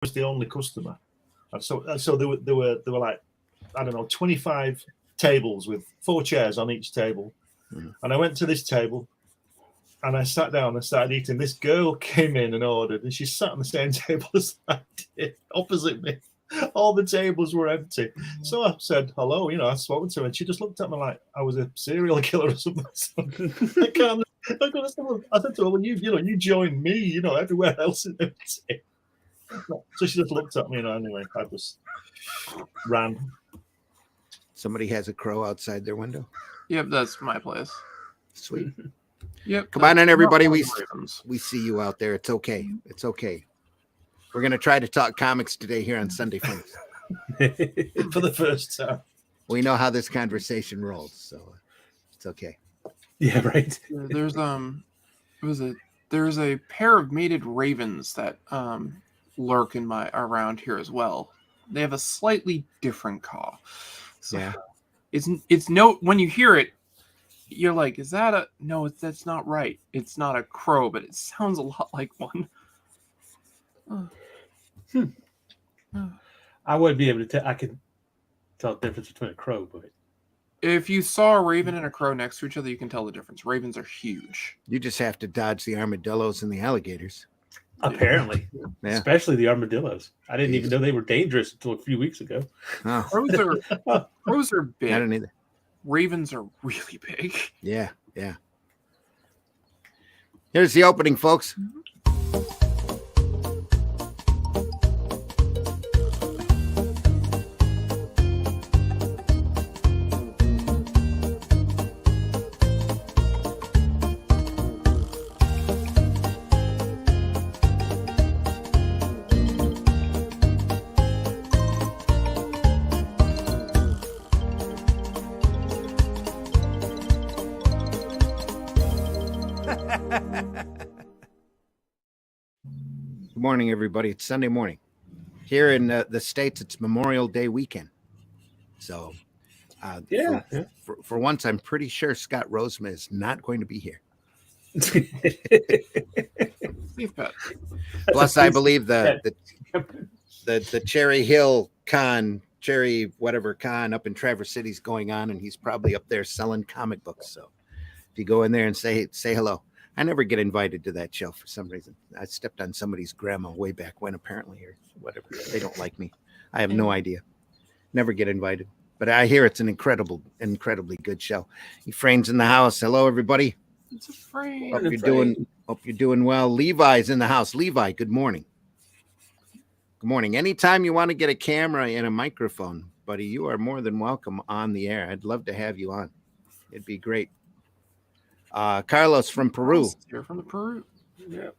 was the only customer. And so there were like, I don't know, 25 tables with 4 chairs on each table. Mhm. And I went to this table and I sat down and started eating. This girl came in and ordered, and she sat on the same table as I did, opposite me. All the tables were empty. So I said hello, I spoke to her, and she just looked at me like I was a serial killer or something. I can't. I said to her, well, you joined me, everywhere else is empty. So she just looked at me, anyway. I just ran. Somebody has a crow outside their window. Yep, that's my place. Sweet. Yep. Come on in, everybody. We Ravens. see you out there. It's okay. It's okay. We're going to try to talk comics today here on Sunday Funnies. For the first time. We know how this conversation rolls, so it's okay. Yeah, right. There's there's a pair of mated ravens that lurk around here as well. They have a slightly different caw. So Yeah. It's no, when you hear it, you're like, is that a no? That's not right. It's not a crow, but it sounds a lot like one. I wouldn't be able to tell. I could tell the difference between a crow, but If you saw a raven and a crow next to each other, you can tell the difference. Ravens are huge. You just have to dodge the armadillos and the alligators. apparently, Yeah. especially the armadillos. I didn't even know they were dangerous until a few weeks ago. Oh, Crows are big. I don't either. Ravens are really big. Yeah, yeah. Here's the opening, folks. Good morning, everybody. It's Sunday morning. Here in the States, it's Memorial Day weekend. So, for once, I'm pretty sure Scott Roseman is not going to be here. Safe bet. Plus, I believe the Cherry Hill Cherry whatever con up in Traverse City is going on, and he's probably up there selling comic books. So, if you go in there and say hello. I never get invited to that show for some reason. I stepped on somebody's grandma way back when, apparently, or whatever. They don't like me. I have no idea. Never get invited. But I hear it's an incredibly good show. Ephraim's in the house. Hello, everybody. It's a frame. Hope you're doing well. Levi's in the house. Levi, good morning. Good morning. Anytime you want to get a camera and a microphone, buddy, you are more than welcome on the air. I'd love to have you on. It'd be great. Carlos from Peru. You're from the Peru. Yeah.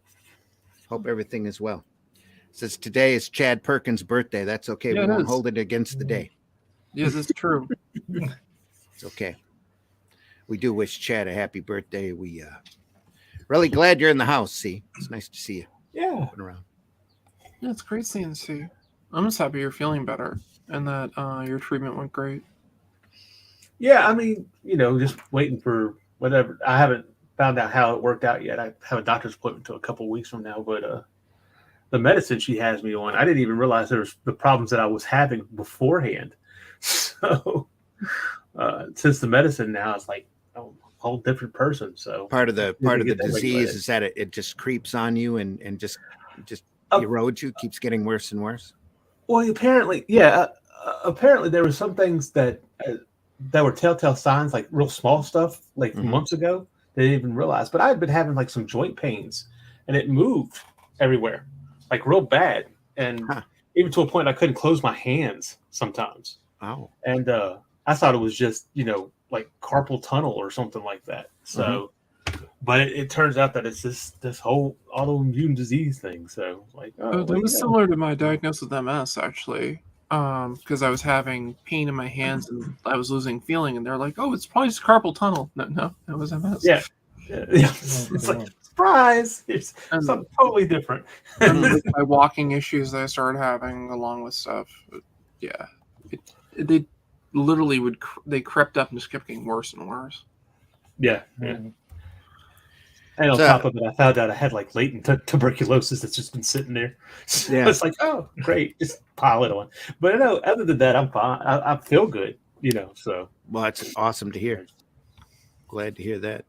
Hope everything is well. Says today is Chad Perkins' birthday. That's okay. Yeah, We it won't is. hold it against the day. Yes, it's true. It's okay. We do wish Chad a happy birthday. We really glad you're in the house. See, it's nice to see you. Yeah. Moving around. Yeah, it's great seeing you. I'm just happy you're feeling better and that your treatment went great. Yeah, I mean, just waiting for whatever. I haven't found out how it worked out yet. I have a doctor's appointment until a couple of weeks from now, but the medicine she has me on, I didn't even realize there was the problems that I was having beforehand. So since the medicine now is like a whole different person. So Part of the get that disease regulated. is that it just creeps on you and just erodes you, keeps getting worse and worse. Well, apparently, yeah. Apparently, there were some things that were telltale signs, like real small stuff, like months ago. They didn't even realize. But I had been having like some joint pains, and it moved everywhere, like real bad, and even to a point I couldn't close my hands sometimes. Oh, And I thought it was just like carpal tunnel or something like that. So, but it turns out that it's this whole autoimmune disease thing. So, like, That was similar to my diagnosis with MS, actually, because I was having pain in my hands and I was losing feeling, and they're like, "Oh, it's probably just carpal tunnel." No, that was MS. Yeah. It's like surprise. It's And- something totally different. And with my walking issues that I started having, along with stuff, they literally they crept up and just kept getting worse and worse. Yeah. Mm. And on So- top of it, I found out I had like latent tuberculosis that's just been sitting there. So Yeah. it's like, oh, great, just pile it on. But no, other than that, I'm fine. I feel good, So Well, it's awesome to hear. Glad to hear that.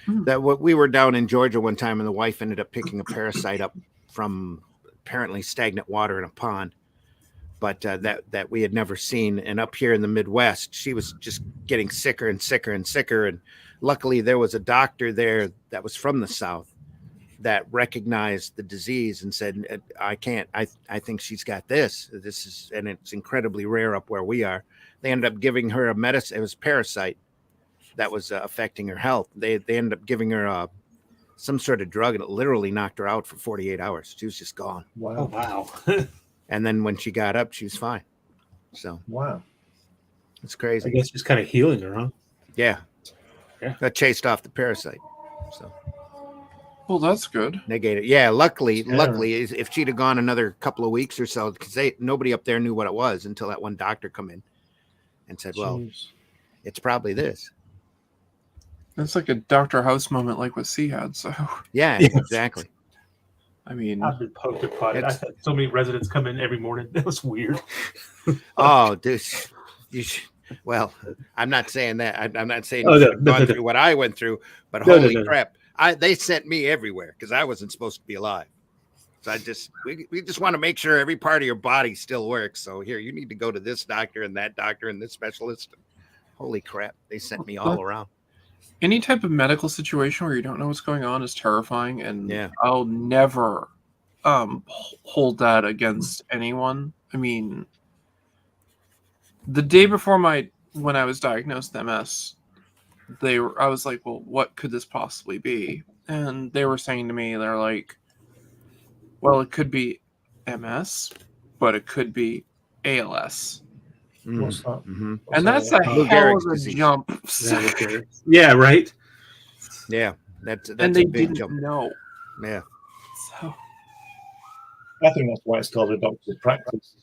Hmm. We were down in Georgia one time, and the wife ended up picking a parasite up from apparently stagnant water in a pond, but that we had never seen. And up here in the Midwest, she was just getting sicker and sicker and sicker. And luckily, there was a doctor there that was from the South that recognized the disease and said, "I can't. I think she's got this. This is, and it's incredibly rare up where we are." They ended up giving her a medicine. It was parasite that was affecting her health. They ended up giving her some sort of drug, and it literally knocked her out for 48 hours. She was just gone. oh wow, And then when she got up, she was fine. So Wow. it's I crazy. guess just kind of healing her, huh? Yeah. Yeah. Got chased off the parasite. So Well, that's good. negated. Yeah. Luckily, Yeah. if she'd have gone another couple of weeks or so, because nobody up there knew what it was until that one doctor come in and said, "Well, Jeez. it's probably this." It's like a Dr. House moment, like with C had. So, Yeah, Yes. exactly. I mean, I've been poked and prodded. I It's- had so many residents come in every morning. That was weird. Oh, this you should. Well, I'm not saying that. I'm not saying Oh, you no, should have no, gone no, through no. what I went through, but No, no, holy no, no. crap! They sent me everywhere because I wasn't supposed to be alive. So we just want to make sure every part of your body still works. So here, you need to go to this doctor and this specialist. Holy crap! They sent me all around. any type of medical situation where you don't know what's going on is terrifying, and Yeah. I'll never hold that against anyone. I mean, the day before when I was diagnosed with MS, I was like, well, what could this possibly be? And they were saying to me, they're like, well, it could be MS, but it could be ALS. What's that? Mm-hmm. What's And that's that? a Lou hell Gehrig's of a disease. jump. Yeah, right. Yeah, that's And a they big didn't jump. know. Yeah, So I think that's why it's called a doctor's practice.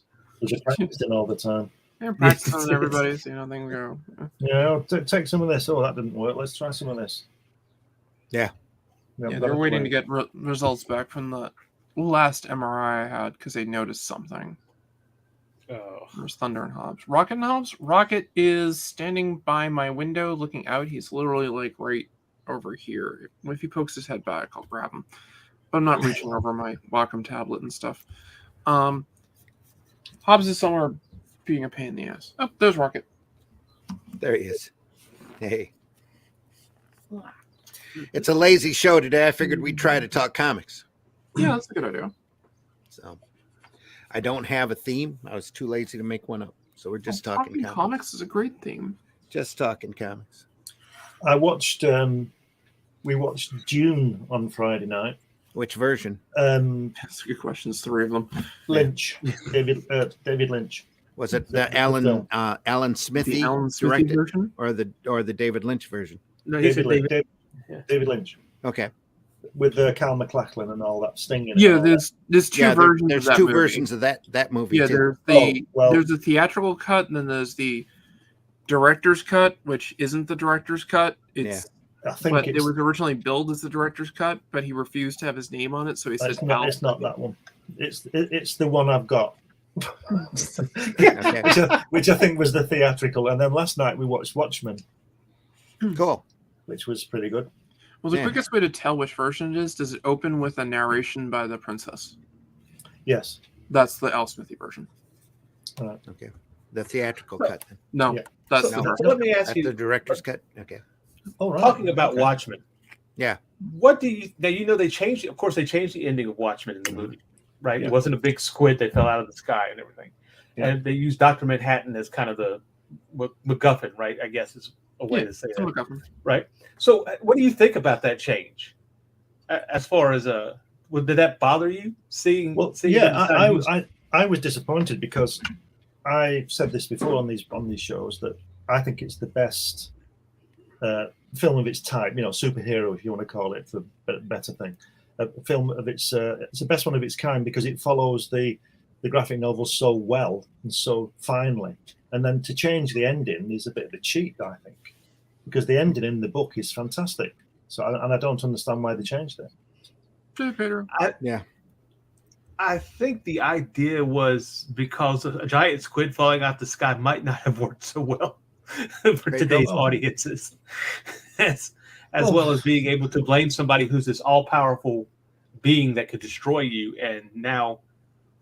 Because you're practicing all the time. they're practicing on everybody, so things go. Yeah, take some of this. Oh, that didn't work. Let's try some of this. Yeah. Yeah, they're waiting to get results back from the last MRI I had because they noticed something. Oh, There's Thunder and Hobbs. Rocket and Hobbs? Rocket is standing by my window looking out. He's literally like right over here. If he pokes his head back, I'll grab him. But I'm not reaching over my Wacom tablet and stuff. Hobbs is somewhere being a pain in the ass. Oh, there's Rocket. there he is. Hey, it's a lazy show today. I figured we'd try to talk comics. Yeah, that's a good idea. So I don't have a theme. I was too lazy to make one up. So we're just talking comics. Comics is a great theme. Just talking comics. I watched. We watched Dune on Friday night. Which version? That's a good question. There's 3 of them. Lynch, David Lynch. Was it The the Alan film. Smithy The Alan Smithy directed, version? or the David Lynch version? no, he said David. David Lynch Okay. with Cal MacLachlan and all that stinging. Yeah, there's 2 versions. There's of that 2 movie. versions of that movie. Yeah, too. there's the theatrical cut, and then there's the director's cut, which isn't the director's cut. It's I think but it it's, was originally billed as the director's cut, but he refused to have his name on it, so he said, it's not that one. It's the one I've got. Okay. which I think was the theatrical. And then last night we watched Watchmen, Cool. which was pretty good. Well, the Yeah. quickest way to tell which version it is, does it open with a narration by the princess? Yes. That's the Al Smithy version. Okay. The theatrical cut. Then. No, Yeah. that's So, the No. so let me ask That's you, the director's cut. Okay. All right. talking about Okay. Watchmen. Yeah. What do you now? They changed. Of course, they changed the ending of Watchmen in the movie, right? Yeah. It wasn't a big squid that fell out of the sky and everything, Yeah. and they used Dr. Manhattan as kind of the MacGuffin, right? I guess is a way to say It's a it, MacGuffin. right? So, what do you think about that change? As far as did that bother you seeing? Well, seeing yeah, them decide to use- I was disappointed because I said this before on these shows that I think it's the best film of its type, superhero, if you want to call it for a better thing. A film of it's the best one of its kind because it follows the graphic novel so well and so finely. And then to change the ending is a bit of a cheat, I think, because the ending in the book is fantastic. So, and I don't understand why they changed it. Pedro. I think the idea was because a giant squid falling out the sky might not have worked so well for today's audiences, as well as being able to blame somebody who's this all-powerful being that could destroy you, and now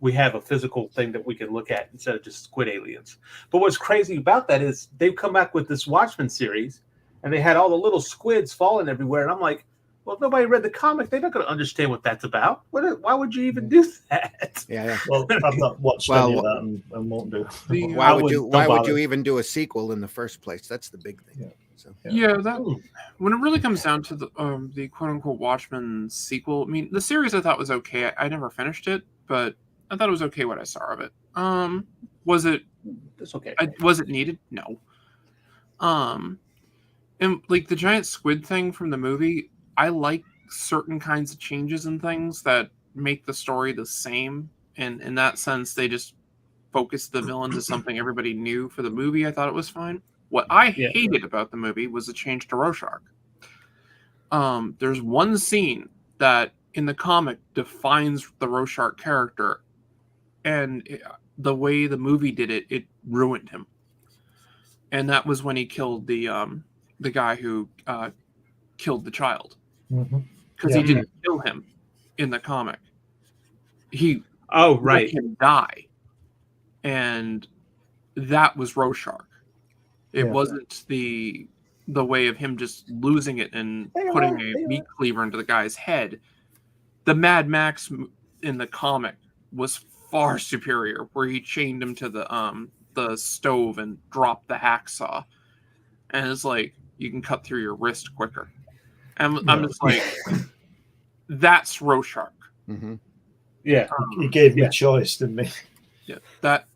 we have a physical thing that we can look at instead of just squid aliens. But what's crazy about that is they've come back with this Watchmen series, and they had all the little squids falling everywhere, and I'm like, well, if nobody read the comic, they're not going to understand what that's about. Why would you even do that? Yeah. Well, I've not watched any of that and won't do. Why would you even do a sequel in the first place? That's the big thing. Yeah. So. That when it really comes down to the quote unquote Watchmen sequel, I mean, the series I thought was okay. I never finished it, but I thought it was okay what I saw of it. Was it? That's okay. Was it needed? No. And like the giant squid thing from the movie, I like certain kinds of changes and things that make the story the same. And in that sense, they just focused the villain to something everybody knew for the movie. I thought it was fine. What I hated about the movie was the change to Rorschach. There's one scene that in the comic defines the Rorschach character, and the way the movie did it, it ruined him. And that was when he killed the guy who killed the child. Because he didn't kill him in the comic. He let him die. And that was Rorschach. It wasn't the way of him just losing it and putting a meat cleaver into the guy's head. The Mad Max in the comic was far superior, where he chained him to the stove and dropped the hacksaw. And it's like, you can cut through your wrist quicker. And I'm just like, that's Rorschach. Mm-hmm. Yeah, he gave me a choice, didn't he? Yeah, that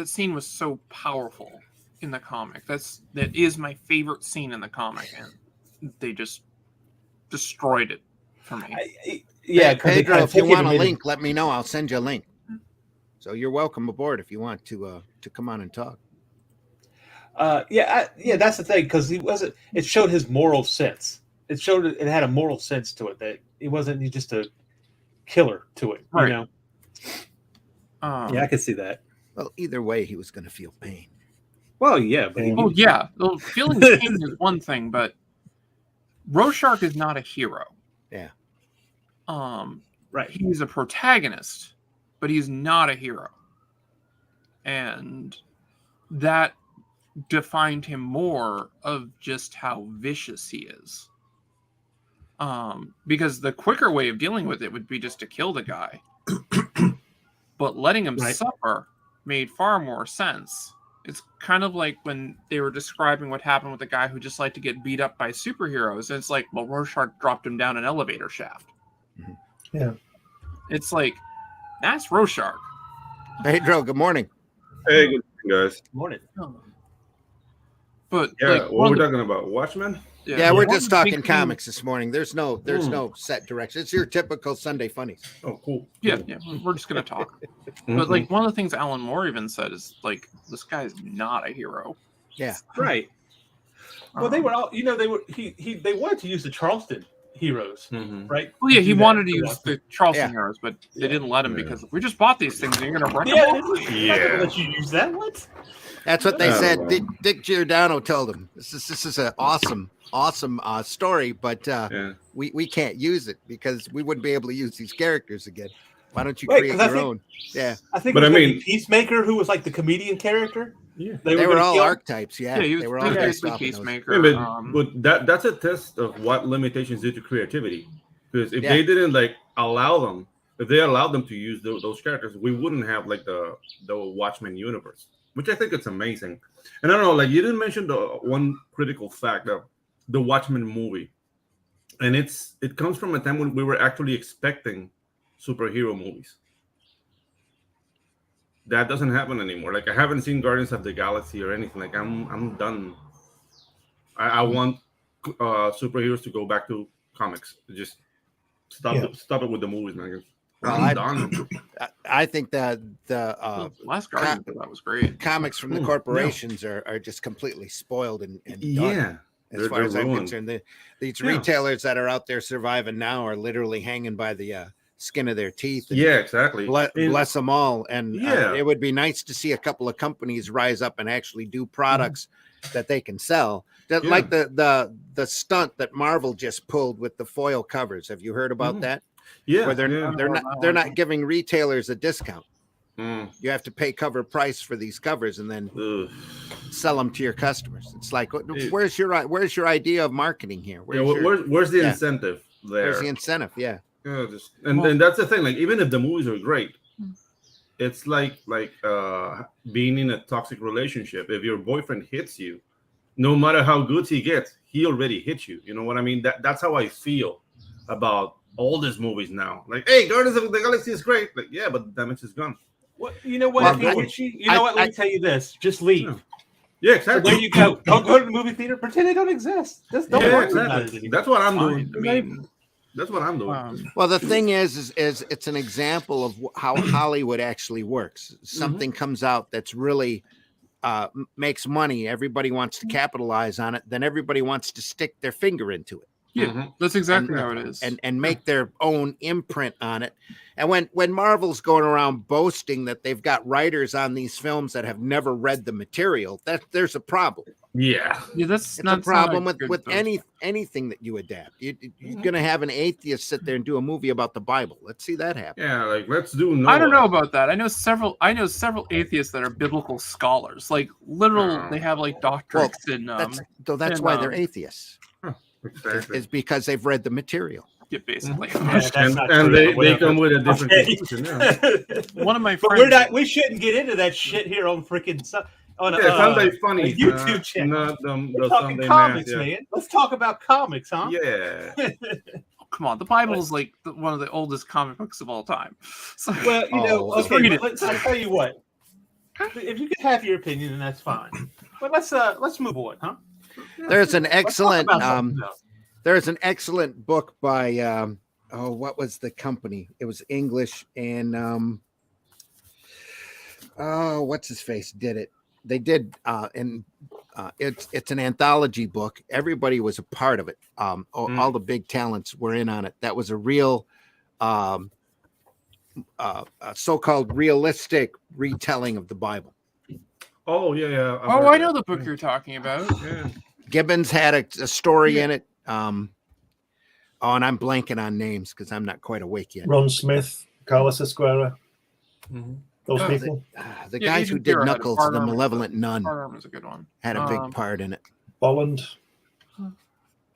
scene was so powerful in the comic. That is my favorite scene in the comic, and they just destroyed it for me. Pedro, if you want a link, let me know. I'll send you a link. So you're welcome aboard if you want to come on and talk. That's the thing, because it showed his moral sense. It showed it had a moral sense to it, that he wasn't just a killer to it, right. You know. I can see that. Well, either way, he was going to feel pain. Well, yeah, but well, feeling pain is one thing, but Rorschach is not a hero. Yeah. Right. He's a protagonist, but he's not a hero, and that defined him more of just how vicious he is. Because the quicker way of dealing with it would be just to kill the guy. But letting him suffer made far more sense. It's kind of like when they were describing what happened with the guy who just liked to get beat up by superheroes. And it's like, well, Rorschach dropped him down an elevator shaft. Yeah. It's like, that's Rorschach. Pedro, good morning. Hey, good morning, guys. Good morning. But what we're talking about? Watchmen? Yeah, we're just talking comics this morning. There's no set direction. It's your typical Sunday funnies. Oh, cool. Yeah, we're just gonna talk. But like one of the things Alan Moore even said is like, this guy's not a hero. Yeah, right. Well, they were all, they wanted to use the Charleston heroes, right? Well, yeah, he wanted to use the Charleston heroes, but they didn't let him because we just bought these things and you're gonna wreck them. Yeah, let you use that. What? That's what they said. Dick Giordano told him this is an awesome story, but we can't use it because we wouldn't be able to use these characters again. Why don't you create your own? Yeah, I think. But I mean, Peacemaker, who was like the comedian character. Yeah, they were all archetypes. Yeah, they were all Peacemaker. But that's a test of what limitations do to creativity. Because if they didn't allow them, if they allowed them to use those characters, we wouldn't have the Watchmen universe, which I think it's amazing. And I don't know, you didn't mention the one critical fact of the Watchmen movie, and it comes from a time when we were actually expecting superhero movies. That doesn't happen anymore. I haven't seen Guardians of the Galaxy or anything. I'm done. I want superheroes to go back to comics. Just stop it with the movies, man. I'm done. I think that the last Guardian that was great. Comics from the corporations are just completely spoiled and done. As far as I'm ruined. concerned, these retailers that are out there surviving now are literally hanging by the skin of their teeth. And Exactly. Bless them all. And Yeah. it would be nice to see a couple of companies rise up and actually do products that they can sell. Like the stunt that Marvel just pulled with the foil covers. Have you heard about that? Yeah. Where they're not giving retailers a discount. You have to pay cover price for these covers and then sell them to your customers. It's like, where's your idea of marketing here? Where's the incentive there? Where's the incentive? Yeah. And that's the thing. Like, even if the movies are great, it's like being in a toxic relationship. If your boyfriend hits you, no matter how good he gets, he already hit you. You know what I mean? That's how I feel about all these movies now. Like, hey, Guardians of the Galaxy is great. Like, yeah, but the damage is gone. What, you know what? Let me tell you this. Just leave. Yeah, exactly. So there you go. Don't go to the movie theater. Pretend they don't exist. Just don't worry about it. That's what I'm doing. I mean, that's what I'm doing. Well, the thing is it's an example of how Hollywood actually works. Something comes out that's really makes money. Everybody wants to capitalize on it. Then everybody wants to stick their finger into it. Yeah, that's exactly how it is. And make their own imprint on it. And when Marvel's going around boasting that they've got writers on these films that have never read the material, there's a problem. Yeah, that's a problem with anything that you adapt. You're going to have an atheist sit there and do a movie about the Bible. Let's see that happen. Yeah, like let's do. Noah. I don't know about that. I know several atheists that are biblical scholars. Like literal, they have like doctorates in. That's why they're atheists. Exactly. Is because they've read the material. Yeah, basically. And they come with a different conclusion. One of my friends. But we shouldn't get into that shit here on freaking Sunday Funny YouTube channel. We're talking Sunday comics, man. Let's talk about comics, huh? Yeah. Come on, the Bible is like one of the oldest comic books of all time. So, well, I'll tell you what. If you can have your opinion, then that's fine. But let's move on, huh? There's an excellent book by what was the company? It was English and what's his face did it. They did it's an anthology book. Everybody was a part of it. All the big talents were in on it. That was a real so-called realistic retelling of the Bible. Oh yeah. I know the book you're talking about. Yeah. Gibbons had a story in it. And I'm blanking on names because I'm not quite awake yet. Ron Smith, Carlos Esquerra, those people. The guys who did Knuckles, the Malevolent Nun, was a good one. had a big part in it. Bolland.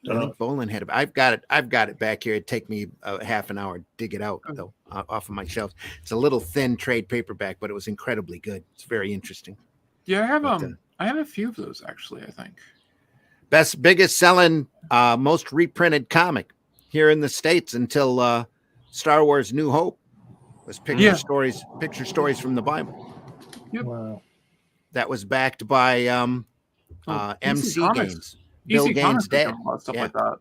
I think Boland had it. I've got it back here. It'd take me a half an hour to dig it out though, off of my shelves. It's a little thin trade paperback, but it was incredibly good. It's very interesting. Yeah, I have a few of those actually. I think biggest selling, most reprinted comic here in the States until Star Wars: New Hope was picture stories from the Bible. Yep. Wow. That was backed by MC Games. Bill Gaines' dad. Stuff like that.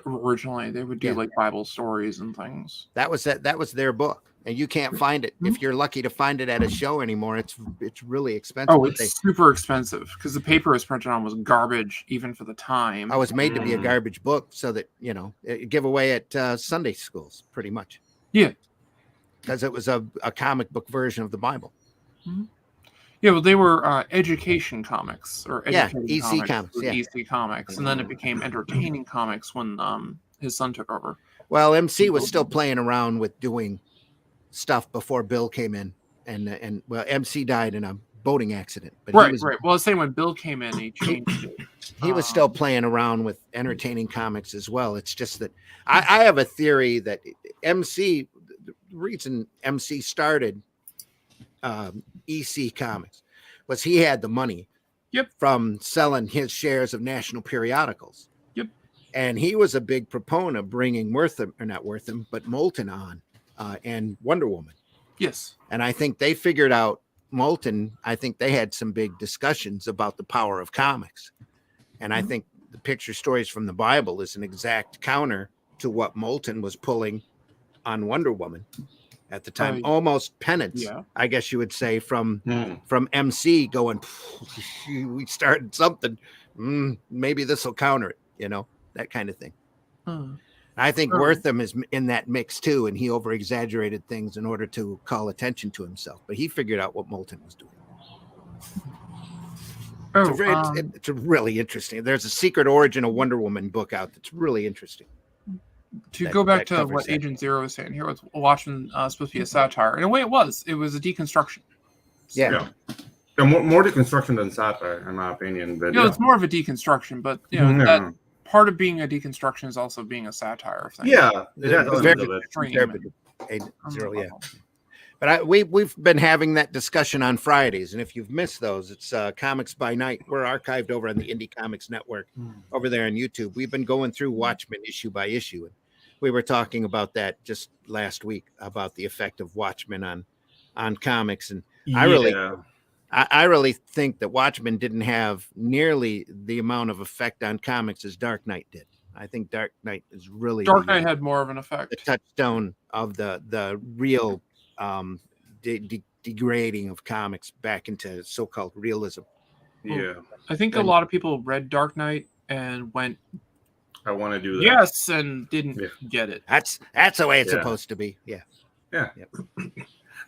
Originally, they would do like Bible stories and things. That was their book, and you can't find it. If you're lucky to find it at a show anymore, it's really expensive. Oh, it's super expensive because the paper it was printed on was garbage, even for the time. I was made to be a garbage book so that it give away at Sunday schools, pretty much. Yeah, because it was a comic book version of the Bible. Mm-hmm. Yeah, well, they were education comics or EC Comics, EC Comics, and then it became entertaining comics when his son took over. Well, MC was still playing around with doing stuff before Bill came in, and MC died in a boating accident. But right. Well, I was saying when Bill came in, he changed it. He was still playing around with entertaining comics as well. It's just that I have a theory that the reason MC started EC Comics was he had the money from selling his shares of national periodicals. Yep. And he was a big proponent of bringing Moulton on and Wonder Woman. Yes. And I think they figured out Moulton. I think they had some big discussions about the power of comics. And I think the picture stories from the Bible is an exact counter to what Moulton was pulling on Wonder Woman at the time, almost penance, I guess you would say, from MC going, we started something, maybe this will counter it, that kind of thing. Hmm. I think Sure. Wortham is in that mix too, and he over exaggerated things in order to call attention to himself. But he figured out what Moulton was doing. It's a really interesting. There's a Secret Origin of Wonder Woman book out that's really interesting. To go back to what Agent Zero was saying here, was Watchmen supposed to be a satire? In a way, it was. It was a deconstruction. Yeah. More deconstruction than satire, in my opinion. But It's more of a deconstruction, but that part of being a deconstruction is also being a satire of things. Yeah, it has a little bit. Extreme. Zero, yeah. But we've been having that discussion on Fridays, and if you've missed those, it's Comics by Night. We're archived over on the Indie Comics Network over there on YouTube. We've been going through Watchmen issue by issue, and we were talking about that just last week about the effect of Watchmen on comics, and I really think that Watchmen didn't have nearly the amount of effect on comics as Dark Knight did. I think Dark Knight is really Dark Knight had more of an effect. The touchstone of the real degrading of comics back into so-called realism. Yeah, I think a lot of people read Dark Knight and went, I want to do that. Yes, and didn't get it. That's the way it's supposed to be. Yeah. Yep.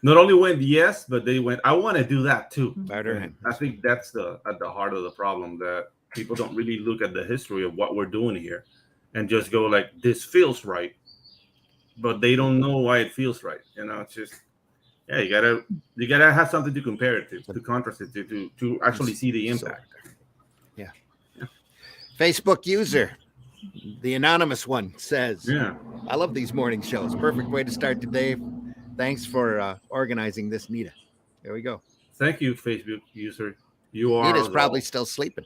Not only went yes, but they went, I want to do that too. I think that's at the heart of the problem, that people don't really look at the history of what we're doing here and just go like, this feels right, but they don't know why it feels right. It's just, you gotta have something to compare it to contrast it to actually see the impact. Yeah. Facebook user, the anonymous one, says, I love these morning shows. Perfect way to start the day. Thanks for organizing this, Nita. There we go. Thank you, Facebook user. You are. Nita's probably still sleeping.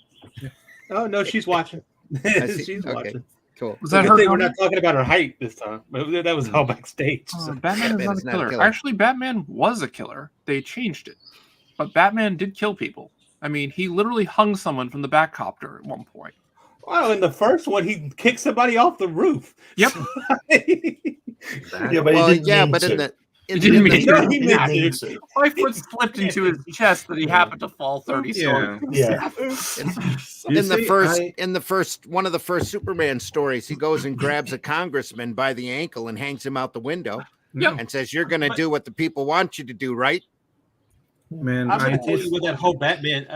Oh no, she's watching. She's watching. Cool. Was that her? We're not talking about her height this time. That was all backstage. So. Batman is not a killer. Actually, Batman was a killer. They changed it, but Batman did kill people. I mean, he literally hung someone from the Batcopter at one point. Wow, in the first one, he kicked somebody off the roof. Yep. He didn't mean to. 5 foot slipped into his chest that he happened to fall 30 stories. Yeah. In the first one of the first Superman stories, he goes and grabs a congressman by the ankle and hangs him out the window and says, "You're going to do what the people want you to do, right?" Man, I'm going to tell you with that whole Batman,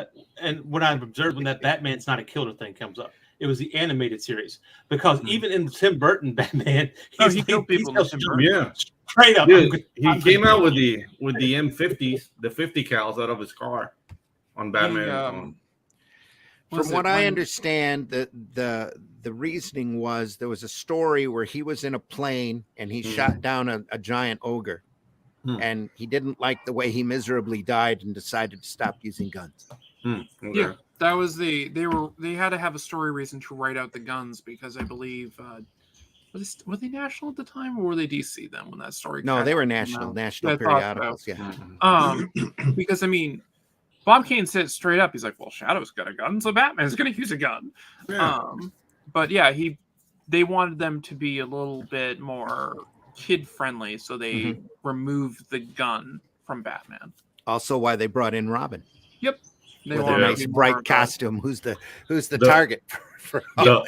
and what I've observed when that Batman's not a killer thing comes up. It was the animated series, because even in the Tim Burton Batman, he killed people. Straight up, dude, he came out with the M50s, the 50 cals out of his car on Batman. From what I understand, the reasoning was there was a story where he was in a plane and he shot down a giant ogre, and he didn't like the way he miserably died and decided to stop using guns. Okay. Yeah, that was they had to have a story reason to write out the guns, because I believe were they national at the time, or were they DC then when that story? No, they were national periodicals. Because I mean, Bob Kane said straight up, he's like, "Well, Shadow's got a gun, so Batman's going to use a gun." Yeah. But yeah, they wanted them to be a little bit more kid friendly, so they removed the gun from Batman. Also, why they brought in Robin. Yep. With a nice bright costume. Who's the target for the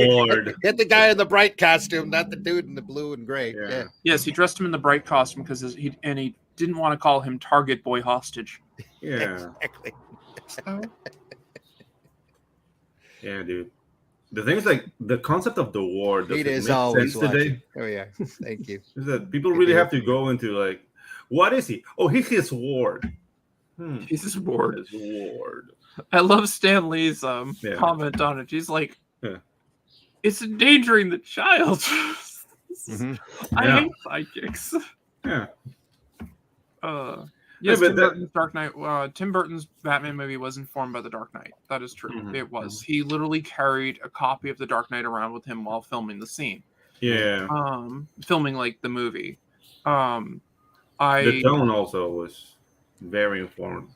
ward? Hit the guy in the bright costume, not the dude in the blue and gray. Yeah. Yes, he dressed him in the bright costume because he didn't want to call him Target Boy Hostage. Yeah. Exactly. Yeah, dude. The thing is, like, the concept of the ward doesn't is make always sense today. Oh yeah, thank you. Is that people really have to go into like, what is he? Oh, he's his ward. He's his ward. His ward. I love Stan Lee's comment on it. He's like, "It's endangering the child." I hate sidekicks. Yeah. Yes, Tim Burton's Dark Knight. Tim Burton's Batman movie was informed by the Dark Knight. That is true. It was. He literally carried a copy of the Dark Knight around with him while filming the scene. Yeah. Filming like the movie. The tone also was very informed.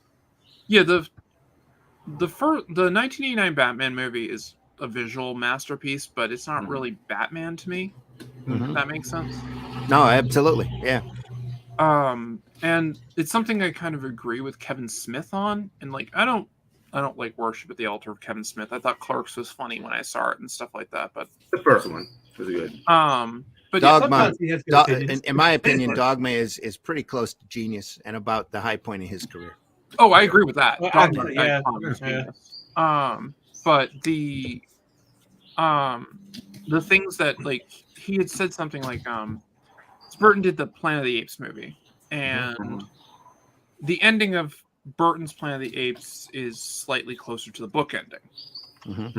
Yeah, the 1989 Batman movie is a visual masterpiece, but it's not really Batman to me. If that makes sense. No, absolutely. Yeah. And it's something I kind of agree with Kevin Smith on. And like, I don't like worship at the altar of Kevin Smith. I thought Clerks was funny when I saw it and stuff like that. But The first one was good. But Dogma, he has good opinions. in my opinion, Dogma is pretty close to genius and about the high point of his career. Oh, I agree with that. Well, Dogma, yeah. But the things that like he had said something like Burton did the Planet of the Apes movie, and the ending of Burton's Planet of the Apes is slightly closer to the book ending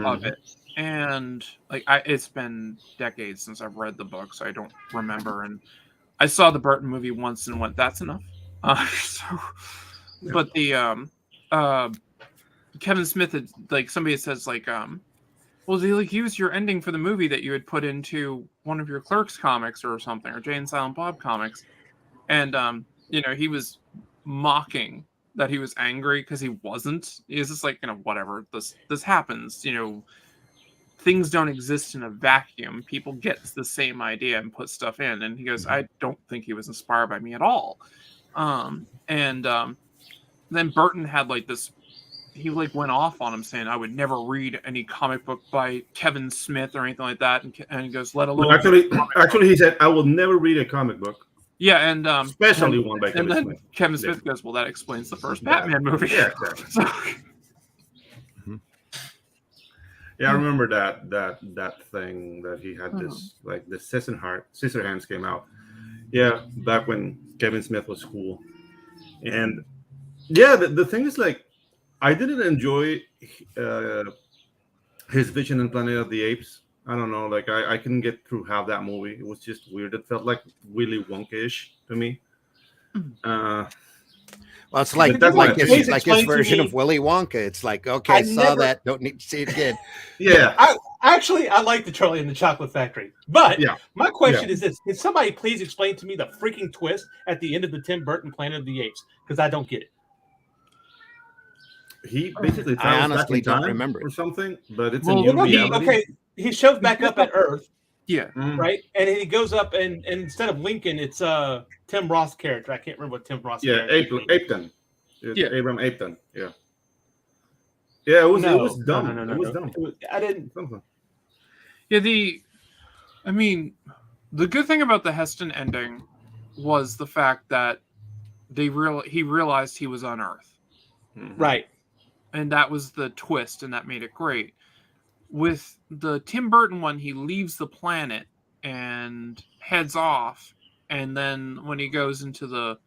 of it. And like it's been decades since I've read the book, so I don't remember. And I saw the Burton movie once and went, "That's enough." But the Kevin Smith had, like, somebody says like, well, they like use your ending for the movie that you had put into one of your Clerks comics or something, or Jay and Silent Bob comics, and he was mocking that he was angry because he wasn't. He was just like, whatever. This happens. Things don't exist in a vacuum. People get the same idea and put stuff in. And he goes, I don't think he was inspired by me at all. Then Burton had like this, he like went off on him saying, I would never read any comic book by Kevin Smith or anything like that. And he goes, let alone. Actually, he said, I will never read a comic book. Yeah, and especially one by Kevin Smith. Kevin Smith goes, well, that explains the first Batman movie. Yeah, exactly. Yeah, I remember that thing that he had this like the Scissorhands came out. Yeah, back when Kevin Smith was cool. And yeah, the thing is, like, I didn't enjoy his vision in Planet of the Apes. I don't know, like I couldn't get through half that movie. It was just weird. It felt like Willy Wonka-ish to me. Well, it's like his version of Willy Wonka. It's like, okay, I saw that. Don't need to see it again. Yeah. I like the Charlie and the Chocolate Factory. But my question is this. Can somebody please explain to me the freaking twist at the end of the Tim Burton Planet of the Apes? Because I don't get it. He basically I honestly don't remember or something, but it's a new reality. He shows back up at Earth. Yeah. Right? And he goes up and instead of Lincoln, it's Tim Roth's character. I can't remember what Tim Roth's character is. Apton. Abram Apton. Yeah. Yeah, it was dumb. No. It was dumb. I didn't. Yeah, the good thing about the Heston ending was the fact that he realized he was on Earth. Right. And that was the twist, and that made it great. With the Tim Burton one, he leaves the planet and heads off, and then when he goes to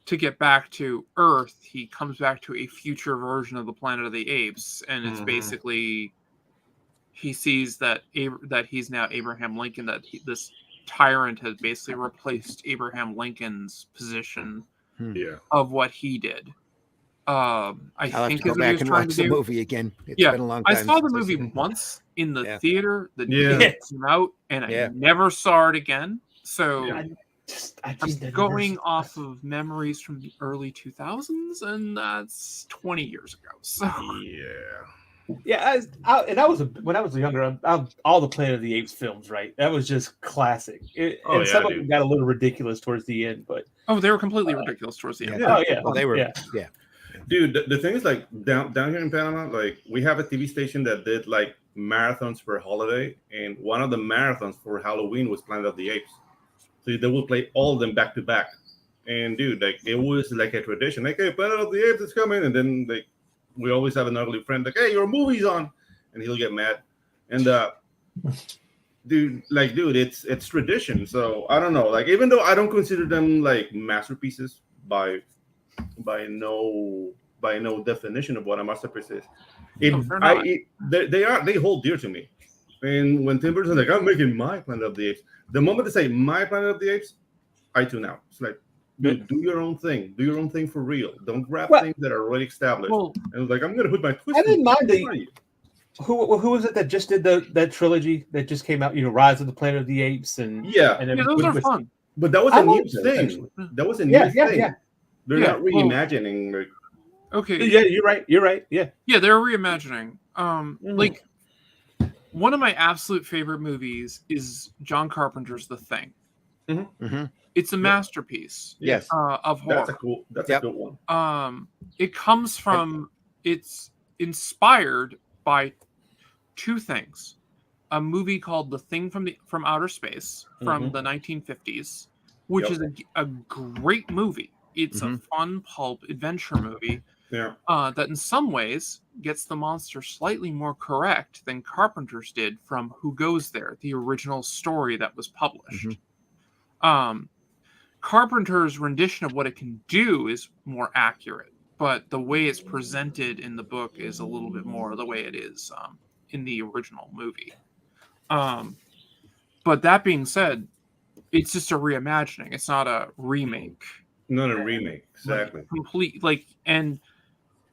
get back to Earth, he comes back to a future version of the Planet of the Apes, and it's basically he sees that he's now Abraham Lincoln, that this tyrant has basically replaced Abraham Lincoln's position of what he did. I'll have to go back and watch the movie again. It's been a long time. I saw the movie once in the theater the day it came out, and I never saw it again. So I'm going off of memories from the early 2000s, and that's 20 years ago. So when I was younger, all the Planet of the Apes films, right? That was just classic. Some of them got a little ridiculous towards the end, but they were completely ridiculous towards the end. They were. Dude, the thing is, like, down here in Panama, like, we have a TV station that did like marathons for holiday, and one of the marathons for Halloween was Planet of the Apes. So they will play all of them back to back. And dude, like, it was like a tradition. Like, hey, Planet of the Apes is coming, and then like we always have an ugly friend like, hey, your movie's on, and he'll get mad. And dude, it's tradition. So I don't know. Like, even though I don't consider them like masterpieces by no definition of what a masterpiece is, they hold dear to me. And when Tim Burton's like, I'm making my Planet of the Apes, the moment they say my Planet of the Apes, I tune out. It's like, dude, do your own thing. Do your own thing for real. Don't grab things that are already established. And like, I'm gonna put my twist. I didn't mind who was it that just did that trilogy that just came out? Rise of the Planet of the Apes and those are fun. But that was a new thing. That was a new thing. Yeah. They're not reimagining. Like, okay. Yeah, you're right. Yeah. Yeah, they're reimagining. Like, one of my absolute favorite movies is John Carpenter's The Thing. It's a masterpiece. Yes. Of horror. That's a good one. It comes from it's inspired by two things: a movie called The Thing from Outer Space from the 1950s, which is a great movie. It's a fun pulp adventure movie that in some ways gets the monster slightly more correct than Carpenter's did from Who Goes There, the original story that was published. Carpenter's rendition of what it can do is more accurate, but the way it's presented in the book is a little bit more the way it is in the original movie. But that being said, it's just a reimagining. It's not a remake. Not a remake, exactly. And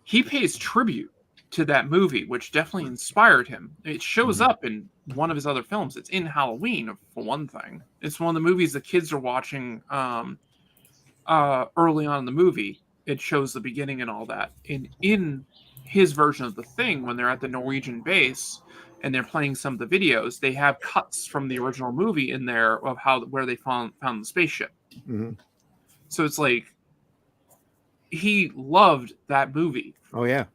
he pays tribute to that movie, which definitely inspired him. It shows up in one of his other films. It's in Halloween, for one thing. It's one of the movies the kids are watching early on in the movie. It shows the beginning and all that. And in his version of The Thing, when they're at the Norwegian base and they're playing some of the videos, they have cuts from the original movie in there of where they found the spaceship. So it's like he loved that movie. Oh yeah.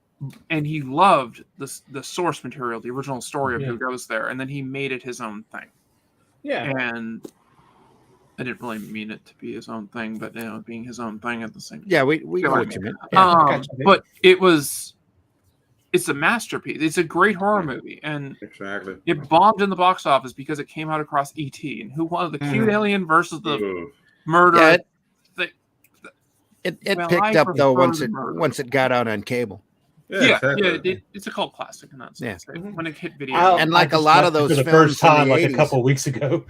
And he loved the source material, the original story of Who Goes There, and then he made it his own thing. Yeah. And I didn't really mean it to be his own thing, but being his own thing at the same time. Yeah, we know what you meant. Yeah. But it's a masterpiece. It's a great horror movie, and it bombed in the box office because it came out across E.T. and who wanted the cute alien versus the murder. Yeah, it picked up though once it got out on cable. It's a cult classic in that sense. When it hit video, and like a lot of those for the films first time, like 80s. a couple of weeks ago.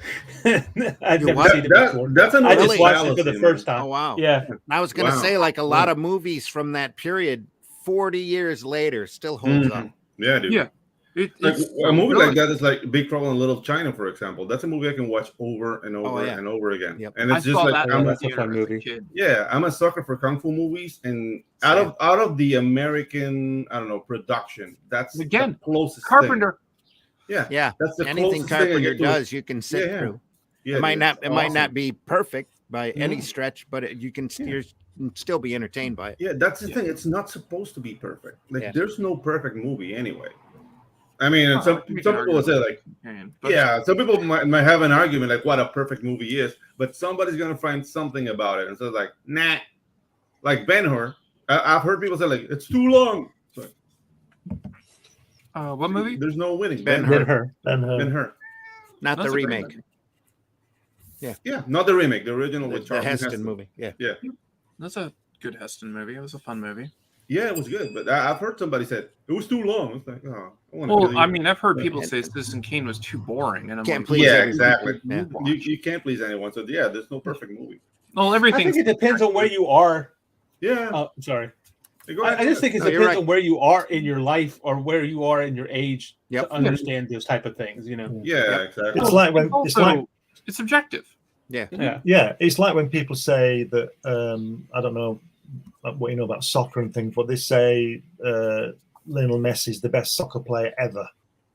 I'd never What? seen it before. That's I just watched it for the first time. Oh wow! Yeah, I was gonna say like a lot of movies from that period, 40 years later, still holds up. Yeah, dude. Yeah. A movie like that is like Big Trouble in Little China, for example. That's a movie I can watch over and over and over again. Yep. And it's just like that's a fun movie. Yeah, I'm a sucker for kung fu movies, and out of the American, I don't know, production, that's again the closest Carpenter. Thing. Yeah, that's the anything Carpenter does, you can sit through. Yeah, it might not be perfect by any stretch, but you can still be entertained by it. Yeah, that's the thing. It's not supposed to be perfect. Like there's no perfect movie anyway. I mean, some people will say like, some people might have an argument like what a perfect movie is, but somebody's gonna find something about it, and so it's like, nah. Like Ben-Hur, I've heard people say like it's too long. What movie? There's no winning. Ben-Hur. Not the remake. Yeah, not the remake. The original with the Charlton Heston movie. Yeah. That's a good Heston movie. It was a fun movie. Yeah, it was good, but I've heard somebody said it was too long. It's like, I've heard people say Citizen Kane was too boring, and I'm can't like, please exactly. You can't please anyone. So there's no perfect movie. Well, everything. I think it depends on where you are. Yeah. Sorry. I just think it depends on where you are in your life or where you are in your age to understand those type of things. Yeah, exactly. It's like when it's subjective. Yeah. It's like when people say that I don't know what you know about soccer and things, but they say Lionel Messi is the best soccer player ever.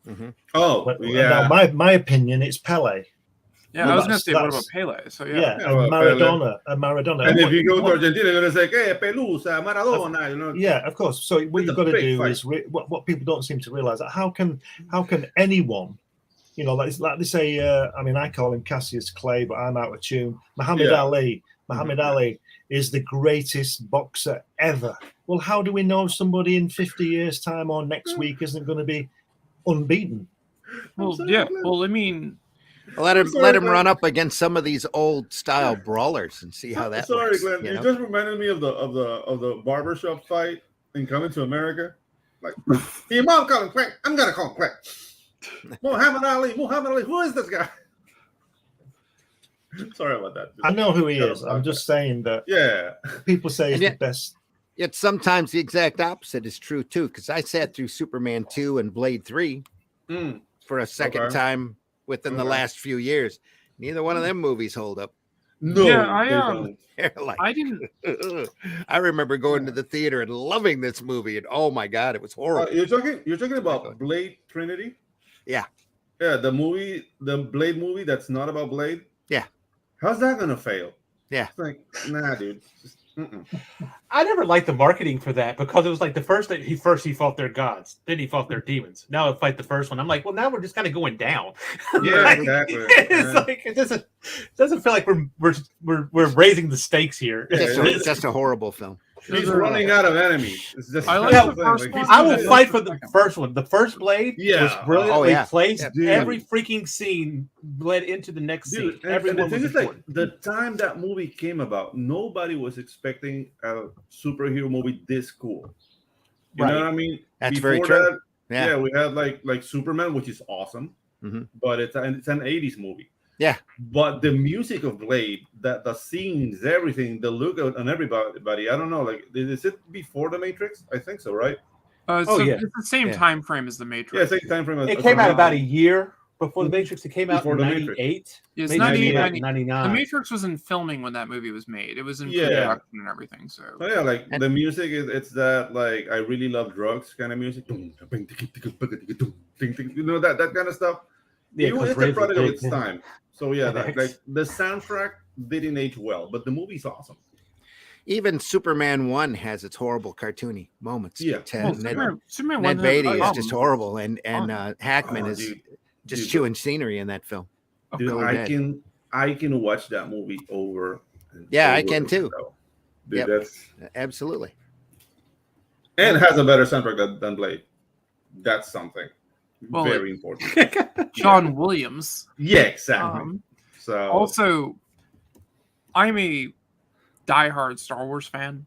Now, my opinion, it's Pele. Yeah, I was going to say, what about Pele? So and Maradona. And if you go to Argentina, you're going to say, "Hey, Pelusa, Maradona." Yeah, of course. So what you've got to do is what people don't seem to realize that how can anyone, like they say, I call him Cassius Clay, but I'm out of tune. Muhammad Ali is the greatest boxer ever. Well, how do we know somebody in 50 years' time or next week isn't going to be unbeaten? Well, yeah. Well, I mean, let him run up against some of these old style brawlers and see how that. Sorry, works, Glenn. You just reminded me of the barbershop fight in Coming to America. Like, your mom call him Clay. I'm gonna call him Clay. Muhammad Ali. Who is this guy? Sorry about that. I know who he is. I'm just saying that. People say he's the best. Yet sometimes the exact opposite is true too. Because I sat through Superman 2 and Blade 3 for a second time within the last few years. Neither one of them movies hold up. No. Yeah, I didn't. I remember going to the theater and loving this movie, and oh my god, it was horrible. You're talking about Blade Trinity? Yeah. Yeah, the Blade movie that's not about Blade. Yeah. How's that gonna fail? Yeah. It's like, nah, dude. I never liked the marketing for that because it was like the first he fought their gods, then he fought their demons. Now I fight the first one. I'm like, well, now we're just kind of going down. Yeah, Like, exactly. It's Yeah. like it doesn't feel like we're raising the stakes here. It's just a horrible film. He's running out of enemies. It's just I like that's the thing. first Like, one. he's I will just- fight for the first one. The first Blade Yeah. was brilliantly Oh, yeah. placed. Yeah, dude. Every freaking scene led into the next scene. Dude, and Everyone the thing was is, like, important. the time that movie came about, nobody was expecting a superhero movie this cool. You know Right. what I mean? That's very true. Yeah. Yeah. We had like Superman, which is awesome, Mhm. but it's an 80s movie. Yeah. But the music of Blade, the scenes, everything, the look of and everybody, I don't know. Like, is it before the Matrix? I think so, right? So yeah. it's the same Yeah. time frame as the Yeah, Matrix. same time frame. It came out about a year before the Matrix. It came out Before in the Matrix. 98. It's Maybe 98, 98, 99. The Matrix was in filming when that movie was made. It was in Yeah. pre-production and everything. So So yeah, like the music it's that like I really love drugs kind of music. You know that kind of stuff. Yeah, It was 'cause it's a Rage was product of big. its time. So yeah, X. like the soundtrack didn't age well, but the movie's awesome. Even Superman 1 has its horrible cartoony moments. Yeah. Well, Ned Superman Ned 1 has Beatty is problems. just horrible, and Hackman Oh, is dude. just Dude. chewing scenery in that film. Dude, Really bad. I can watch that movie over. And Yeah, I over can too. so, dude, Yep. that's Absolutely. and it has a better soundtrack than Blade. That's something Well, very important. John Williams. Yeah, exactly. So Also, I'm a diehard Star Wars fan.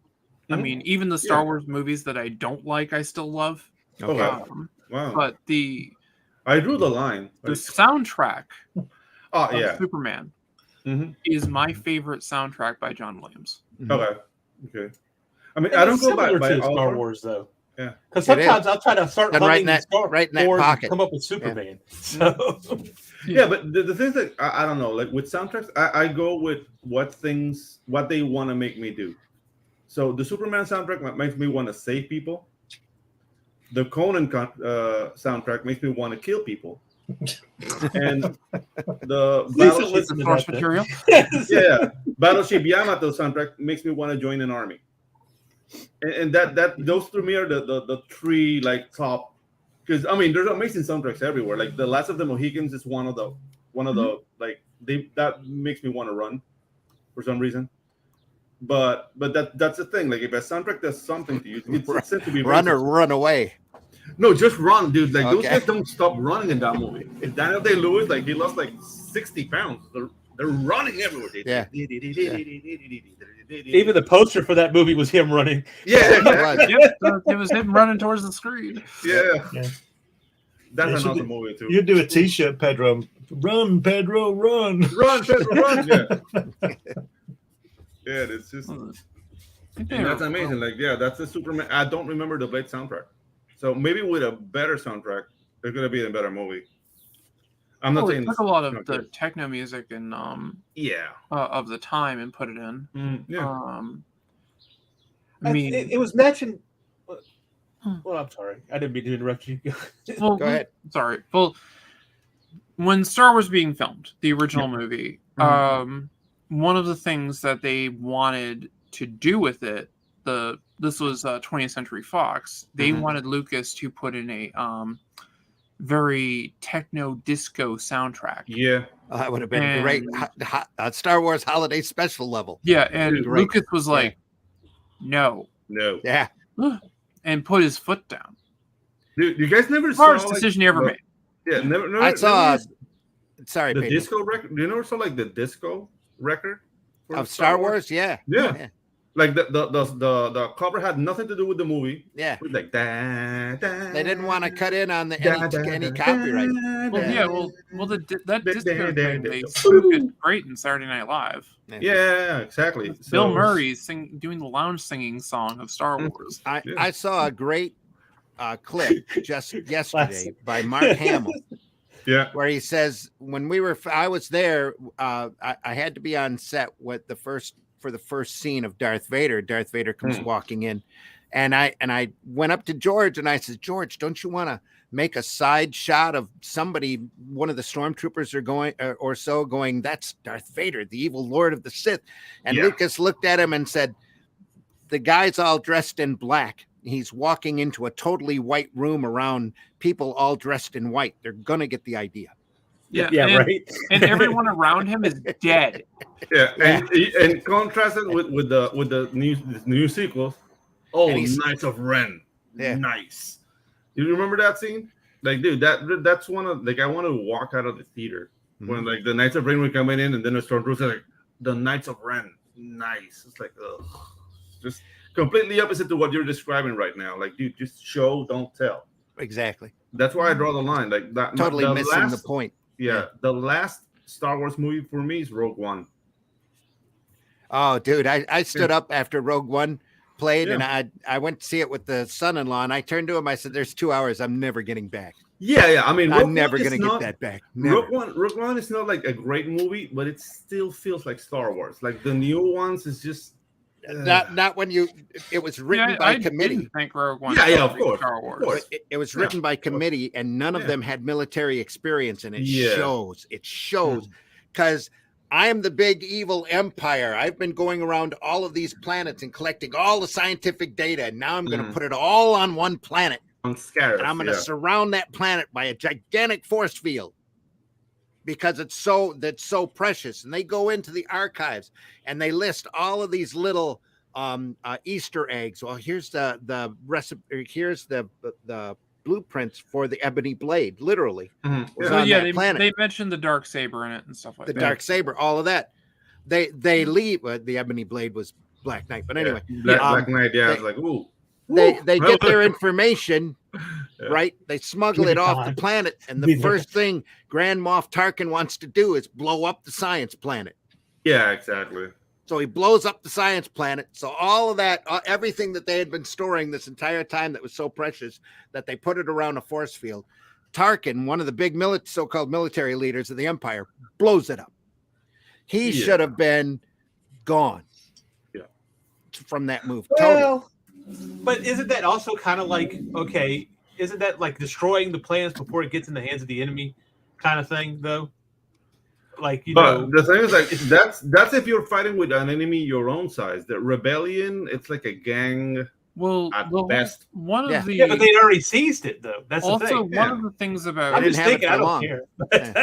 I Mhm. mean, even the Star Yeah. Wars movies that I don't like, I still love. okay. Wow. But the I drew the line. the Like, soundtrack oh of yeah. Superman Mhm. is my favorite soundtrack by John Williams. Okay. Okay. I mean, And I don't it's go by similar to author. Star Wars, though. Yeah. Because It is. sometimes I'll try to start And right humming in that- Star right in that Wars and pocket. come up with Superman. So Yeah, but the things that I don't know, like with soundtracks, I go with what they want to make me do. So the Superman soundtrack makes me want to save people. The Conan soundtrack makes me want to kill people. And the Please don't Battleship, listen to Source that, material. yeah, Battleship Yamato soundtrack makes me want to join an army. And that those to me are the three like top, because I mean there's amazing soundtracks everywhere. Like the Last of the Mohicans is one of the like that makes me want to run for some reason. But that's the thing. Like if a soundtrack does something to you, it's said to be Run or racist. run away. No, just run, dude. Like those Okay. guys don't stop running in that movie. If Daniel Day-Lewis, like he lost like 60 pounds. They're running everywhere. Yeah. even the poster for that movie was him running. Yeah, It was. Yep, it was him running towards the screen. yeah. Yeah. That's Yeah, an should awesome be- movie too. You do a T-shirt, Pedro. Run, Pedro, run. Run, Pedro, run! Yeah, yeah. It's just I think and they that's were- amazing. Like, yeah, that's the Superman. I don't remember the Blade soundtrack, so maybe with a better soundtrack, it's gonna be a better movie. I'm not Well, saying they took a lot of it's the not techno music and yeah, of the time and put it in. yeah. I mean, it was mentioned. Hmm. Well, I'm sorry, I didn't mean to interrupt you. well, Go ahead. Sorry. Well, when Star Wars being filmed, the original movie, one of the things that they wanted to do with it, this was 20th Century Fox. They wanted Lucas to put in a very techno disco soundtrack. Yeah, Oh, that would have been a great Star Wars holiday special level. Yeah, and Great. Lucas was like, "No," no, Yeah. and put his foot down. dude, you guys never Hardest saw decision he ever the- made. Yeah, never. I saw. never Sorry, the Pedro. disco record. You never saw like the disco record for Of Star Wars. Yeah. Yeah. Like the cover had nothing to do with the movie. Yeah. It was like da. They didn't want to cut in on the any copyright. Well, that disco thing, they Yeah, spoke it great in Saturday Night Live. exactly. Bill So- Murray doing the lounge singing song of Star Wars. I saw a great clip just yesterday by Mark Hamill, Yeah. where he says when I was there, I had to be on set with for the first scene of Darth Vader. Darth Vader comes walking in, and I went up to George and I said, George, don't you want to make a side shot of somebody, one of the stormtroopers are going or so going, that's Darth Vader, the evil Lord of the Sith. And Yeah. Lucas looked at him and said, the guy's all dressed in black. He's walking into a totally white room around people all dressed in white. They're gonna get the idea. Yeah, right. And everyone around him is dead. Yeah, and contrasted with the new sequels. Oh, Knights of Ren. Yeah. Nice. You remember that scene? Like, dude, that's one of like I want to walk out of the theater when like the Knights of Ren were coming in, and then the Stormtroopers are like the Knights of Ren. Nice. It's like, ugh. Just completely opposite to what you're describing right now. Like, dude, just show, don't tell. Exactly. That's why I draw the line. Like that. Totally missing the point. Yeah, the last Star Wars movie for me is Rogue One. Oh, dude, I stood up after Rogue One played, and I went to see it with the son-in-law, and I turned to him. I said, "There's 2 hours. I'm never getting back." Yeah. I mean, I'm never gonna get that back. Never. Rogue One is not like a great movie, but it still feels like Star Wars. Like the new ones is just not when you. It was written by committee. Didn't think Rogue One. Of course. Star Wars. Of course. It was written by committee, and none of them had military experience, and it shows. It shows because I am the big evil empire. I've been going around all of these planets and collecting all the scientific data, and now I'm going to put it all on one planet. On Scarif, and I'm going to surround that planet by a gigantic force field because that's so precious. And they go into the archives and they list all of these little Easter eggs. Well, here's the recipe. Here's the blueprints for the ebony blade. Literally, they mentioned the dark saber in it and stuff like that. The dark saber, all of that. They leave. The ebony blade was Black Knight, but anyway, Black Knight. Yeah, it's like ooh. They get their information, right? They smuggle it off the planet, and the first thing Grand Moff Tarkin wants to do is blow up the science planet. Yeah, exactly. So he blows up the science planet. So all of that, everything that they had been storing this entire time that was so precious that they put it around a force field. Tarkin, one of the big so-called military leaders of the Empire, blows it up. He should have been gone. Yeah. From that move. Well, but isn't that also kind of like, okay, isn't that like destroying the plans before it gets in the hands of the enemy kind of thing, though? Like, but the thing is, like, that's if you're fighting with an enemy your own size. The rebellion, it's like a gang. Well, at best. One of the but they already seized it, though. That's also the thing. One of the things about I'm just thinking, I don't care.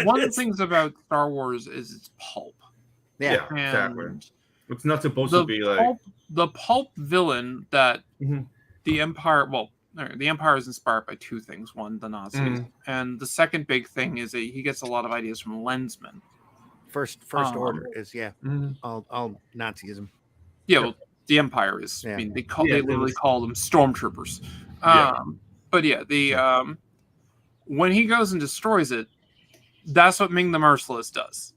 One of the things about Star Wars is its pulp. Yeah, exactly. It's not supposed to be like the pulp villain that the Empire. Well, the Empire is inspired by two things: one, the Nazis, and the second big thing is that he gets a lot of ideas from Lensman. First order is all Nazism. Yeah, well, the Empire is. Yeah. I mean, they literally call them stormtroopers. But when he goes and destroys it, that's what Ming the Merciless does.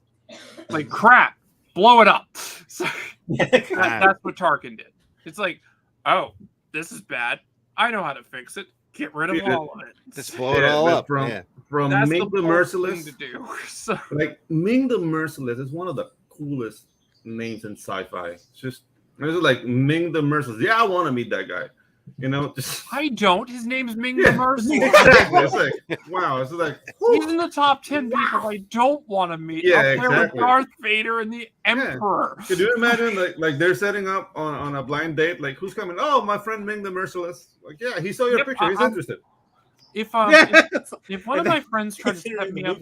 Like crap, blow it up. So that's what Tarkin did. It's like, oh, this is bad. I know how to fix it. Get rid of all of it. Just blow it all up. From that's Ming the Merciless thing to do. So. Like Ming the Merciless is one of the coolest names in sci-fi. It's just like Ming the Merciless. Yeah, I want to meet that guy. I don't. His name's Ming the Merciless. Exactly. It's like, wow. It's like he's in the top 10 people I don't want to meet. Yeah, up there exactly. with Darth Vader and the Emperor. Could you imagine like they're setting up on a blind date? Like who's coming? Oh, my friend Ming the Merciless. Like he saw your picture. He's interested. If one of my friends tried to set me up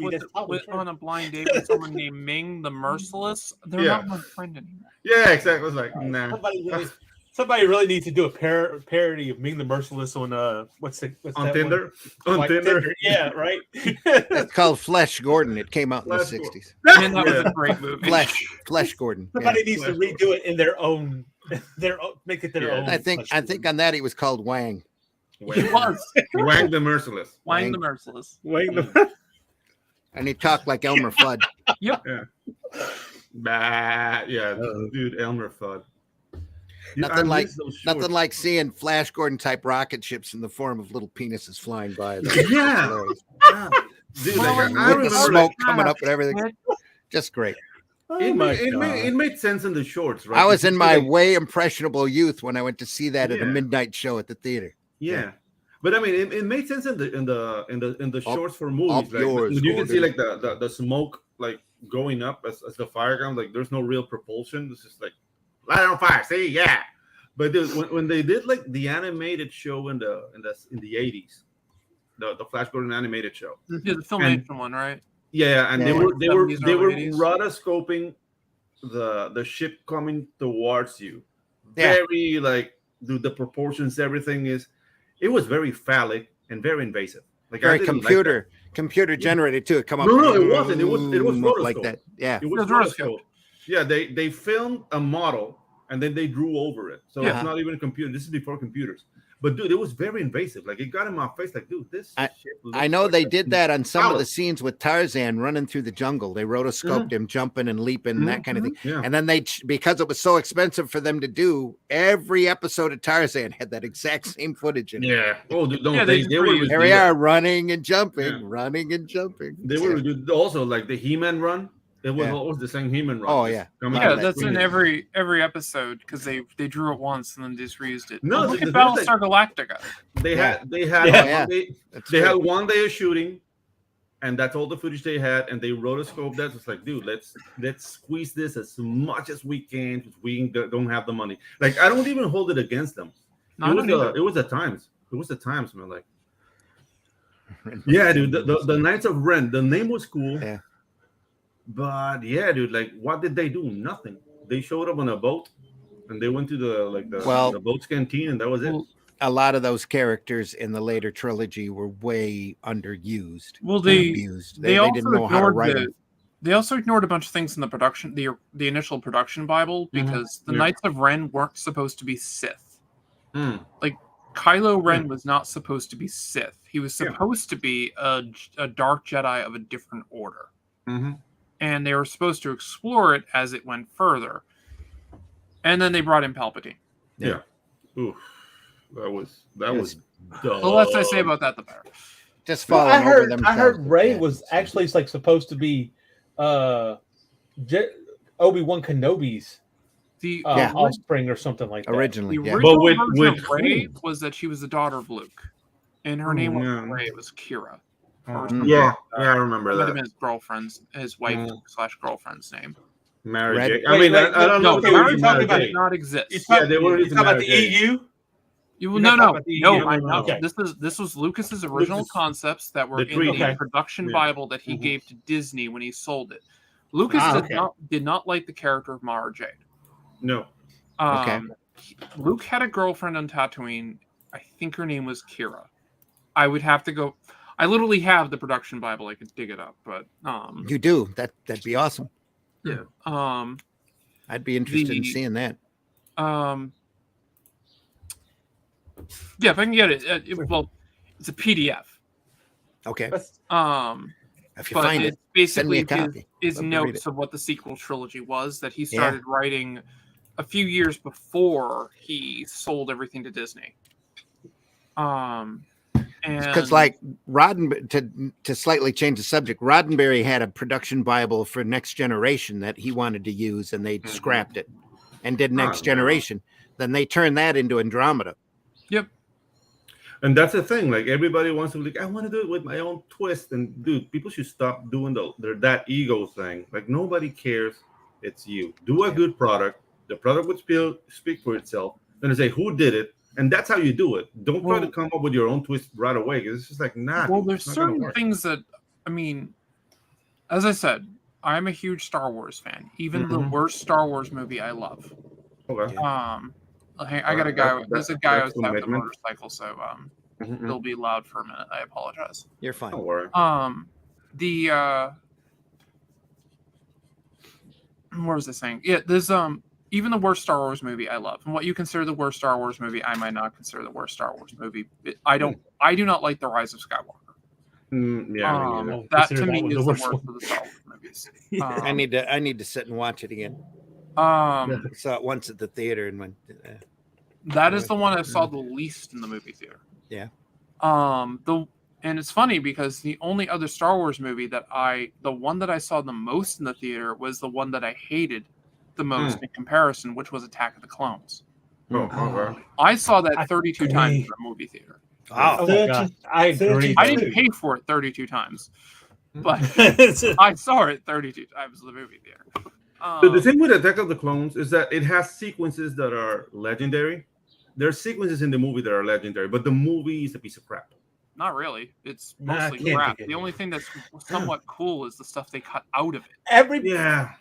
on a blind date with someone named Ming the Merciless, they're not my friend anymore. Yeah, exactly. It's like nah. Somebody really needs to do a parody of Ming the Merciless on what's on Tinder? On Tinder. Yeah, right. It's called Flesh Gordon. It came out in the 60s. Man, that was a great movie. Flesh Gordon. Somebody needs to redo it in their own, make it their own. I think on that he was called Wang. He was Wang the Merciless. Wang the Merciless. And he talked like Elmer Fudd. Yep. Yeah. Dude, Elmer Fudd. Nothing like seeing Flash Gordon type rocket ships in the form of little penises flying by. Yeah. Dude, I remember the smoke coming up and everything. Just great. It made sense in the shorts, right? I was in my way impressionable youth when I went to see that at a midnight show at the theater. Yeah. But I mean, it made sense in the shorts for movies. Like, you can see like the smoke like going up as the fire comes. Like there's no real propulsion. It's just like light on fire. See, yeah. But when they did like the animated show in the 80s, the Flash Gordon animated show. Yeah, the Filmation one, right? Yeah, and Yeah. they were 80s. rotoscoping the ship coming towards you. Yeah. Very like the proportions, everything it was very phallic and very invasive. Like Very I didn't computer generated too. It come up. No, it wasn't. It was rotoscope. like that. Yeah. It was rotoscope. Yeah, they filmed a model and then they drew over it. So it's not even a computer. This is before computers. But dude, it was very invasive. Like it got in my face. Like, dude, this shit I know they did that on some of the scenes with Tarzan running through the jungle. They rotoscoped him jumping and leaping and that kind of thing. Yeah. And then because it was so expensive for them to do, every episode of Tarzan had that exact same footage in it. Yeah. Oh, dude, they were Here we are running and jumping, running and jumping. They were also like the He-Man run. It was always the same He-Man run. Oh yeah. Yeah, that's in every episode because they drew it once and then just reused it. No, look at Battlestar Galactica. They had one day of shooting, and that's all the footage they had, and they rotoscoped that. It's like, dude, let's squeeze this as much as we can because we don't have the money. Like I don't even hold it against them. It was the times. It was the times, man. Like, yeah, dude. The Knights of Ren. The name was cool. Yeah. But yeah, dude, like what did they do? Nothing. They showed up on a boat and they went to the boat's canteen and that was it. A lot of those characters in the later trilogy were way underused. Well, abused. They didn't know how to write them. They also ignored a bunch of things in the production, the initial production Bible, because the Knights of Ren weren't supposed to be Sith. Like Kylo Ren was not supposed to be Sith. He was supposed to be a dark Jedi of a different order. And they were supposed to explore it as it went further. And then they brought in Palpatine. Yeah. Oof. That was dumb. The less I say about that, the better. Just following over them. I heard Rey was actually like supposed to be Obi-Wan Kenobi's offspring or something like that. Originally, the original version of Rey was that she was the daughter of Luke. And her name wasn't Rey, it was Kira. I remember that. His wife/girlfriend's name. Mary Jane. I don't know. Mary Jane did not exist. They were talking about the EU. No. This was Lucas's original concepts that were in the production Bible that he gave to Disney when he sold it. Lucas did not like the character of Mara Jade. No. Luke had a girlfriend on Tatooine. I think her name was Kira. I would have to go. I literally have the production Bible. I could dig it up, but you do. That'd be awesome. Yeah. I'd be interested in seeing that. Yeah, if I can get it. It's a PDF. Okay. If you find it, basically send me a copy. His notes of what the sequel trilogy was that he started writing a few years before he sold everything to Disney. Because like to slightly change the subject, Roddenberry had a production Bible for Next Generation that he wanted to use, and they scrapped it and did Next Generation. Then they turned that into Andromeda. Yep. And that's the thing. Like everybody wants to I want to do it with my own twist. And dude, people should stop doing that ego thing. Like nobody cares. It's you. Do a good product. The product would speak for itself. Then they say who did it. And that's how you do it. Don't try to come up with your own twist right away because it's just like, nah. Well, there's certain things that, I mean, as I said, I'm a huge Star Wars fan. Even the worst Star Wars movie I love. Okay. I got a guy. There's a guy who's got the motorcycle, so it'll be loud for a minute. I apologize. You're fine. Don't worry. What was I saying? Yeah, there's even the worst Star Wars movie I love, and what you consider the worst Star Wars movie, I might not consider the worst Star Wars movie. I do not like The Rise of Skywalker. That to me is the worst of the Star Wars movies. I need to sit and watch it again. I saw it once at the theater and went. That is the one I saw the least in the movie theater. Yeah. And it's funny because the only other Star Wars movie the one that I saw the most in the theater was the one that I hated the most in comparison, which was Attack of the Clones. I saw that 32 times in a movie theater. Wow. I agree. I didn't pay for it 32 times, but I saw it 32 times in the movie theater. The thing with Attack of the Clones is that it has sequences that are legendary. There are sequences in the movie that are legendary, but the movie is a piece of crap. Not really. It's Nah, I mostly can't crap. think The of only it. thing that's somewhat cool is the stuff they cut out of it. Yeah.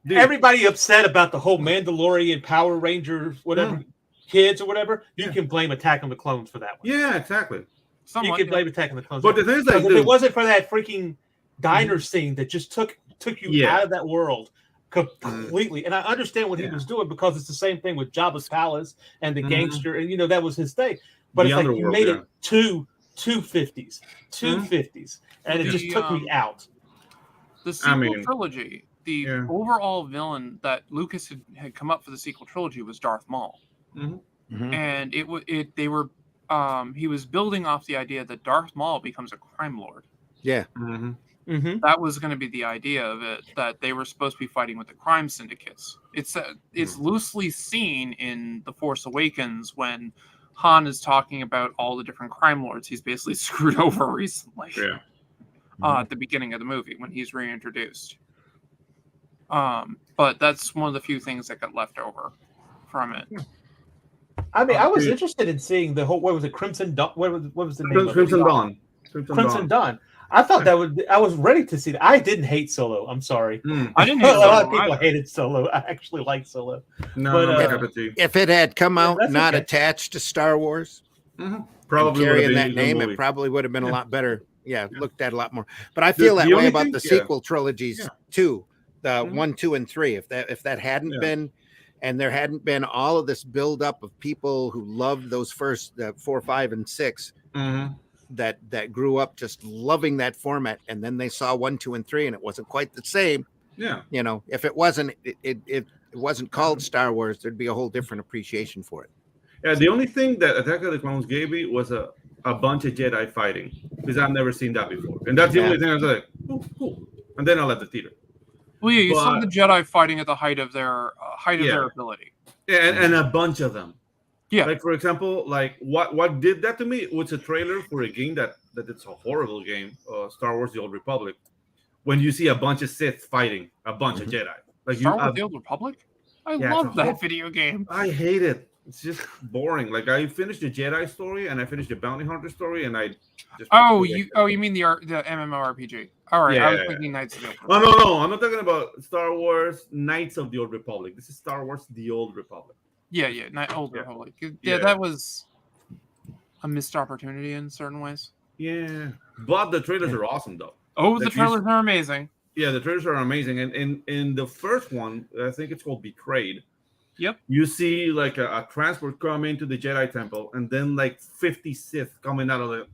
Dude. Everybody upset about the whole Mandalorian Power Rangers, whatever, kids or whatever. You can blame Attack on the Clones for that one. Yeah, exactly. Somewhat, You can blame Attack on the Clones. But the thing is, like, if it wasn't for that freaking diner scene that just took you out of that world completely, and I understand what he was doing because it's the same thing with Jabba's palace and the gangster, and that was his thing. But it's like you made it two 50s, and it just took me out. The sequel trilogy, the overall villain that Lucas had come up for the sequel trilogy was Darth Maul, and he was building off the idea that Darth Maul becomes a crime lord. Yeah. That was going to be the idea of it, that they were supposed to be fighting with the crime syndicates. It's loosely seen in The Force Awakens when Han is talking about all the different crime lords he's basically screwed over recently. At the beginning of the movie when he's reintroduced. But that's one of the few things that got left over from it. I mean, I was interested in seeing the whole. What was it? Crimson Dawn. What was the name? Crimson Dawn. Crimson Dawn. I thought that would. I was ready to see that. I didn't hate Solo. I'm sorry. I didn't hate a Solo. lot of people hated Solo. I actually liked Solo. No, but, if it had come out not attached to Star Wars, probably carrying that name, it probably would have been a lot better. Yeah, looked at a lot more. But I feel that way about the sequel trilogies too. The 1, 2, and 3. If that hadn't been, and there hadn't been all of this buildup of people who loved those first 4, 5, and 6, that grew up just loving that format, and then they saw 1, 2, and 3, and it wasn't quite the same. Yeah, if it wasn't, it wasn't called Star Wars, there'd be a whole different appreciation for it. Yeah, the only thing that Attack of the Clones gave me was a bunch of Jedi fighting, because I've never seen that before, and that's the only thing I was like, oh, cool. And then I left the theater. Well, yeah, you saw the Jedi fighting at the height of their ability. Yeah, and a bunch of them. Yeah, like for example, like what did that to me? It was a trailer for a game that it's a horrible game, Star Wars: The Old Republic. When you see a bunch of Sith fighting a bunch of Jedi, like Star Wars: The Old Republic. I love that video game. I hate it. It's just boring. Like I finished the Jedi story and I finished the Bounty Hunter story, and I just you mean the MMORPG? All right, I was thinking Knights of the Old Republic. Oh no, I'm not talking about Star Wars Knights of the Old Republic. This is Star Wars: The Old Republic. Yeah, Old Republic. Yeah, that was a missed opportunity in certain ways. Yeah, but the trailers are awesome though. Oh, the trailers are amazing. Yeah, the trailers are amazing, and in the first one, I think it's called Betrayed. Yep. You see like a transport come into the Jedi Temple, and then like 50 Sith coming out of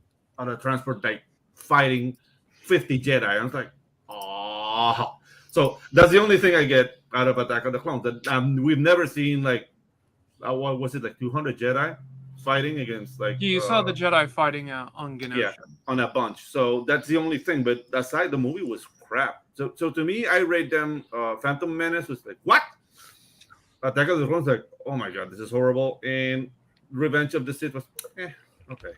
the transport, like fighting 50 Jedi. I was like, oh. So that's the only thing I get out of Attack of the Clones. That we've never seen like what was it, like 200 Jedi fighting against like. Yeah, you saw the Jedi fighting on Genosha. Yeah, on a bunch. So that's the only thing. But aside, the movie was crap. So to me, I rate them. Phantom Menace was like, what? Attack of the Clones, like, oh my god, this is horrible. And Revenge of the Sith was, okay.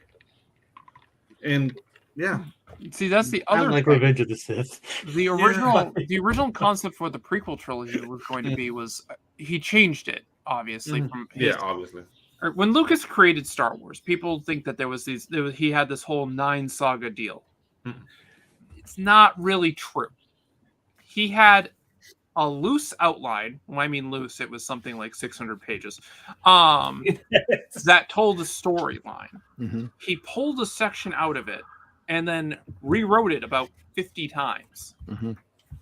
And yeah, see, that's the other. I like thing. Revenge of the Sith. The original concept for the prequel trilogy was going to be he changed it obviously from obviously. When Lucas created Star Wars, people think that he had this whole 9 saga deal. It's not really true. He had a loose outline. When I mean loose, it was something like 600 pages. That told a storyline. He pulled a section out of it and then rewrote it about 50 times.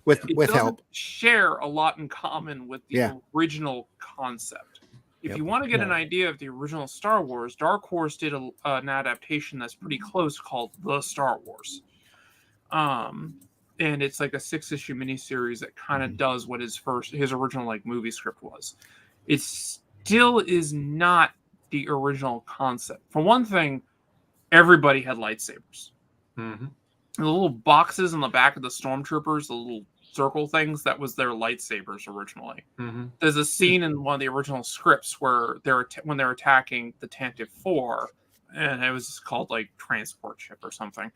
With help. Share a lot in common with the original concept. If you want to get an idea of the original Star Wars, Dark Horse did an adaptation that's pretty close called The Star Wars. And it's like a 6-issue miniseries that kind of does what his original like movie script was. It still is not the original concept. For one thing, everybody had lightsabers. The little boxes on the back of the stormtroopers, the little circle things, that was their lightsabers originally. There's a scene in one of the original scripts where when they're attacking the Tantive 4, and it was called like Transport Ship or something,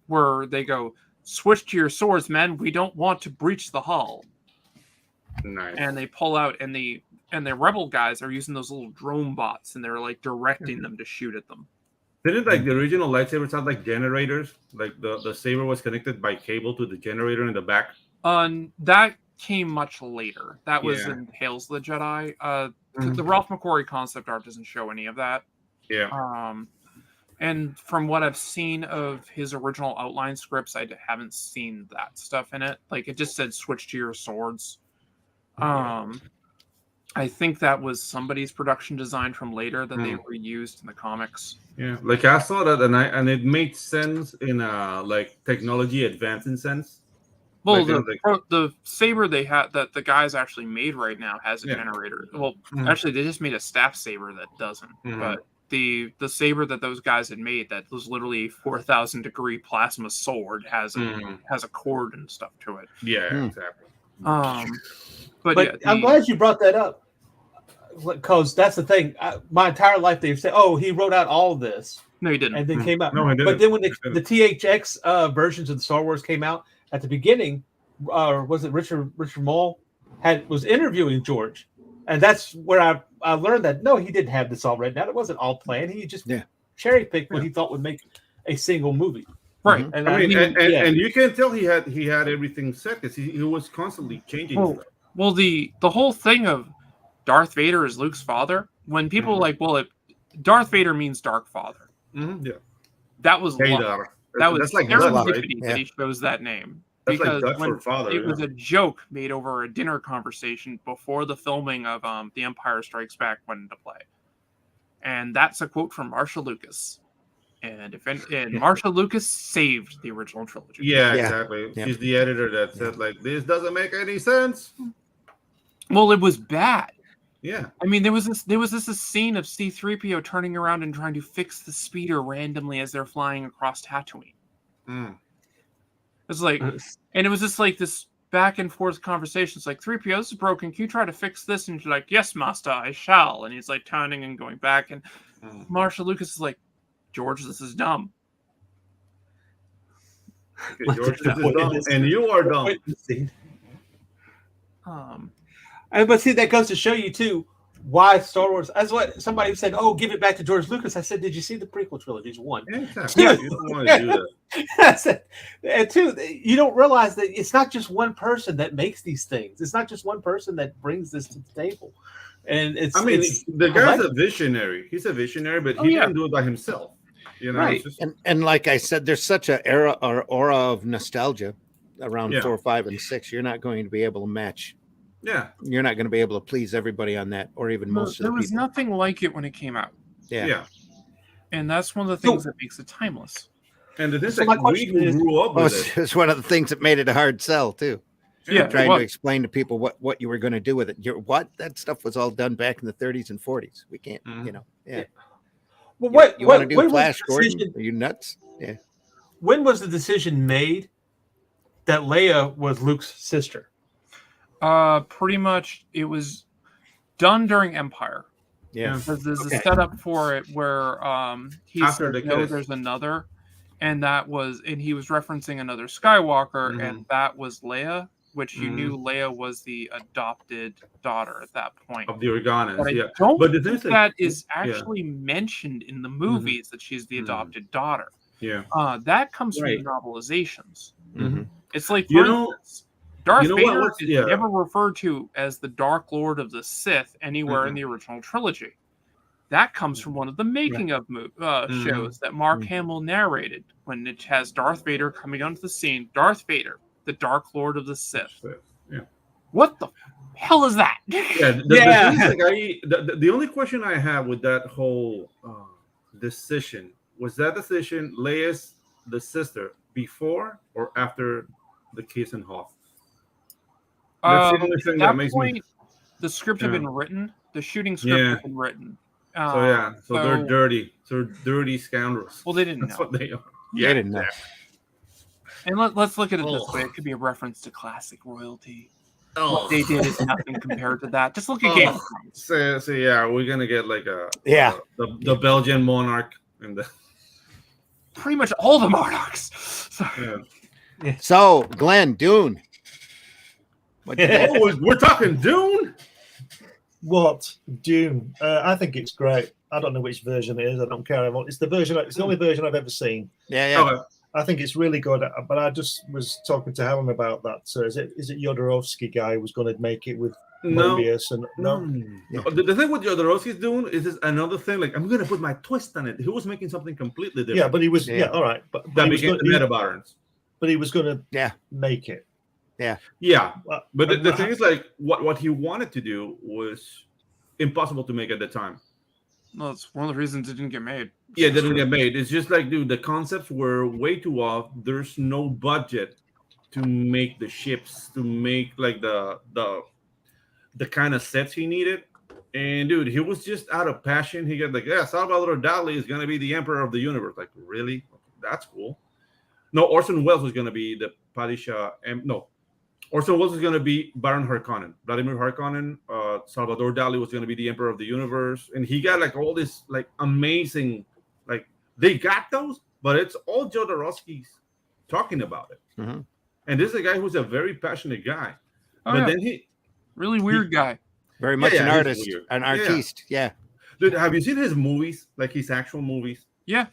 where they go, "Switch to your swords, men. We don't want to breach the hull." Nice. And they pull out, and the rebel guys are using those little drone bots, and they're like directing them to shoot at them. Didn't like the original lightsabers have like generators? Like the saber was connected by cable to the generator in the back. That came much later. That was Yeah. in Tales of the Jedi. The Ralph McQuarrie concept art doesn't show any of that. Yeah. And from what I've seen of his original outline scripts, I haven't seen that stuff in it. Like, it just said switch to your swords. I think that was somebody's production design from later that they reused in the comics. Yeah, like I saw that, and it made sense in like technology advancing sense. Well, like, the saber they had that the guys actually made right now has a generator. Well, actually, they just made a staff saber that doesn't. But the saber that those guys had made that was literally a 4,000 degree plasma sword has a cord and stuff to it. Yeah, exactly. But yeah, I'm glad you brought that up, because that's the thing. My entire life they've said, "Oh, he wrote out all this." No, he didn't. And then came out. No, he didn't. But then when the THX versions of the Star Wars came out at the beginning, was it Richard Moll was interviewing George, and that's where I learned that no, he didn't have this all written out. It wasn't all planned. He just cherry picked what he thought would make a single movie. Right. And I mean, and you can tell he had everything set because he was constantly changing stuff. Well, the whole thing of Darth Vader is Luke's father. When people Darth Vader means Dark Father. Yeah, that was that's like serendipity that he chose that name. That's because like for father. It was a joke made over a dinner conversation before the filming of The Empire Strikes Back went into play, and that's a quote from Marshall Lucas. And Marshall Lucas saved the original trilogy. Yeah, exactly. Yeah. She's the editor that said like this doesn't make any sense. Well, it was bad. Yeah. I mean, there was this scene of C-3PO turning around and trying to fix the speeder randomly as they're flying across Tatooine. It's like, and it was just like this back and forth conversation. It's like, 3PO, this is broken. Can you try to fix this? And she's like, yes, master, I shall. And he's like turning and going back. And Marshall Lucas is like, George, this is dumb. Okay, George, this is dumb, and you are dumb. But see, that goes to show you too why Star Wars. That's what somebody said. Oh, give it back to George Lucas. I said, did you see the prequel trilogies? One, exactly. You don't want to do that. I said, and two, you don't realize that it's not just one person that makes these things. It's not just one person that brings this to the table. And it's. I mean, the guy's a visionary. He's a visionary, but he didn't do it by himself. You know, right? And like I said, there's such an aura of nostalgia around 4, 5, and 6. You're not going to be able to match. Yeah, you're not going to be able to please everybody on that, or even most of the people. There was nothing like it when it came out. Yeah. And that's one of the things that makes it timeless. And the thing like we grew up with it. It's one of the things that made it a hard sell too. Yeah, trying to explain to people what you were going to do with it. That stuff was all done back in the 30s and 40s. We can't, Yeah. Well, you want to do Flash Gordon? Are you nuts? Yeah. When was the decision made that Leia was Luke's sister? Pretty much it was done during Empire. Yeah. Because there's a setup for it where he said, no, there's another. And he was referencing another Skywalker, and that was Leia, which you knew Leia was the adopted daughter at that point. Of the Organas, but I don't think that is actually mentioned in the movies that she's the adopted daughter. Yeah. That comes from the novelizations. It's like, Darth Vader is never referred to as the Dark Lord of the Sith anywhere in the original trilogy. That comes from one of the making of shows that Mark Hamill narrated when it has Darth Vader coming onto the scene. Darth Vader, the Dark Lord of the Sith. Yeah. What the hell is that? The only question I have with that whole decision was that decision Leia's the sister before or after the kiss and Hoth? That's the only thing that makes me. The script had been written. The shooting script had been written. So they're dirty. So they're dirty scoundrels. Well, they didn't know. That's what they are. Yeah, they didn't know. And let's look at it this way. It could be a reference to classic royalty. What they did is nothing compared to that. Just look at Game of Thrones. So yeah, we're gonna get like the Belgian monarch and the pretty much all the monarchs. So Glenn, Dune. We're talking Dune. What Dune? I think it's great. I don't know which version it is. I don't care. It's the version. It's the only version I've ever seen. Yeah. Okay. I think it's really good. But I just was talking to Helen about that. So is it Jodorowsky guy who was going to make it with Mobius and no? The thing with Jodorowsky's doing is another thing. Like, I'm going to put my twist on it. He was making something completely different. Yeah, but he was. Yeah, all right. But that he was became the Meta Barons. But he was going to make it. Yeah. But the thing is, like, what he wanted to do was impossible to make at the time. No, it's one of the reasons it didn't get made. Yeah, it didn't get made. It's just like, dude, the concepts were way too off. There's no budget to make the ships, to make like the kind of sets he needed. And dude, he was just out of passion. He got like, yeah, Salvador Dali is gonna be the emperor of the universe. Like, really? That's cool. No, Orson Welles was gonna be the Padishah, and no, Orson Welles was going to be Baron Harkonnen, Vladimir Harkonnen. Salvador Dali was going to be the Emperor of the Universe, and he got like all this like amazing, like they got those, but it's all Jodorowsky's talking about it. Mm-hmm. And this is a guy who's a very passionate guy, but then he really weird guy, very much an artist, an artiste. Yeah. Dude, have you seen his movies? Like his actual movies? Yeah,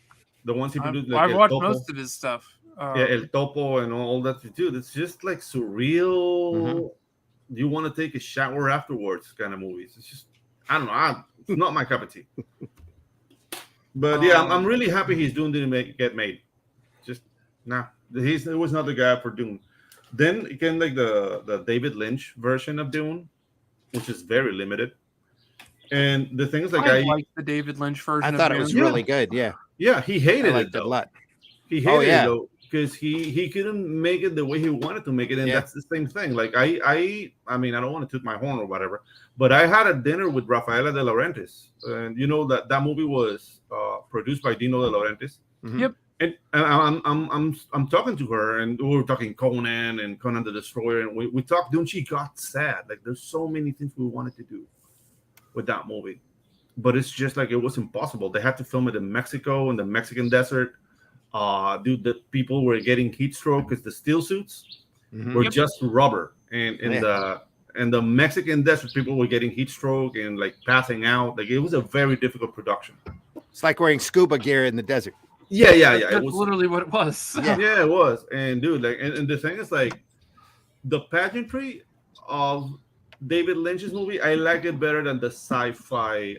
the ones he produced. Like I've watched most of his stuff. El Topo and all that, dude. It's just like surreal. Mm-hmm. You want to take a shower afterwards, kind of movies. It's just, I don't know. It's not my cup of tea. But yeah, I'm really happy he's doing Dune get made. Just he was not the guy for Dune. Then again, like the David Lynch version of Dune, which is very limited. And the things like I like the David Lynch version. I thought it was really good. Yeah. Yeah, he hated it a lot. He hated it though. Because he couldn't make it the way he wanted to make it, and that's the same thing. Like I mean, I don't want to toot my horn or whatever, but I had a dinner with Rafaela de Laurentiis, and you know that movie was produced by Dino de Laurentiis. Mm-hmm. Yep. And I'm talking to her, and we were talking Conan and Conan the Destroyer, and we talked. Then she got sad. Like there's so many things we wanted to do with that movie, but it's just like it was impossible. They had to film it in Mexico in the Mexican desert. Dude, the people were getting heat stroke because the steel suits were just rubber, and the Mexican desert people were getting heat stroke and like passing out. Like it was a very difficult production. It's like wearing scuba gear in the desert. Yeah. That's it was literally what it was. Yeah, it was. And dude, like, and the thing is, like, the pageantry of David Lynch's movie, I like it better than the sci-fi.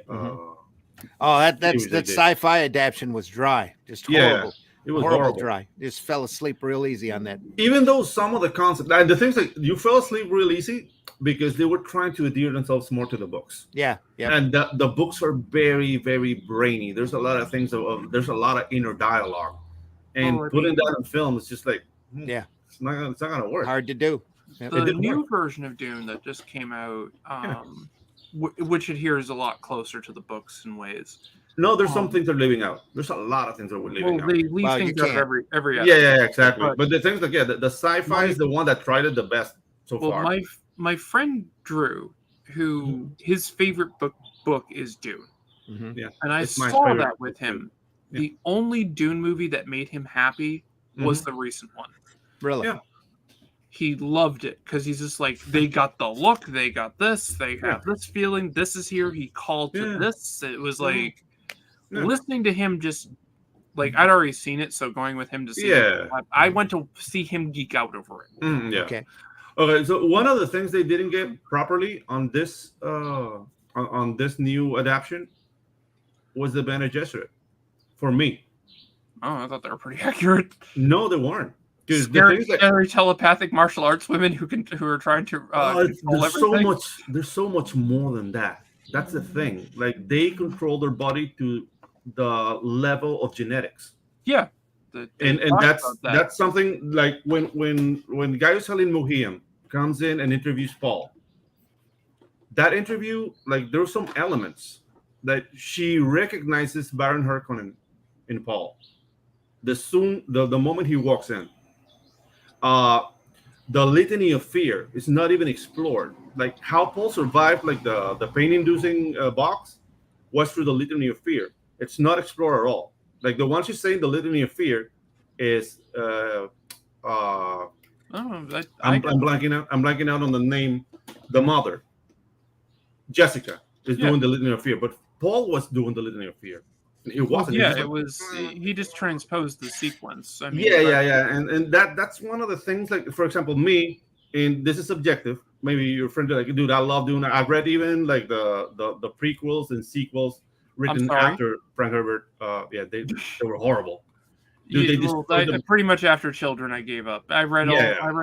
That sci-fi adaptation was dry, just horrible. Yeah. It was horrible dry. Just fell asleep real easy on that. Even though some of the concepts, and the things like you fell asleep real easy because they were trying to adhere themselves more to the books. Yeah. And the books are very, very brainy. There's a lot of things. There's a lot of inner dialogue, and putting that in film is just like, it's not gonna work. Hard to do. The new version of Dune that just came out, which adheres a lot closer to the books in ways. No, there's some things they're leaving out. There's a lot of things that we're leaving out. They leave things out every episode. Yeah, exactly. But the things like the sci-fi is the one that tried it the best so far. My friend Drew, who his favorite book is Dune. Mm-hmm. Yeah, and I saw that with him. Yeah. The only Dune movie that made him happy was the recent one. Really? Yeah. He loved it because he's just like, they got the look, they got this, they have this feeling, this is here. He called to this. It was like listening to him just like I'd already seen it, so going with him to see it, I went to see him geek out over it. Okay. So one of the things they didn't get properly on this on this new adaptation was the Bene Gesserit. For me. Oh, I thought they were pretty accurate. No, they weren't. Scary telepathic martial arts women who are trying to control everything. There's so much more than that. That's the thing. Like they control their body to the level of genetics. Yeah. And that's something like when Gaius Helene Muhiam comes in and interviews Paul. That interview, like there's some elements that she recognizes Baron Harkonnen in Paul. The moment he walks in. The litany of fear is not even explored. Like how Paul survived like the pain-inducing box was through the litany of fear. It's not explored at all. Like the one she's saying the litany of fear is Oh, I'm blanking out. I'm blanking out on the name. The mother, Jessica, is doing the Litany of Fear, but Paul was doing the Litany of Fear. It wasn't. Yeah, It it was was. He just transposed the sequence. I mean, yeah, and that's one of the things. Like, for example, me, and this is subjective. Maybe your friend like, dude, I love doing that. I've read even like the prequels and sequels written after Frank Herbert. Yeah, they were horrible. Dude, pretty much after Children, I gave up. I read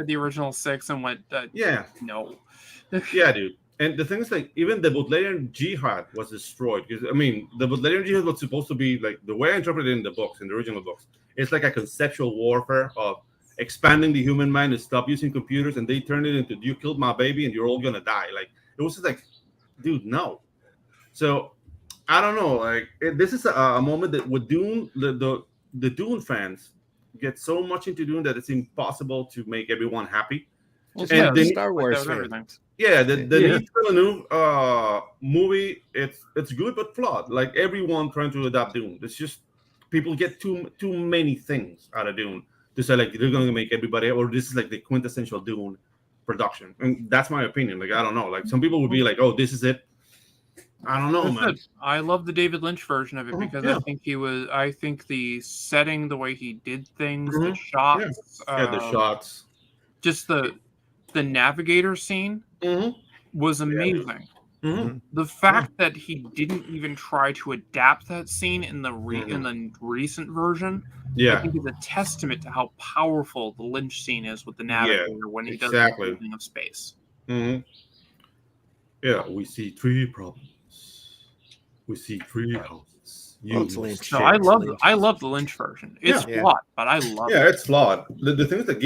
the original 6 and went, no. Yeah, dude. And the thing is, like, even the Butlerian Jihad was destroyed. Because, I mean, the Butlerian Jihad was supposed to be, like, the way I interpreted it in the books, in the original books, it's like a conceptual warfare of expanding the human mind and stop using computers, and they turn it into, you killed my baby and you're all going to die. Like, it was just like, dude, no. So, I don't know. Like, this is a moment that with Dune, the Dune fans get so much into Dune that it's impossible to make everyone happy. Well, and the Star Wars fans. Yeah, the Denis Villeneuve movie, it's good but flawed. Like everyone trying to adapt Dune, it's just people get too many things out of Dune to say like they're going to make everybody, or this is like the quintessential Dune production, and that's my opinion. Like I don't know, like some people would be like, oh, this is it. I don't know, man. I love the David Lynch version of it because I think the setting, the way he did things, the shots, the shots, just the navigator scene was amazing. The fact that he didn't even try to adapt that scene in the recent version, I think is a testament to how powerful the Lynch scene is with the navigator when he does the moving of space. Yeah, we see 3 problems. We see 3 houses. I love the Lynch version. It's flawed, but I love it. Yeah, it's flawed. The thing is that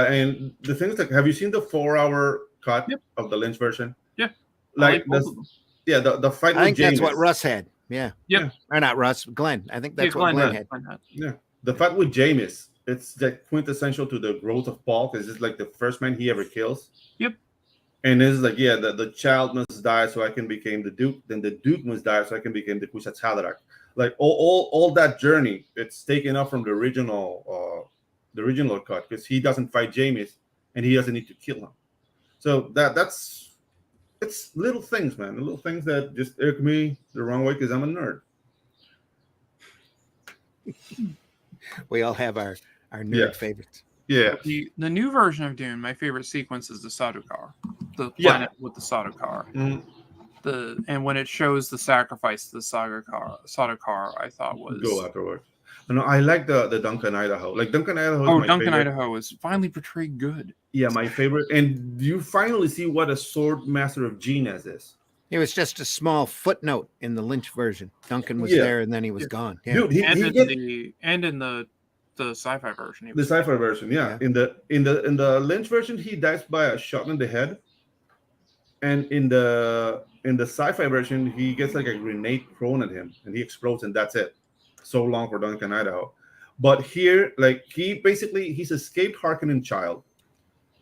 and the thing is that have you seen the 4-hour cut of the Lynch version? Yeah. Like the fight. I think with that's what Russ had. Yeah. Yep. Or not Russ, Glenn. I think that's what Glenn had. Yeah. The fight with Jameis, it's like quintessential to the growth of Paul because it's like the first man he ever kills. Yep. And it's like, the child must die so I can become the Duke. Then the Duke must die so I can become the Kushat Haderach. Like all that journey, it's taken up from the original cut because he doesn't fight Jameis and he doesn't need to kill him. So it's little things, man. Little things that just irk me the wrong way because I'm a nerd. We all have our nerd favorites. Yeah. The new version of Dune, my favorite sequence is the Sardaukar, the planet with the Sardaukar. And when it shows the sacrifice to the Sardaukar, I thought was go afterwards. No, I like the Duncan Idaho. Like Duncan Idaho. Oh, Duncan Idaho is finally portrayed good. Yeah, my favorite. And you finally see what a sword master of genius is. It was just a small footnote in the Lynch version. Duncan was there and then he was gone. Yeah. Dude, in the sci-fi version. The sci-fi version, yeah. In the Lynch version, he dies by a shot in the head. And in the sci-fi version, he gets like a grenade thrown at him and he explodes and that's it. So long for Duncan Idaho. But here, like he's escaped Harkonnen child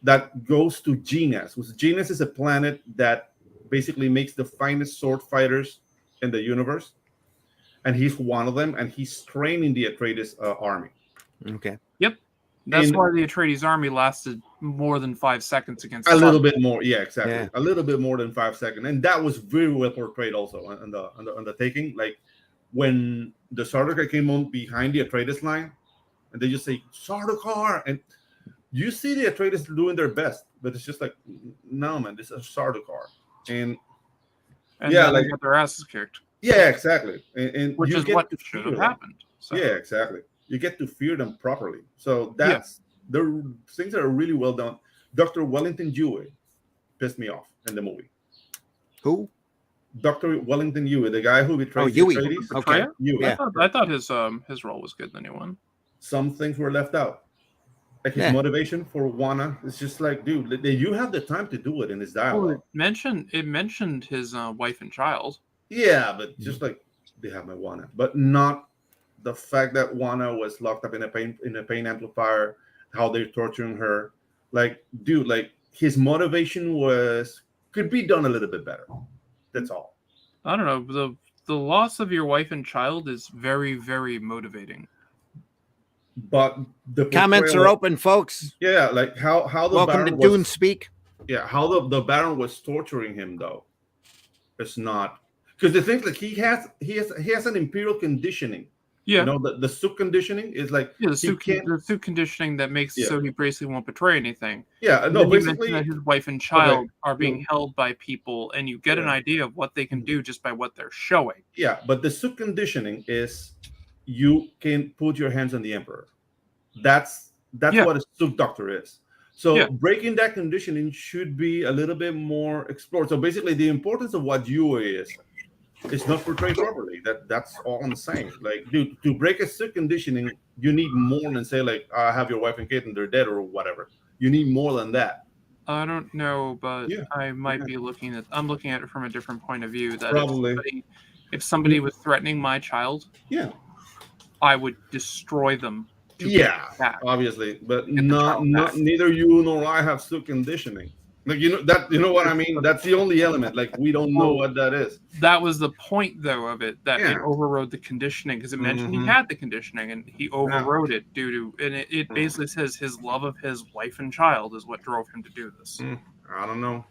that goes to Genas. Genas is a planet that basically makes the finest sword fighters in the universe. And he's one of them and he's training the Atreides army. Okay. Yep. That's why the Atreides army lasted more than 5 seconds against a little bit more. Yeah, exactly. Yeah. A little bit more than 5 seconds. And that was very well portrayed also on the taking. Like when the Sardaukar came on behind the Atreides line and they just say Sardaukar and you see the Atreides doing their best, but it's just like, no man, this is Sardaukar. And yeah, like got their asses kicked. Yeah, exactly. And which is what should have happened. So. Yeah, exactly. You get to fear them properly. So that's the things that are really well done. Dr. Wellington Yue pissed me off in the movie. Who? Dr. Wellington Yue, the guy who betrayed Yue. Okay. Yue. Yeah. I thought his role was good in the new one. Some things were left out. Like his motivation for Wana. It's just like, dude, you have the time to do it in this dialogue. Well, it mentioned his wife and child. Yeah, but just like they have my Wana, but not the fact that Wana was locked up in a pain amplifier, how they're torturing her. Like, dude, like his motivation could be done a little bit better. That's all. I don't know. The loss of your wife and child is very, very motivating. but the Comments are open, folks. Yeah, like how the Welcome Baron to was, Dune Speak. Yeah, how the Baron was torturing him though. It's not because the thing like he has an imperial conditioning. Yeah. You know, the suit conditioning is like the suit conditioning that makes so he basically won't betray anything. Yeah, no, basically that his wife and child are being held by people, and you get an idea of what they can do just by what they're showing. Yeah, but the suit conditioning is you can put your hands on the Emperor. That's what a suit doctor is. So breaking that conditioning should be a little bit more explored. So basically, the importance of what Yue is. It's not portrayed properly. That's all I'm saying. Like, dude, to break a sick conditioning, you need more than say like, I have your wife and kid and they're dead or whatever. You need more than that. I don't know, but I might be looking at. I'm looking at it from a different point of view. That probably, if somebody was threatening my child, I would destroy them. Obviously, but neither you nor I have sick conditioning. Like you know what I mean? That's the only element. Like we don't know what that is. That was the point, though, of it that it overrode the conditioning because it mentioned he had the conditioning and he overrode it due to, and it basically says his love of his wife and child is what drove him to do this. I don't know.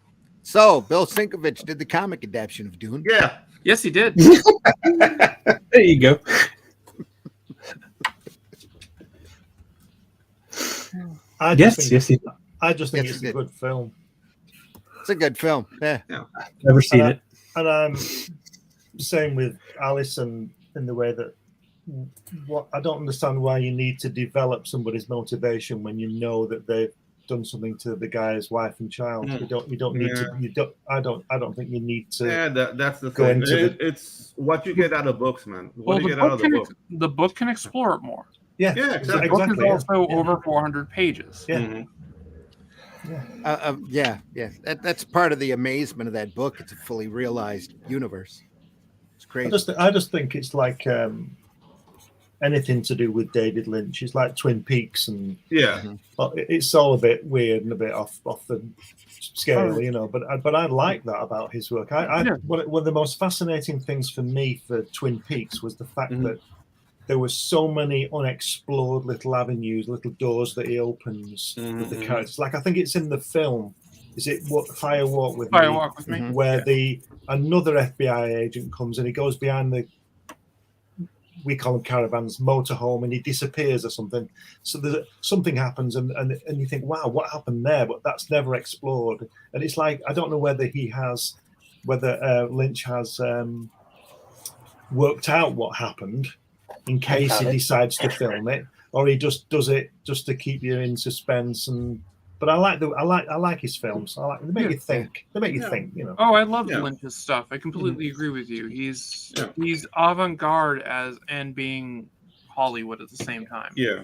So Bill Sienkiewicz did the comic adaptation of Dune. Yeah. Yes, he did. There you go. I just think it's a good film. It's a good film. Yeah. Never seen it. And I'm saying with Alison in the way that I don't understand why you need to develop somebody's motivation when you know that they've done something to the guy's wife and child. You don't need to. I don't think you need to. Yeah, that's the thing. It's what you get out of books, man. What you get out of the book. The book can explore it more. Yeah, exactly. The book is also over 400 pages. Yeah. That's part of the amazement of that book. It's a fully realized universe. It's crazy. I just think it's like anything to do with David Lynch. It's like Twin Peaks, and it's all a bit weird and a bit off the scale, you know. But I like that about his work. One of the most fascinating things for me for Twin Peaks was the fact that there were so many unexplored little avenues, little doors that he opens with the characters. Like I think it's in the film. Is it Fire Walk with Me? Where another FBI agent comes and he goes behind we call them caravans, motorhome, and he disappears or something. So something happens and you think, wow, what happened there? But that's never explored. And it's like I don't know whether Lynch has worked out what happened in case he decides to film it, or he just does it just to keep you in suspense. But I like his films. They make you think. They make you think. You know. Oh, I love Lynch's stuff. I completely agree with you. He's avant-garde and being Hollywood at the same time. Yeah.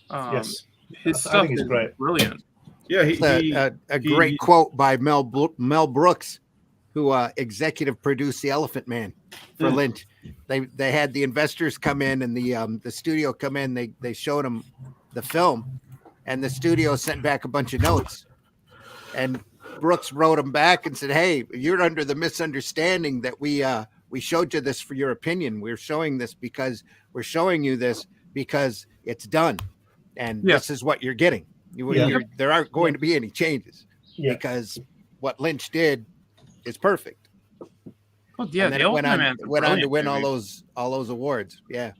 Yes. His stuff is great. Brilliant. Yeah. A great quote by Mel Brooks, who executive produced The Elephant Man for Lynch. They had the investors come in and the studio come in. They showed them the film, and the studio sent back a bunch of notes. And Brooks wrote them back and said, "Hey, you're under the misunderstanding that we showed you this for your opinion. We're showing you this because it's done, and this is what you're getting. There aren't going to be any changes because what Lynch did is perfect." Well, yeah, and then went on to win all those awards. Yeah,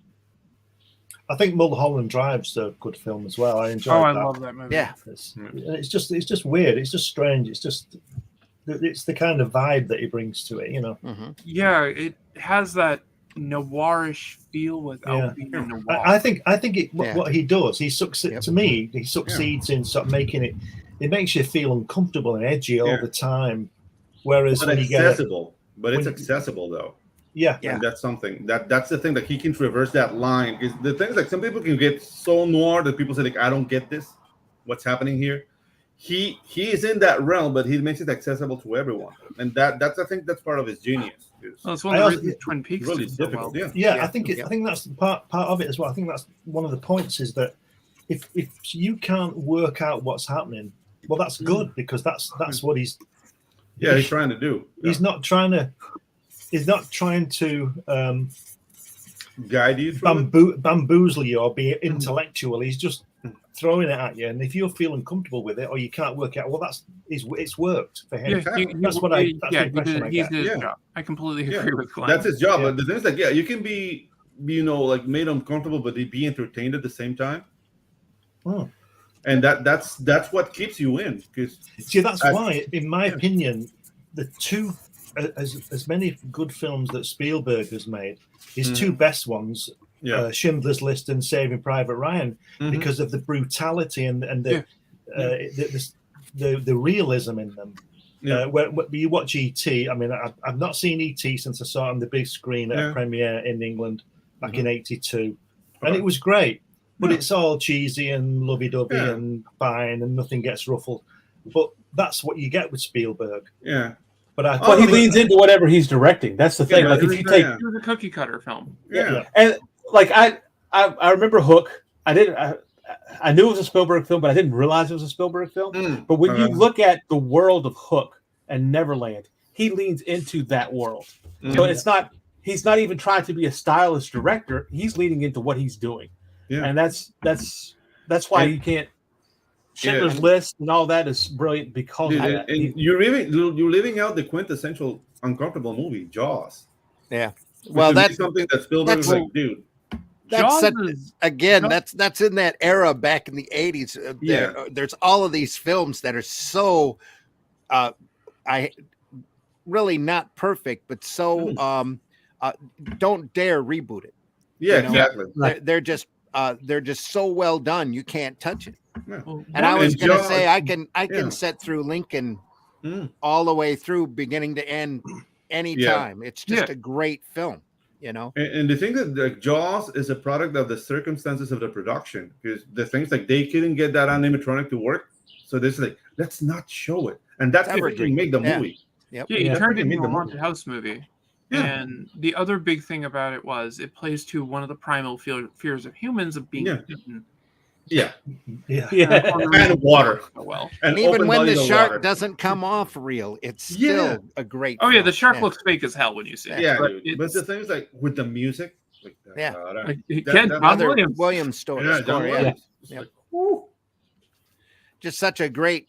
I think Mulholland Drive's a good film as well. I enjoyed that. I love that movie. Yeah, it's just weird. It's just strange. It's the kind of vibe that he brings to it, you know. Yeah, it has that noirish feel without being noir. I think what he does, he succeeds. To me, he succeeds in sort of making it. It makes you feel uncomfortable and edgy all the time. Whereas when you get accessible. But it's accessible though. Yeah. And that's something that's the thing that he can traverse that line. Is the things like some people can get so noir that people say like, I don't get this. What's happening here? He is in that realm, but he makes it accessible to everyone. And that's I think that's part of his genius. That's one of the reasons Twin Peaks really is so difficult. well. I think that's part of it as well. I think that's one of the points is that if you can't work out what's happening, well, that's good because that's what he's trying to do. He's not trying to guide you through bamboozle you or be intellectual. He's just throwing it at you, and if you're feeling comfortable with it or you can't work out, well, it's worked for him. That's what I. That's the impression I get. His job. I completely agree with Glenn. That's his job. But the thing is, like, you can be, like made uncomfortable, but be entertained at the same time. Oh. And that's what keeps you in. Because that's why, in my opinion, the two as many good films that Spielberg has made, his two best ones, Schindler's List and Saving Private Ryan, because of the brutality and the realism in them. When you watch E.T., I mean, I've not seen E.T. since I saw it on the big screen at a premiere in England back in '82, and it was great. But it's all cheesy and lovey-dovey and fine, and nothing gets ruffled. But that's what you get with Spielberg. Yeah. But he leans into whatever he's directing. That's the thing. Like if you take it was a cookie cutter film. And like I remember Hook. I knew it was a Spielberg film, but I didn't realize it was a Spielberg film. But when you look at the world of Hook and Neverland, he leans into that world. So he's not even trying to be a stylish director. He's leaning into what he's doing. Yeah. And that's why you can't. Schindler's List and all that is brilliant because of that. And you're living out the quintessential uncomfortable movie, Jaws. Yeah. Well, that's something that Spielberg's like, dude. That's that's in that era back in the 80s. There's all of these films that are so really not perfect, but so don't dare reboot it. Yeah, exactly. They're just so well done, you can't touch it. Yeah. And I was going to say, I can sit through Lincoln all the way through, beginning to end, anytime. It's just a great film, you know. And the thing that Jaws is a product of the circumstances of the production, because the things like they couldn't get that animatronic to work, so this is like, let's not show it, and that's what made the movie. Yep. Yeah, it turned into a haunted house movie. Yeah. And the other big thing about it was it plays to one of the primal fears of humans of being eaten. And water. Well, and even when the shark doesn't come off real, it's still a great. Oh yeah, the shark looks fake as hell when you see it. Yeah, but the thing is, like with the music, Williams story. Just such a great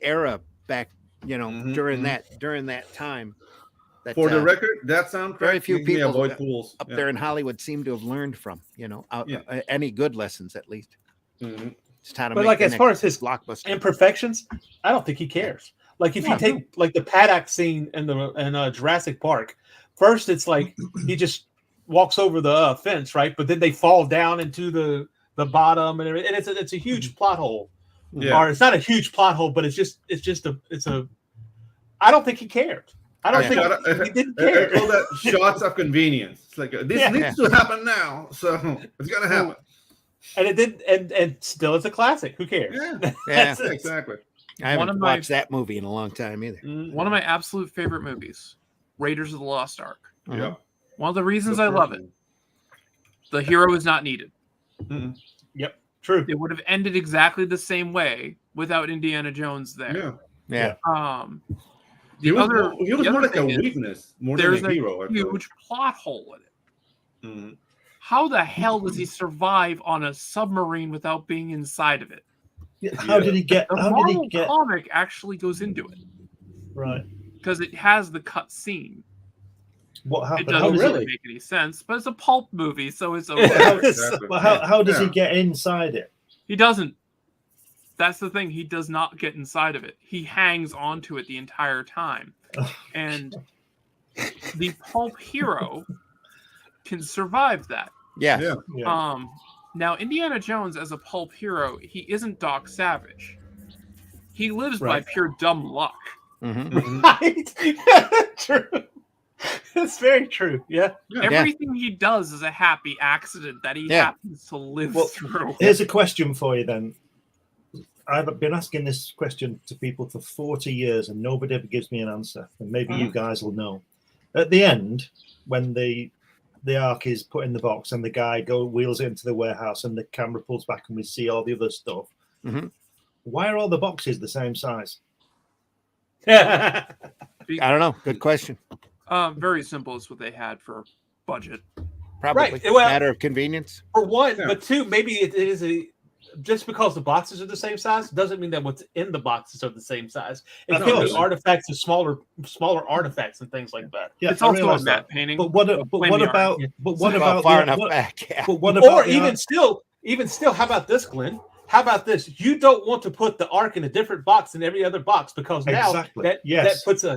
era back, during that time. That, for the record, that soundtrack, very few people up there in Hollywood seem to have learned from, any good lessons at least. But like as far as his blockbuster imperfections, I don't think he cares. Like if you take like the paddock scene in Jurassic Park, first it's like he just walks over the fence, right? But then they fall down into the bottom, and it's a huge plot hole. Yeah. Or it's not a huge plot hole, but it's a. I don't think he cared. I don't think he didn't care. I call that shots of convenience. It's like this needs to happen now, so it's gonna happen. And it did, and still it's a classic. Who cares? Yeah, exactly. I haven't watched that movie in a long time either. One of my absolute favorite movies, Raiders of the Lost Ark. Yeah. One of the reasons I love it, the hero is not needed. Yep, true. It would have ended exactly the same way without Indiana Jones there. Yeah. He was more like a weakness, more than a hero. There's a huge plot hole in it. How the hell does he survive on a submarine without being inside of it? How did he get? The comic actually goes into it, right? Because it has the cut scene. What happened? It doesn't really make any sense, but it's a pulp movie, so it's okay. How does he get inside it? He doesn't. That's the thing. He does not get inside of it. He hangs onto it the entire time, and the pulp hero can survive that. Yeah. Now Indiana Jones as a pulp hero, he isn't Doc Savage. He lives by pure dumb luck. Right? True. That's very true. Yeah. Everything he does is a happy accident that he happens to live through. Here's a question for you then. I've been asking this question to people for 40 years and nobody ever gives me an answer. And maybe you guys will know. At the end, when the Ark is put in the box and the guy wheels it into the warehouse and the camera pulls back and we see all the other stuff. Why are all the boxes the same size? I don't know. Good question. Very simple. It's what they had for budget. Probably Right. Well, matter of convenience. For one, Yeah. but two, maybe it is just because the boxes are the same size doesn't mean that what's in the boxes are the same size. It Not could be really. artifacts of smaller artifacts and things like that. Yeah, It's I also a realize matte that. painting. But what of about Flamey art. what Well, about far the, enough what, back? Yeah. but what about Or the even art- still, how about this, Glenn? How about this? You don't want to put the arc in a different box than every other box because now Exactly. that Yes. puts It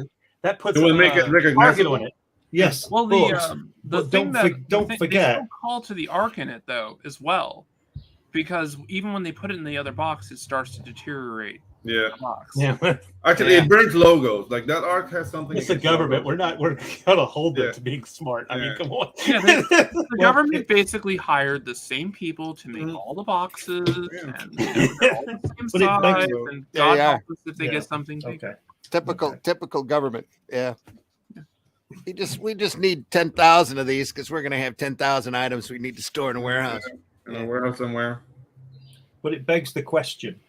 a will make it target recognizable. on it. Yes. Well, the but thing don't don't they forget. still call to the arc in it though as well, because even when they put it in the other box, it starts to deteriorate Yeah. the box. Yeah, Actually, Yeah. it burns logos. Like that arc has something. it's the against government. logos. We're gonna hold them Yeah. to being smart. I mean, Yeah. come on. Yeah, the Well, government basically hired the same people to make Mhm. all the boxes, Yeah. and they're all the same But it makes- size. so- And There God you are. help us if they Yeah. get something big. Okay. Typical government. Yeah. We just need 10,000 of these because we're going to have 10,000 items we need to store in a warehouse. In a warehouse somewhere. But it begs the question: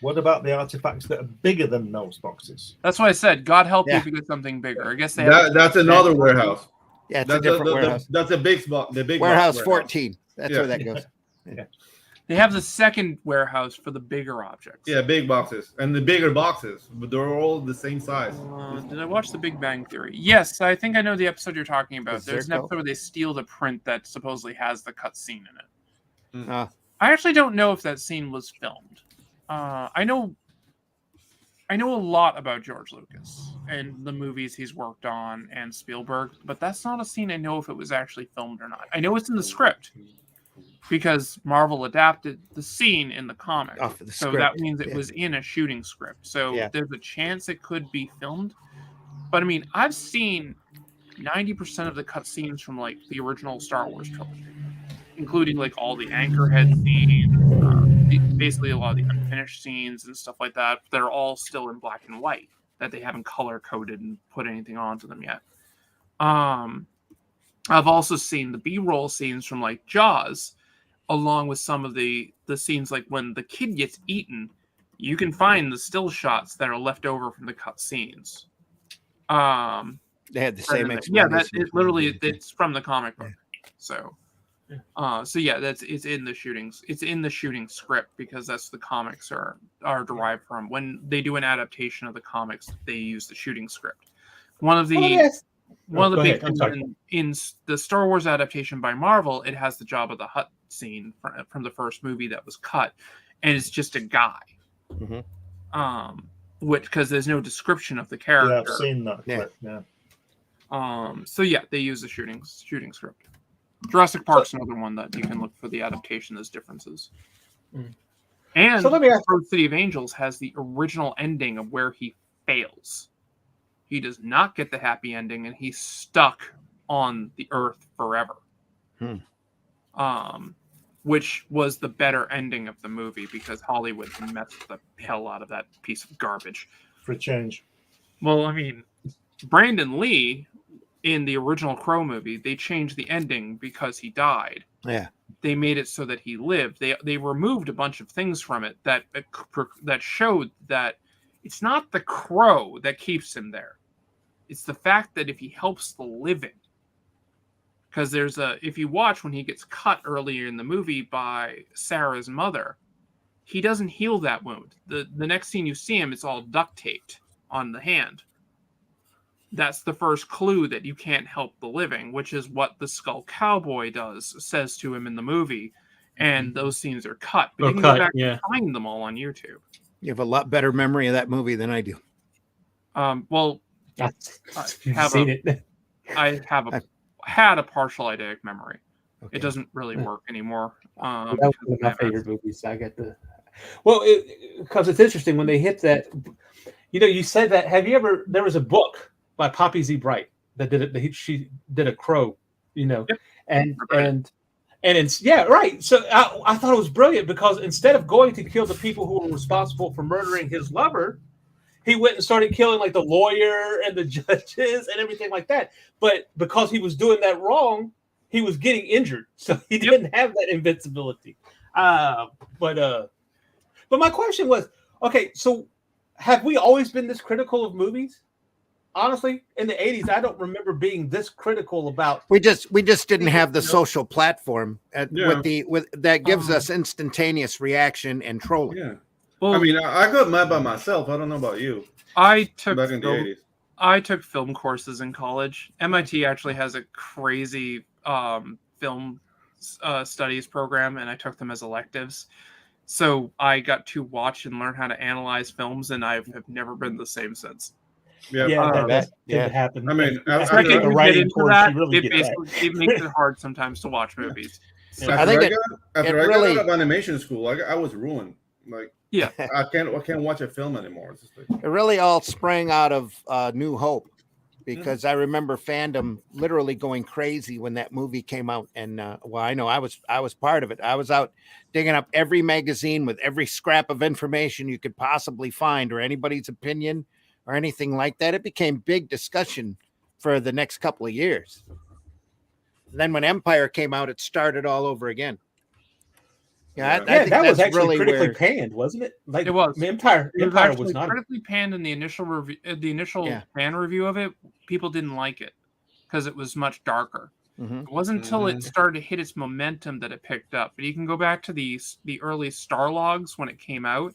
what about the artifacts that are bigger than those boxes? That's why I said, God help you Yeah. if you get something bigger. I guess they have That's another warehouse. Yeah, it's a That's different warehouse. That's a big spot. The big Warehouse box 14. That's Yeah. where that goes. They have the second warehouse for the bigger objects. Yeah, big boxes and the bigger boxes, but they're all the same size. Did I watch The Big Bang Theory? Yes, I think I know the episode you're talking about. The There's an circle? episode where they steal the print that supposedly has the cut scene in it. Uh, I actually don't know if that scene was filmed. I know a lot about George Lucas and the movies he's worked on and Spielberg, but that's not a scene I know if it was actually filmed or not. I know it's in the script because Marvel adapted the scene in the comic. Off of the So script. that means it Yeah. was in a shooting script. So Yeah. there's a chance it could be filmed. But I mean, I've seen 90% of the cut scenes from like the original Star Wars trilogy, including like all the Anchorhead scenes, basically a lot of the unfinished scenes and stuff like that. They're all still in black and white that they haven't color coded and put anything onto them yet. I've also seen the B-roll scenes from like Jaws, along with some of the scenes like when the kid gets eaten. You can find the still shots that are left over from the cut scenes. They had the same Yeah, explanation. it's from the comic book. So yeah, it's in the shootings. It's in the shooting script because that's the comics are derived from. When they do an adaptation of the comics, they use the shooting script. One of the big things in the Star Wars adaptation by Marvel, it has the Jabba the Hutt scene from the first movie that was cut, and it's just a guy. Mhm. Which because there's no description of the character. Yeah, I've seen that. Yeah. Clip, yeah. So yeah, they use the shooting script. Jurassic Park's another one that you can look for the adaptation. There's differences. And So let me ask- City of Angels has the original ending of where he fails. He does not get the happy ending, and he's stuck on the Earth forever. Which was the better ending of the movie because Hollywood messed the hell out of that piece of garbage. For a change. Well, I mean, Brandon Lee in the original Crow movie, they changed the ending because he died. Yeah. They made it so that he lived. They removed a bunch of things from it that showed that it's not the crow that keeps him there. It's the fact that if he helps the living. Because if you watch when he gets cut earlier in the movie by Sarah's mother, he doesn't heal that wound. The next scene you see him, it's all duct taped on the hand. That's the first clue that you can't help the living, which is what the Skull Cowboy says to him in the movie. And those scenes are cut. But you can go back and find them all on YouTube. You have a lot better memory of that movie than I do. Well, I had a partial eidetic memory. Okay. It doesn't really work anymore. That was one of my favorite movies. I get the because it's interesting when they hit that. You know, you said that. Have you ever? There was a book by Poppy Z. Bright that did it. She did a crow. You know, yep. and it's right. So I thought it was brilliant because instead of going to kill the people who were responsible for murdering his lover, he went and started killing like the lawyer and the judges and everything like that. But because he was doing that wrong, he was getting injured, so he didn't have that invincibility. But my question was, okay, so have we always been this critical of movies? honestly, in the 80s, I don't remember being this critical about. We just didn't have the social platform with that gives us instantaneous reaction and trolling. Yeah. Well, I mean, I got mad by myself. I don't know about you. I took Back in the 80s. I took film courses in college. MIT actually has a crazy film studies program, and I took them as electives. So I got to watch and learn how to analyze films, and I have never been the same since. Yeah, that tend to happen. I mean, After you get into that, really it makes it hard sometimes to watch movies. So I think after I got out of animation school, I was ruined. Like, yeah, I can't watch a film anymore. It's just like, it really all sprang out of New Hope, because I remember fandom literally going crazy when that movie came out. And well, I know I was part of it. I was out digging up every magazine with every scrap of information you could possibly find, or anybody's opinion or anything like that. It became big discussion for the next couple of years. And then when Empire came out, it started all over again. I think that was actually really critically panned, wasn't it? Like, it was. Empire was not critically panned in the initial review. The initial fan review of it, people didn't like it because it was much darker. Mm-hmm. It wasn't until it started to hit its momentum that it picked up. But you can go back to the early Star Logs when it came out,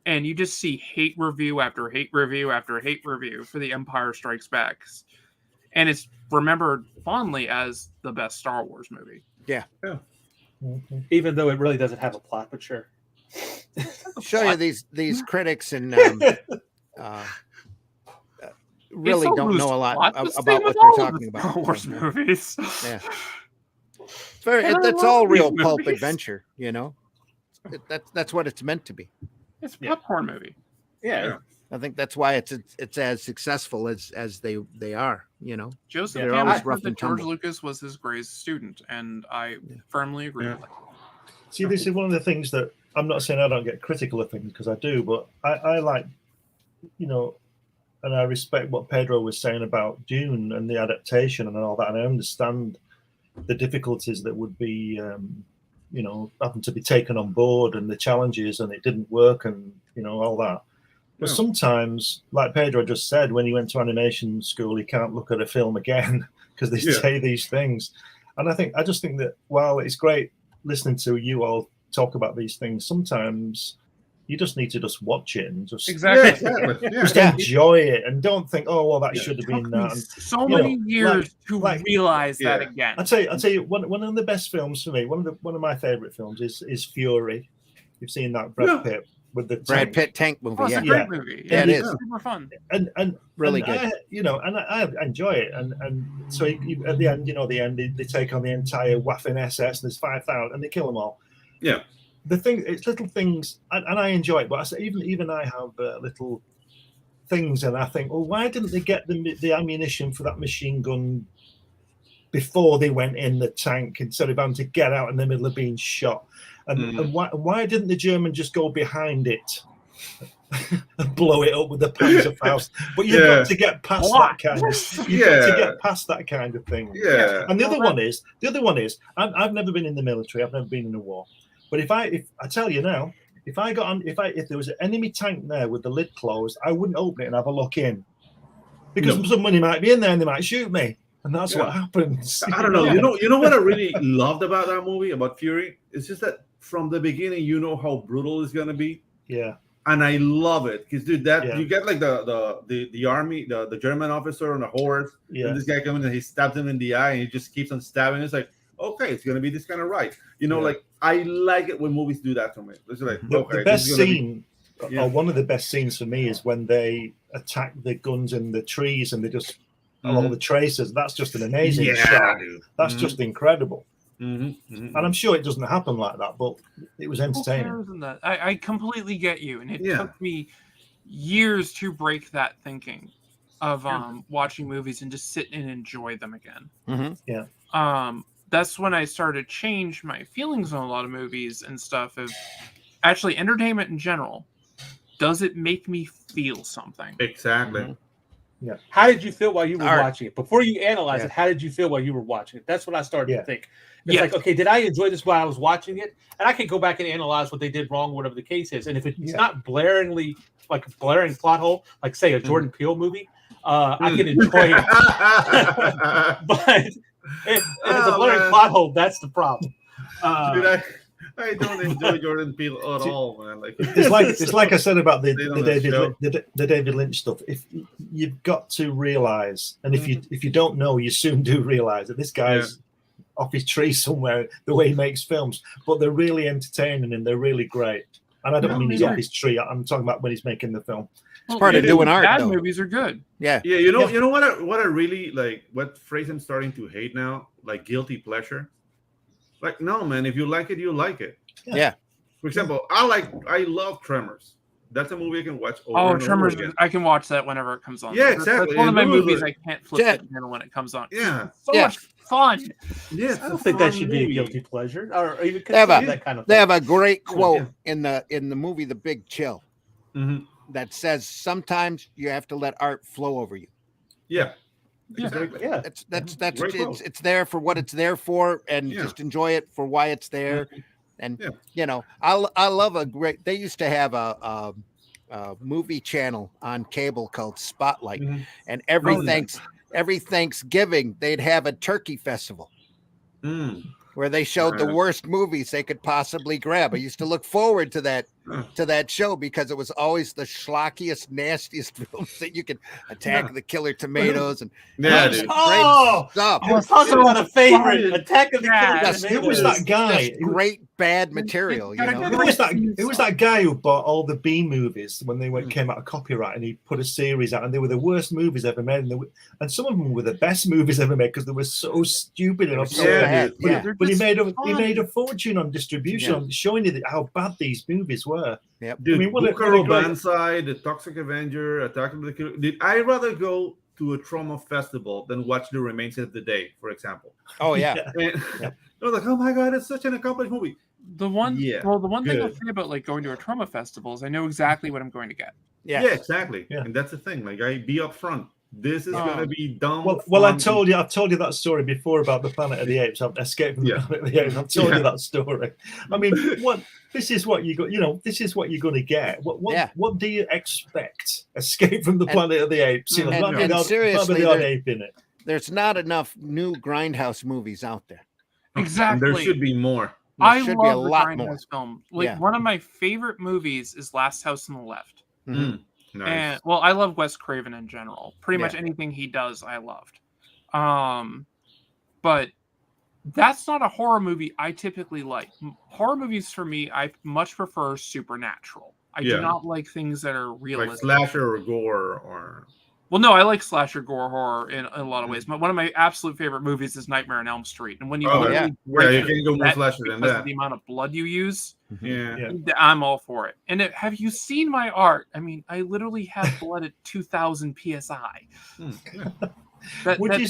and you just see hate review after hate review after hate review for The Empire Strikes Back, and it's remembered fondly as the best Star Wars movie. Yeah. Even though it really doesn't have a plot, but sure. Show you these critics and really don't know a lot about what they're talking about. Star Wars movies. Yeah. That's all real pulp adventure, you know. That's what it's meant to be. It's a popcorn movie. Yeah. I think that's why it's as successful as they are, you know. Joseph They're Campbell always rough said that and George tumble. Lucas was his greatest student, and I firmly agree with that. See, this is one of the things that I'm not saying I don't get critical of things, because I do, but I like, you know, and I respect what Pedro was saying about Dune and the adaptation and all that, and I understand the difficulties that would be, you know, having to be taken on board and the challenges, and it didn't work, and you know, all that. But sometimes, like Pedro just said, when he went to animation school, he can't look at a film again because they say these things. And I just think that while it's great listening to you all talk about these things, sometimes you just need to just watch it and just just enjoy it, and don't think, oh well, that should have been that. And, so many years to realize that again. I'll tell you, one of the best films for me, one of my favorite films is Fury. You've seen that Brad Pitt with the Brad Pitt tank movie. It's a great movie. Yeah, it is super fun and really good. I enjoy it. And so at the end, they take on the entire Waffen SS, and there's 5,000, and they kill them all. Yeah. The thing, it's little things, and I enjoy it. But I say, even I have little things, and I think, well, why didn't they get the ammunition for that machine gun before they went in the tank, instead of having to get out in the middle of being shot? And why didn't the German just go behind it and blow it up with the Panzerfaust? But you've got to get past that kind of. You've got to get past that kind of thing. Yeah. And the other one is, I've never been in the military. I've never been in a war. But if I tell you now, if there was an enemy tank there with the lid closed, I wouldn't open it and have a look in, because somebody might be in there and they might shoot me. And that's what happens. I don't know. You know what I really loved about that movie, about Fury? It's just that from the beginning, you know how brutal it's gonna be. Yeah. And I love it because, dude, you get like the army, the German officer on a horse. Yeah. And this guy comes in and he stabs him in the eye, and he just keeps on stabbing. It's like, okay, it's gonna be this kind of right. Like I like it when movies do that to me. It's like the best scene, or one of the best scenes for me, is when they attack the guns in the trees and they just. All the tracers. That's just an amazing shot. Dude. That's just incredible. And I'm sure it doesn't happen like that, but it was entertaining. I completely get you, and it took me years to break that thinking of watching movies and just sit and enjoy them again. Yeah. That's when I started to change my feelings on a lot of movies and stuff. Of actually entertainment in general. Does it make me feel something? Exactly. Yeah. How did you feel while you were watching it? Before you analyze it, how did you feel while you were watching it? That's what I started to think. It's like, okay, did I enjoy this while I was watching it? And I can go back and analyze what they did wrong, whatever the case is. And if it's not blaring plot hole, like say a Jordan Peele movie, I can enjoy it. But if it's a blurry plot hole, that's the problem. Dude, I don't enjoy Jordan Peele at all, man. Like it's like I said about the show. David Lynch stuff. If you've got to realize, and if you don't know, you soon do realize that this guy's off his tree somewhere. The way he makes films, but they're really entertaining and they're really great. And I don't mean he's off his tree. I'm talking about when he's making the film. It's part of doing art. Bad though. movies are good. Yeah. You know what I really like. What phrase I'm starting to hate now, like guilty pleasure. Like, no, man, if you like it, you like it. Yeah. For example, I love Tremors. That's a movie I can watch over and Tremors! over again. I can watch that whenever it comes on. Yeah, exactly. That's one of my And movies like, I can't flip the channel when it comes on. Yeah. So much fun. Yeah, I don't think that should be a guilty pleasure, or even They have that kind of thing. They have a great quote in the movie The Big Chill that says sometimes you have to let art flow over you. Yeah. Exactly. Yeah. It's there for what it's there for, and just enjoy it for why it's there. And you know, I love they used to have a movie channel on cable called Spotlight, and every Thanksgiving they'd have a turkey festival where they showed the worst movies they could possibly grab. I used to look forward to that show because it was always the schlockiest, nastiest films that you could Attack of the Killer Tomatoes and dude. great stuff. I was talking about a favorite, Attack of the Killer Tomatoes. It was that guy. Just great bad material, you know. It was that guy who bought all the B movies when they came out of copyright, and he put a series out, and they were the worst movies ever made, and some of them were the best movies ever made because they were so stupid and absurd. But he made a fortune on distribution, on showing you how bad these movies were. Yep. Dude, I mean, Buckaroo Banzai, The Toxic Avenger, Attack of the Killer. I'd rather go to a trauma festival than watch The Remains of the Day, for example. Oh yeah. And I was like, oh my god, it's such an accomplished movie. The one thing I'll say about like going to a trauma festival is I know exactly what I'm going to get. Yeah, exactly. Yeah. And that's the thing. Like, I be upfront. This is gonna be dumb. Well, I've told you that story before about the Planet of the Apes. I've escaped from the Planet of the Apes. I've told you that story. I mean, this is what you got. You know, this is what you're going to get. What do you expect? Escape from the Planet of the Apes. You know, and seriously, the odd ape in it. There's not enough new Grindhouse movies out there. Exactly. And there should be more. I love the Grindhouse film. Like one of my favorite movies is Last House on the Left. Nice. And I love Wes Craven in general. Pretty much anything he does, I loved. But that's not a horror movie I typically like. Horror movies for me, I much prefer supernatural. I do not like things that are realistic. Like slasher or gore or. Well, no, I like slasher gore horror in a lot of ways. But one of my absolute favorite movies is Nightmare on Elm Street. And when you you can go more slasher than that. The amount of blood you use, I'm all for it. And have you seen my art? I mean, I literally have blood at 2,000 psi. Would you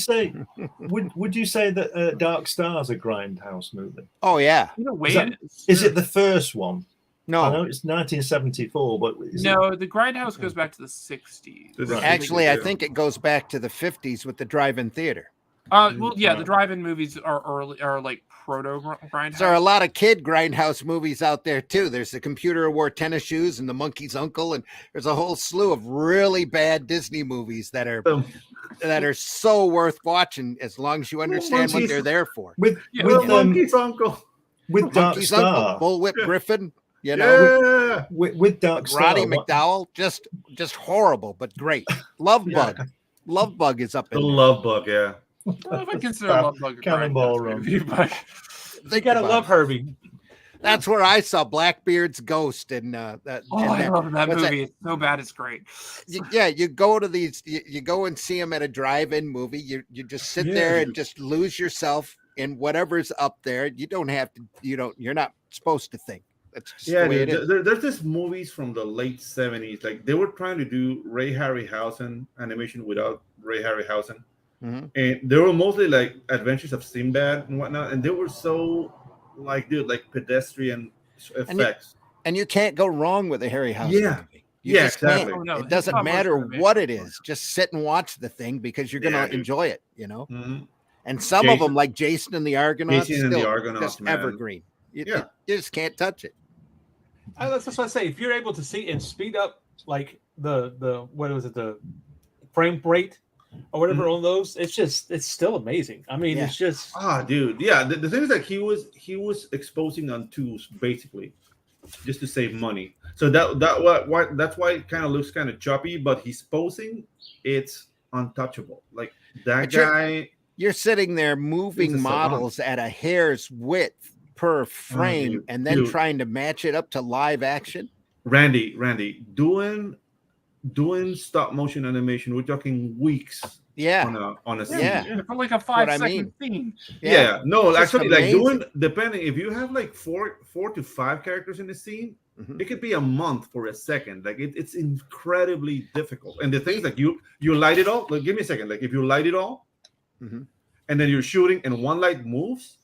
say that Dark Star's a Grindhouse movie? Oh yeah. In a way, is it the first one? No, I know it's 1974, but the Grindhouse goes back to the 60s. Actually, I think it goes back to the 50s with the drive-in theater. The drive-in movies are like proto Grindhouse. There are a lot of kid Grindhouse movies out there too. There's the Computer Who Wore Tennis Shoes and The Monkey's Uncle, and there's a whole slew of really bad Disney movies that are so worth watching as long as you understand what they're there for. With Monkey's Uncle, with Dark Star, Bullwhip Griffin. You know, with Dark Star, Roddy McDowell, just horrible but great. Love Bug is up in the Love Bug, yeah. I don't know if I consider Love Bug a Cannonball Run. But they gotta love Herbie. That's where I saw Blackbeard's Ghost and I love that movie. It's so bad, it's great. You go to these, you go and see them at a drive-in movie. You just sit there and just lose yourself in whatever's up there. You don't have to. You're not supposed to think. That's just the way it is. There's this movies from the late 70s. Like they were trying to do Ray Harryhausen animation without Ray Harryhausen. And they were mostly like Adventures of Sinbad and whatnot, and they were so like pedestrian effects. And you can't go wrong with a Harryhausen movie. Exactly. Oh, no, it doesn't matter what it is. Just sit and watch the thing because you're going to enjoy it. And some of them, like Jason and the Argonauts, just evergreen. You just can't touch it. That's what I say. If you're able to see and speed up, like the frame rate or whatever on those. It's still amazing. I mean, it's just dude. Yeah, the thing is that he was exposing on twos basically, just to save money. So that's why it kind of looks kind of choppy. But he's posing, it's untouchable. Like that guy. You're sitting there moving models at a hair's width per frame, and then trying to match it up to live action. Randy, doing stop motion animation, we're talking weeks. On a scene. For like a 5-second scene. No, actually, amazing. Like depending if you have like four to five characters in the scene, it could be a month for a second. Like it's incredibly difficult. And the things like you light it all. Like, give me a second. Like if you light it all, and then you're shooting and one light moves.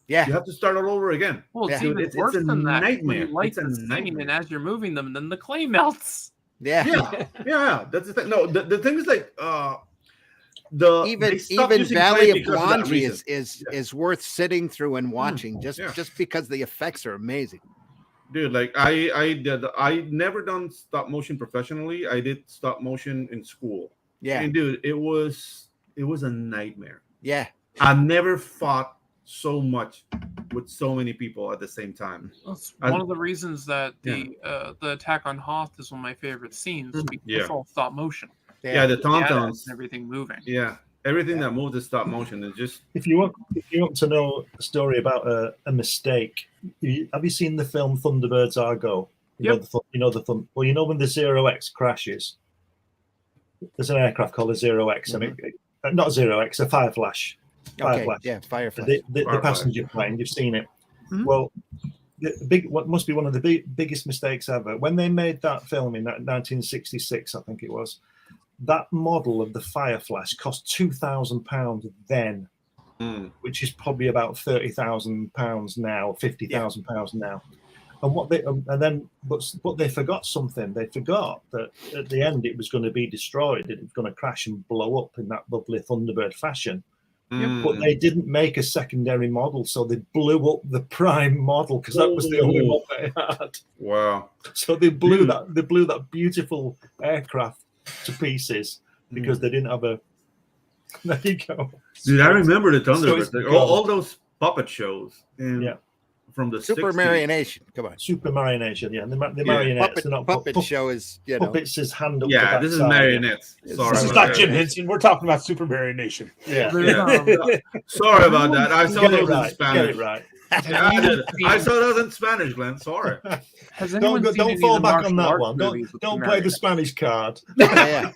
Yeah, you have to start all over again. Well, it's even worse than that. Nightmare. You light the scene, and as you're moving them, then the clay melts. Yeah. That's the thing. No, the thing is like even Valley of Blondie is worth sitting through and watching just because the effects are amazing. Dude, like I never done stop motion professionally. I did stop motion in school. Yeah, and dude, it was a nightmare. Yeah, I never fought so much with so many people at the same time. That's one of the reasons that the attack on Hoth is one of my favorite scenes. Because it's all stop motion. The tauntauns, everything moving. Yeah, everything that moves is stop motion. It's just if you want to know a story about a mistake, have you seen the film Thunderbirds Argo? You know when the 0X crashes, there's an aircraft called a 0X, and not 0X, a Fireflash. Fireflash. The passenger plane. You've seen it. Well, what must be one of the biggest mistakes ever. When they made that film in 1966, I think it was, that model of the Fireflash cost £2,000 then, which is probably about £30,000 now, £50,000 now. And but they forgot something. They forgot that at the end it was going to be destroyed. It was going to crash and blow up in that lovely Thunderbird fashion. But they didn't make a secondary model, so they blew up the prime model because that was the only one they had. Wow! So they blew that beautiful aircraft to pieces because they didn't have a. There you go. Dude, I remember the Thunderbirds. All those puppet shows. From the Super 60s. Marionation. Come on. Super Marionation. Yeah, the marionettes. Puppet show is puppets is hand up. Yeah, this is marionettes. Sorry, this is not Jim Henson. We're talking about Super Marionation. Yeah. Sorry about that. I saw those in Spanish. Get it right. I saw those in Spanish, Glenn. Sorry. Don't fall back on that one. Don't play the Spanish card. Yeah.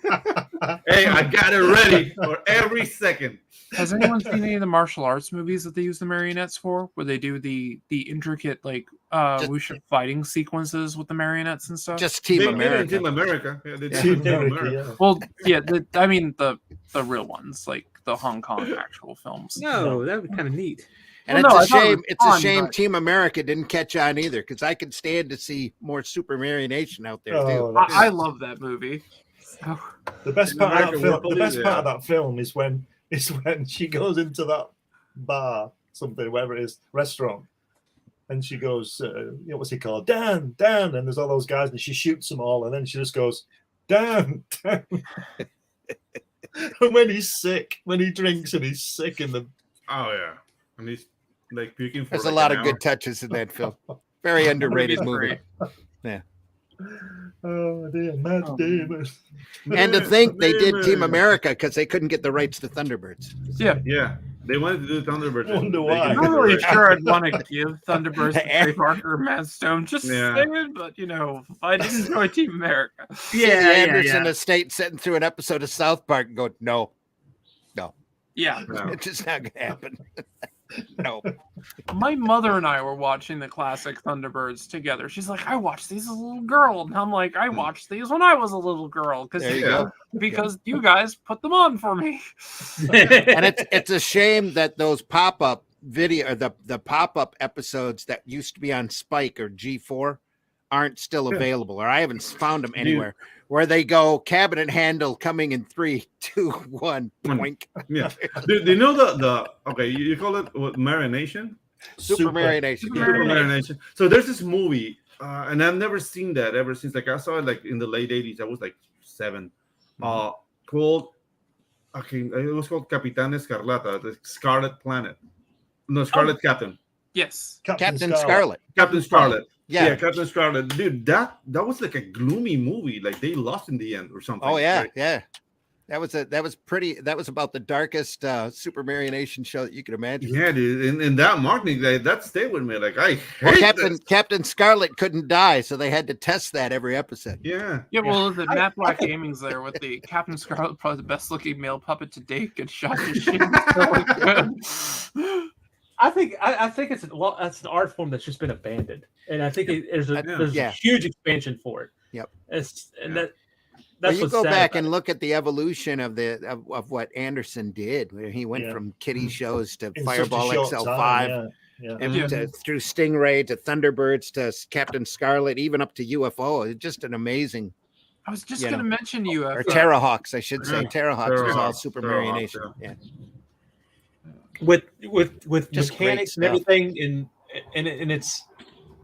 Hey, I got it ready for every second. Has anyone seen any of the martial arts movies that they use the marionettes for, where they do the intricate wuxia fighting sequences with the marionettes and stuff? Just Team America. Team America. Yeah, Team America. Yeah. Well, yeah. I mean the real ones, like the Hong Kong actual films. No, that would be kind of neat. And it's a shame. It's a shame Team America didn't catch on either, because I could stand to see more Super Marionation out there too. I love that movie. The best part of that film is when she goes into that bar, whatever it is, restaurant, and she goes, what's he called? Dan, and there's all those guys, and she shoots them all, and then she just goes, Dan. And when he's sick, when he drinks and he's sick in the. Oh yeah, and he's like puking for. There's a lot of good touches in that film. Very underrated movie. Yeah. Oh dear, Matt Damon. And to think they did Team America because they couldn't get the rights to Thunderbirds. Yeah. They wanted to do Thunderbirds. I wonder why. I'm not really sure I'd want to give Thunderbirds to Trey Parker or Matt Stone. Just saying, but I did enjoy Team America. Anderson Estate sitting through an episode of South Park and going, no. Yeah. It's just not going to happen. No. My mother and I were watching the classic Thunderbirds together. She's like, I watched these as a little girl. And I'm like, I watched these when I was a little girl. Because you guys put them on for me. And it's a shame that those pop-up video, the pop-up episodes that used to be on Spike or G4 aren't still available, or I haven't found them anywhere. Where they go, cabinet handle coming in 3, 2, 1, poink. Yeah. Do you know you call it marination? Super Marination. Super Marination. So there's this movie, and I've never seen that ever since. Like I saw it like in the late 80s. I was like 7. Called called. Okay, it was called Capitan Escarlata, the Scarlet Planet. No, Scarlet Captain. Yes. Captain Scarlet. Captain Scarlet. Yeah. Captain Scarlet. Dude, that was like a gloomy movie. Like they lost in the end or something. Oh yeah, right? yeah. That was about the darkest Super Marionation show that you could imagine. Yeah, dude. And that marketing, that stayed with me. Like I hate Captain Scarlet couldn't die, so they had to test that every episode. Yeah. Yeah, well, the Matt Black Gaming's there with the Captain Scarlet, probably the best looking male puppet to date, gets shot to shit. I think it's that's an art form that's just been abandoned, and I think there's a huge expansion for it. Yep. That's you go back and look at the evolution of what Anderson did, where he went from kiddie shows to Fireball XL5, and through Stingray to Thunderbirds to Captain Scarlet, even up to UFO. It's just an amazing. I was just going to mention UFO. Or Terrahawks, I should say. Terrahawks was all Super Marionation. Yeah. With mechanics and everything and its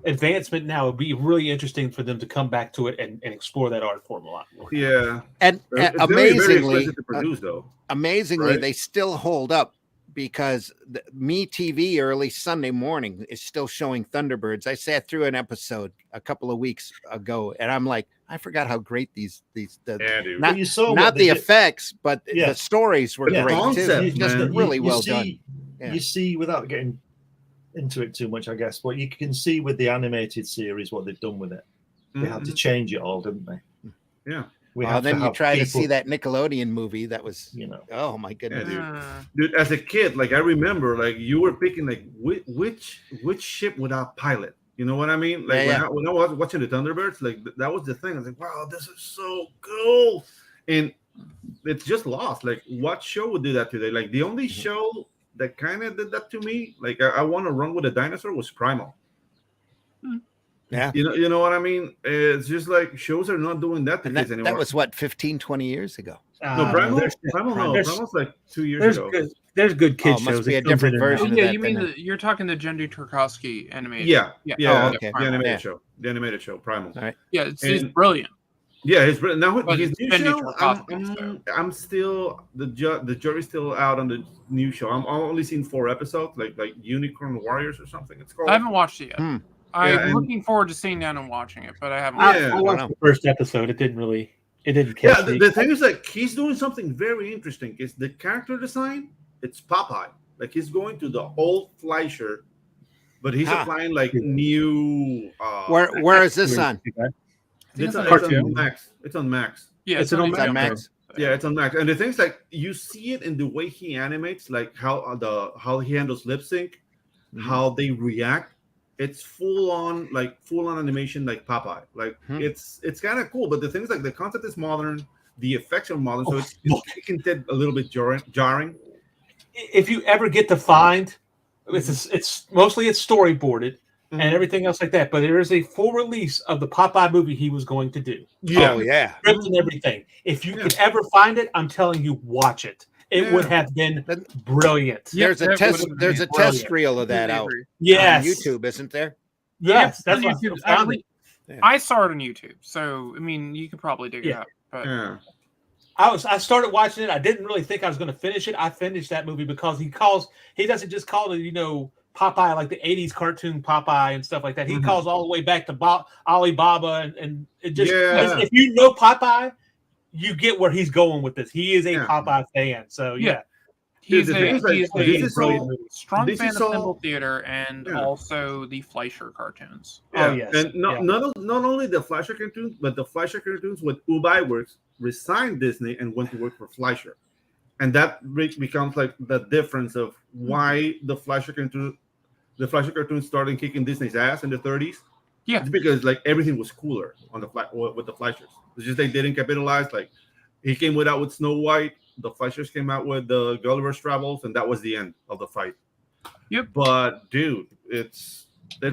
advancement now, it'd be really interesting for them to come back to it and explore that art form a lot more. Yeah. And amazingly, to produce, though. Amazingly, they still hold up because MeTV early Sunday morning is still showing Thunderbirds. I sat through an episode a couple of weeks ago, and I'm like, I forgot how great these not the effects, but the stories were great too. Just really well done. You see, without getting into it too much, I guess, but you can see with the animated series what they've done with it. They had to change it all, didn't they? Yeah. Then you try to see that Nickelodeon movie that was, oh my goodness, dude. As a kid, like I remember, like you were picking like which ship without pilot. You know what I mean? Like when I was watching the Thunderbirds, like that was the thing. I was like, wow, this is so cool, and it's just lost. Like, what show would do that today? Like the only show that kind of did that to me, like I want to run with a dinosaur, was Primal. Yeah. You know what I mean? It's just like shows are not doing that to kids anymore. That was what, 15, 20 years ago. No, Primal's like 2 years ago. There's good kids shows. Must be a different version. Yeah, you mean you're talking the Jendy Tarkovsky animated? Yeah. Okay. The animated show. The animated show, Primal. All right. Yeah, he's brilliant. Yeah, he's brilliant. Now his new show, I'm still the jury's still out on the new show. I'm only seen 4 episodes, like Unicorn Warriors or something. It's called. I haven't watched it yet. I'm looking forward to sitting down and watching it, but I haven't. I watched the first episode. It didn't catch me. The thing is, like, he's doing something very interesting. Is the character design? It's Popeye. Like he's going to the old Fleischer, but he's applying like new. Where is this on? It's on Max. It's on Max. Yeah, it's on Max. Yeah, it's on Max. And the thing's like you see it in the way he animates, like how he handles lip sync, how they react. It's full on animation like Popeye. Like it's kind of cool. But the thing's like the concept is modern, the effects are modern, so it can get a little bit jarring. If you ever get to find, it's mostly storyboarded and everything else like that. But there is a full release of the Popeye movie he was going to do. Yeah, script and everything. If you could ever find it, I'm telling you, watch it. It would have been brilliant. There's a test reel of that out. Yes, on YouTube, isn't there? Yes, that's YouTube. I saw it on YouTube, so I mean, you could probably dig it up. But I started watching it. I didn't really think I was going to finish it. I finished that movie because he doesn't just call it, Popeye, like the 80s cartoon Popeye and stuff like that. He calls all the way back to Alibaba and it just if you know Popeye, you get where he's going with this. He is a Popeye fan. So he's a strong fan of Symbol Theater and also the Fleischer cartoons. Yeah. Oh yes. And not only the Fleischer cartoons, but the Fleischer cartoons with Ub Iwerks resigned Disney and went to work for Fleischer. And that becomes like the difference of why the Fleischer cartoons started kicking Disney's ass in the 30s. Yeah, it's because like everything was cooler on with the Fleischers. It's just they didn't capitalize. Like he came out with Snow White, the Fleischers came out with the Gulliver's Travels, and that was the end of the fight. Yep. But dude, it's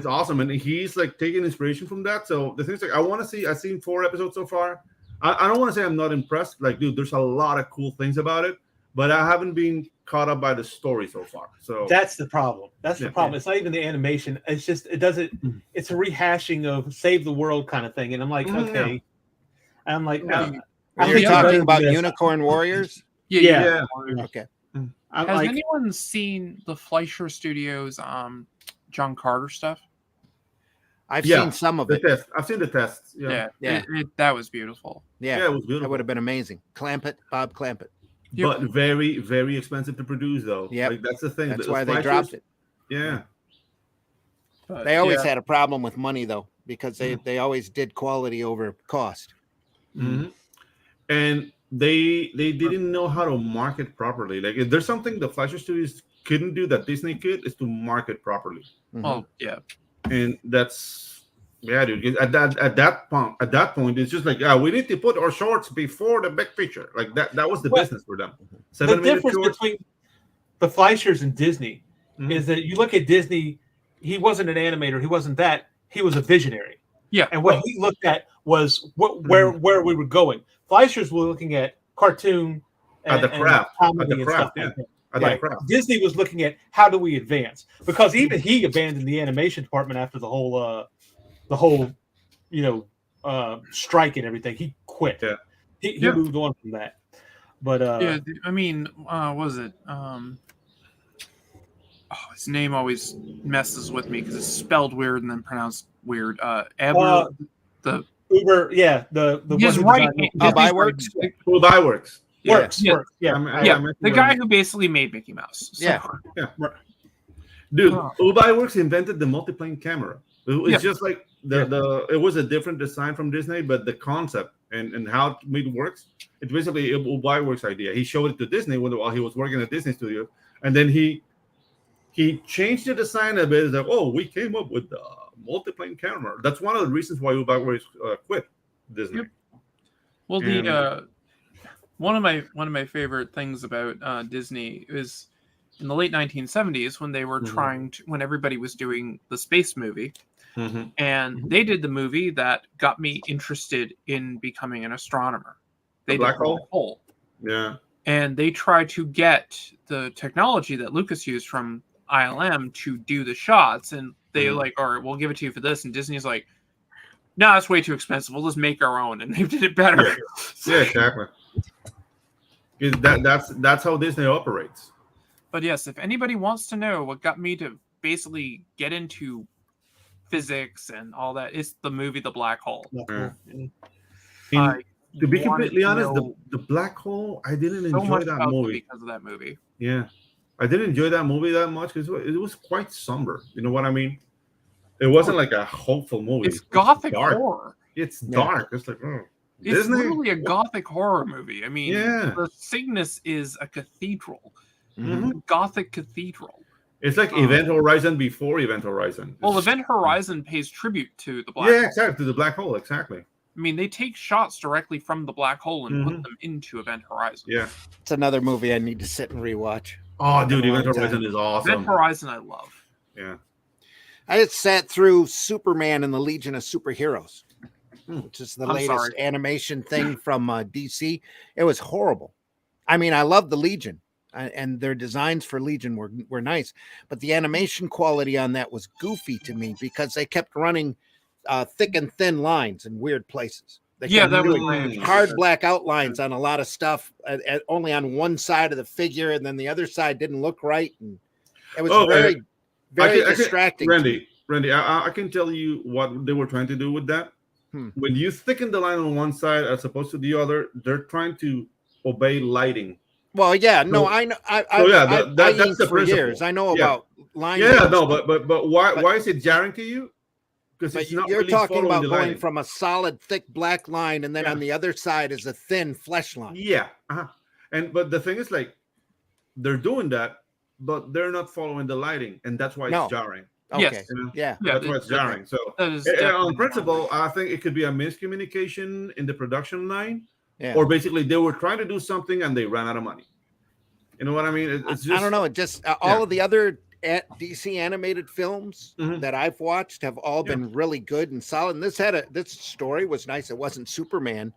awesome, and he's like taking inspiration from that. So the thing's like I want to see. I've seen 4 episodes so far. I don't want to say I'm not impressed. Like, dude, there's a lot of cool things about it, but I haven't been caught up by the story so far. So that's the problem. That's the problem. It's not even the animation. It's just it's a rehashing of Save the World kind of thing. And I'm like, okay. I'm like, Are you talking about Unicorn Warriors? Yeah. Okay. Has anyone seen the Fleischer Studios John Carter stuff? I've seen some of it. I've seen the tests. Yeah. That was beautiful. Yeah, it was beautiful. That would have been amazing. Bob Clampett. But very, very expensive to produce, though. Yeah, like, that's the thing. That's why they dropped it. Yeah. But, they always had a problem with money, though, because they always did quality over cost. Mm-hmm. And they didn't know how to market properly. Like, if there's something the Fleischer Studios couldn't do that Disney could, is to market properly. Well, yeah. And that's dude. At that point, it's just like we need to put our shorts before the big picture. Like that was the business for them. The difference between the Fleischers and Disney is that you look at Disney, he wasn't an animator, he wasn't that, he was a visionary. Yeah. And what he looked at was where we were going. Fleischers were looking at cartoon and the craft. Disney was looking at how do we advance, because even he abandoned the animation department after the whole strike and everything. He quit. Yeah. He moved on from that. But I mean, what was it? His name always messes with me because it's spelled weird and then pronounced weird. Uber, his right Byworks. Byworks. Works. The guy who basically made Mickey Mouse. So. Yeah. Dude, Byworks invented the multiplane camera. It's just like it was a different design from Disney, but the concept and how it works, it's basically a Byworks idea. He showed it to Disney while he was working at Disney Studios, and then he changed the design a bit. It's like, we came up with the multiplane camera. That's one of the reasons why Byworks quit Disney. Yep. Well, one of my favorite things about Disney is in the late 1970s when they were when everybody was doing the space movie, and they did the movie that got me interested in becoming an astronomer. They Black did Black Hole. Yeah. And they tried to get the technology that Lucas used from ILM to do the shots, and they all right, we'll give it to you for this, and Disney's like, no, that's way too expensive. We'll just make our own, and they did it better. Yeah, exactly. That's how Disney operates. But yes, if anybody wants to know what got me to basically get into physics and all that, it's the movie The Black Hole. To be completely honest, the Black Hole, I didn't enjoy that movie because of that movie. Yeah, I didn't enjoy that movie that much because it was quite somber. You know what I mean? It wasn't like a hopeful movie. It's gothic horror. It's dark. It's like it's Disney? Literally a gothic horror movie. I mean, the Cygnus is a cathedral, gothic cathedral. It's like Event Horizon before Event Horizon. Well, Event Horizon pays tribute to the Black Hole. Yeah, exactly, to the Black Hole, exactly. I mean, they take shots directly from the Black Hole and put them into Event Horizon. Yeah. It's another movie I need to sit and rewatch. Oh, dude, Event Horizon is awesome. Event Horizon I love. Yeah. I just sat through Superman and the Legion of Superheroes, which is the latest animation thing from DC. It was horrible. I mean, I love the Legion, and their designs for Legion were nice, but the animation quality on that was goofy to me because they kept running thick and thin lines in weird places. They kept doing hard black outlines on a lot of stuff, only on one side of the figure, and then the other side didn't look right, and it was very distracting. Randy, I can tell you what they were trying to do with that. When you thicken the line on one side as opposed to the other, they're trying to obey lighting. Well, yeah, no, I know. That's the principle. Years. I know about line. Yeah, no, but why is it jarring to you? Because you're really talking about going from a solid, thick black line, and then on the other side is a thin flesh line. Yeah, but the thing is, like, they're doing that, but they're not following the lighting, and that's why it's jarring. Okay. Yes. That's why it's jarring. So, on principle, I think it could be a miscommunication in the production line, or basically they were trying to do something and they ran out of money. You know what I mean? It's just, I don't know. It just all of the other DC animated films that I've watched have all been really good and solid. And this story was nice. It wasn't Superman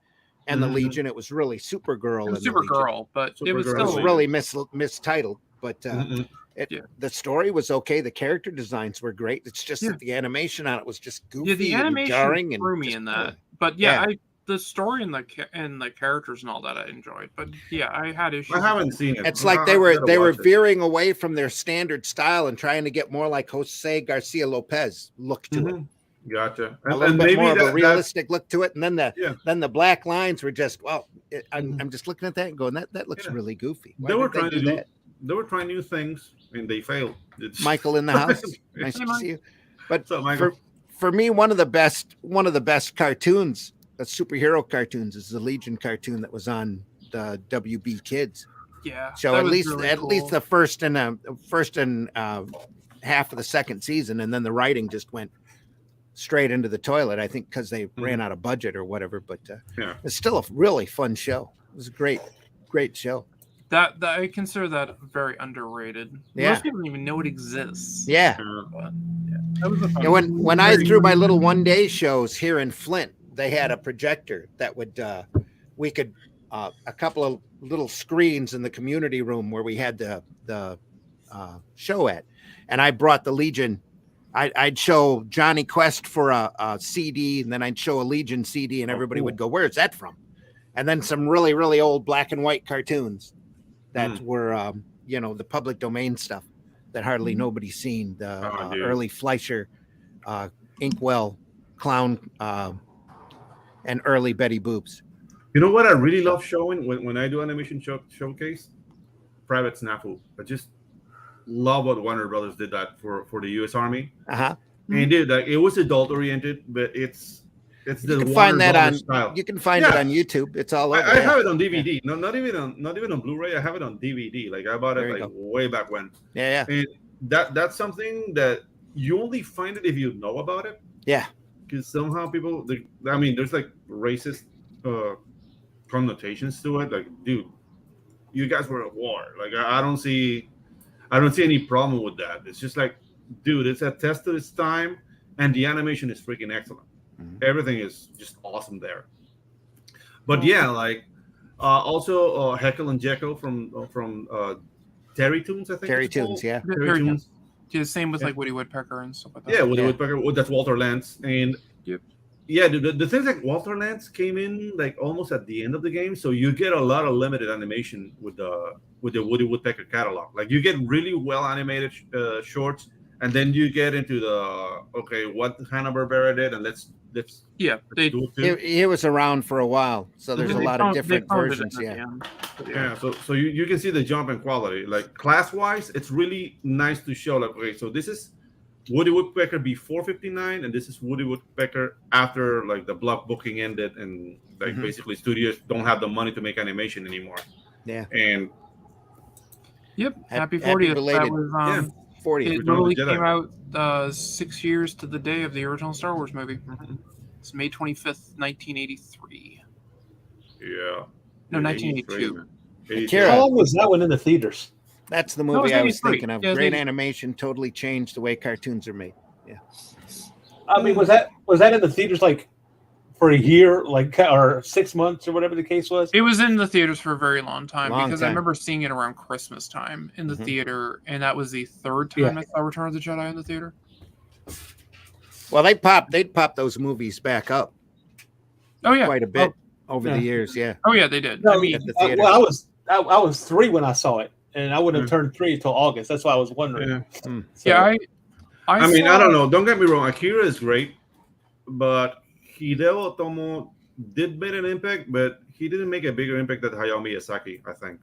and the Legion. It was really Supergirl. And Supergirl, but it was still really mistitled. But the story was okay. The character designs were great. It's just that the animation on it was just goofy. Yeah, the animation and jarring threw me in that. But the the story and the characters and all that I enjoyed, but yeah, I had issues. I haven't seen it. It's like they were veering away from their standard style and trying to get more like Jose Garcia Lopez look to it. Gotcha. A little bit more of a realistic look to it, and then the black lines were just I'm just looking at that and going that looks really goofy. They were trying to do that. They were trying new things and they failed. Michael in the house, nice to see you. But so, for me, one of the best cartoons, superhero cartoons, is the Legion cartoon that was on the WB Kids. Yeah. So at least the first and half of the second season, and then the writing just went straight into the toilet. I think because they ran out of budget or whatever. But it's still a really fun show. It was a great show. That I consider that very underrated. Yeah. Most people don't even know it exists. Yeah. But, that was a fun when I threw my little one-day shows here in Flint, they had a projector that would we could a couple of little screens in the community room where we had the show at, and I brought the Legion. I'd show Johnny Quest for a CD, and then I'd show a Legion CD, and everybody would go, "Where's that from?" And then some really, really old black and white cartoons that were, the public domain stuff that hardly nobody's seen. The early Fleischer, Inkwell, Clown, and early Betty Boobs. You know what I really love showing when I do animation showcase? Private Snafu. I just love what Warner Brothers did that for the U.S. Army. And it was adult oriented, but it's you can find that on style. You can find it on YouTube. It's all over. I have it on DVD. No, not even on Blu-ray. I have it on DVD. Like I bought it way back when. Yeah. And that's something that you only find it if you know about it. Yeah. Because somehow people, there's like racist connotations to it. Like, dude, you guys were at war. Like I don't see any problem with that. It's just like, dude, it's a test of its time, and the animation is freaking excellent. Everything is just awesome there. But also Heckle and Jekyll from Terry Toons, I think. Terry Toons, yeah. Terry Toons. Yeah, same with like Woody Woodpecker and stuff like that. Yeah, Woody Woodpecker. That's Walter Lantz, and the things like Walter Lantz came in like almost at the end of the game, so you get a lot of limited animation with the Woody Woodpecker catalog. Like you get really well animated shorts. And then you get into what Hanna-Barbera did, and let's do it too. He was around for a while, so there's a lot of different versions. So you can see the jump in quality. Like class-wise, it's really nice to show. Like, okay, so this is Woody Woodpecker before 59, and this is Woody Woodpecker after like the block booking ended, and like basically studios don't have the money to make animation anymore. Yeah. And happy 40th. Belated. That was 40. It literally came out 6 years to the day of the original Star Wars movie. It's May 25th, 1983. Yeah. No, 1982. How long was that one in the theaters? That's the movie I was thinking of. Great animation, totally changed the way cartoons are made. Yeah. I mean, was that in the theaters like for a year, like or 6 months or whatever the case was? It was in the theaters for a very long time because I remember seeing it around Christmas time in the theater, and that was the third time I saw Return of the Jedi in the theater. Well, they'd pop those movies back up. Oh yeah, quite a bit over the years. Yeah. Oh yeah, they did. No, I mean, I was 3 when I saw it, and I wouldn't have turned 3 until August. That's why I was wondering. Yeah. I mean, I don't know. Don't get me wrong. Akira is great, but Hideo Otomo did make an impact, but he didn't make a bigger impact than Hayao Miyazaki, I think.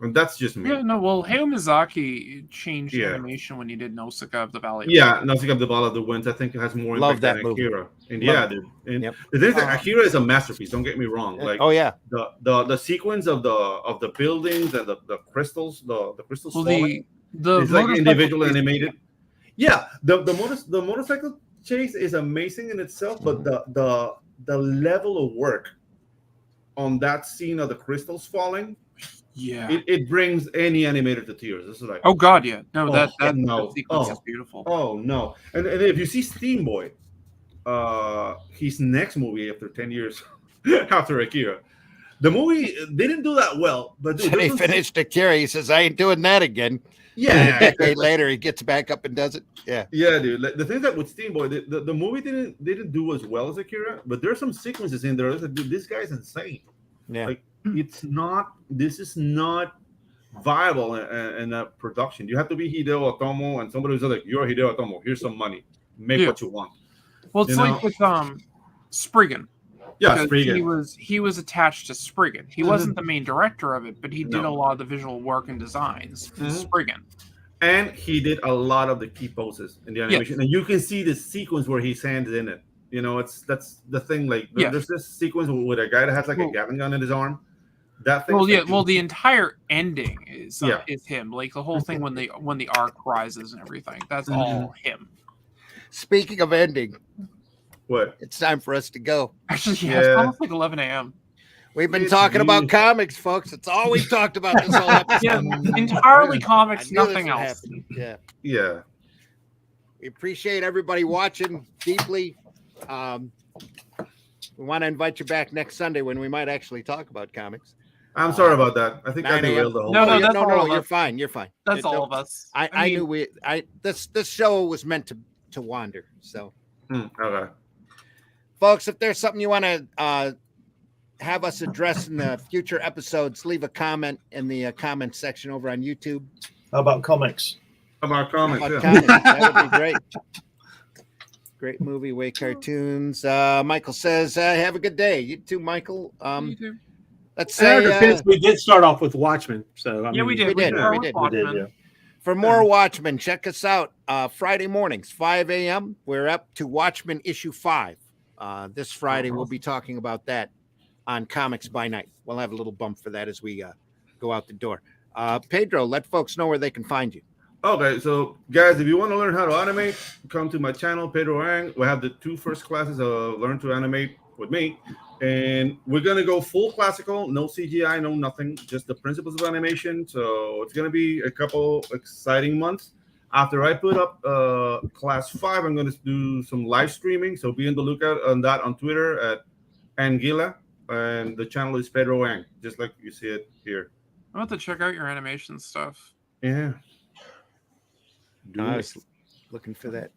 And that's just me. Yeah, no, well, Hayao Miyazaki changed animation when he did Nausicaa of the Valley. Yeah, Nausicaa of the Valley of the Winds, I think it has more impact than Akira. And dude. And the thing is that Akira is a masterpiece, don't get me wrong. Like the sequence of the buildings and the crystals, the crystals falling. It's like individual animated. Yeah, the motorcycle chase is amazing in itself, but the level of work on that scene of the crystals falling, it brings any animator to tears. This is like, oh god, yeah, no, that sequence is beautiful. Oh no, and if you see Steam Boy, his next movie after 10 years after Akira, The movie didn't do that well, but dude, And he finished the cure. He says, "I ain't doing that again." Yeah. A decade later, he gets back up and does it. Yeah. Yeah, dude. Like, the thing that with Steamboy, the movie didn't do as well as Akira, but there's some sequences in there. Like, dude, this guy's insane. Yeah. Like, this is not viable in that production. You have to be Hideo Otomo and somebody who's like, "You're Hideo Otomo. Here's some money. Make what you want." Well, it's like with Spriggan. Yeah, Spriggan. He was attached to Spriggan. He wasn't the main director of it, but he did a lot of the visual work and designs for Spriggan. And he did a lot of the key poses in the animation, and you can see the sequence where his hand is in it. You know, that's the thing. Like, there's this sequence with a guy that has like a Gatling gun in his arm. That thing. Well, the entire ending is him. Like the whole thing when the arc rises and everything. That's all him. Speaking of ending, what? It's time for us to go. Actually, it's almost like 11 a.m. We've been talking about comics, folks. It's all we've talked about this whole episode. Entirely comics, nothing else. Yeah. Yeah. We appreciate everybody watching deeply. We want to invite you back next Sunday when we might actually talk about comics. I'm sorry about that. I think I derailed the whole thing. No, you're fine. You're fine. That's all of us. I knew this show was meant to wander. So okay. Folks, if there's something you want to have us address in the future episodes, leave a comment in the comment section over on YouTube. How about comics? Comics, that would be great. Great movie, way cartoons. Michael says, have a good day. You too, Michael. You too. Let's say we did start off with Watchmen. So we did. Yeah. For more Watchmen, check us out Friday mornings, 5 a.m. We're up to Watchmen issue 5. This Friday, we'll be talking about that on Comics by Night. We'll have a little bump for that as we go out the door. Pedro, let folks know where they can find you. Okay, so guys, if you want to learn how to animate, come to my channel, Pedro Ang. We have the 2 first classes of Learn to Animate with me. And we're going to go full classical, no CGI, no nothing, just the principles of animation. So it's going to be a couple exciting months. After I put up class 5, I'm going to do some live streaming. So be on the lookout on that on Twitter at Anguilla. And the channel is Pedro Ang, just like you see it here. I want to check out your animation stuff. Yeah. I was looking for that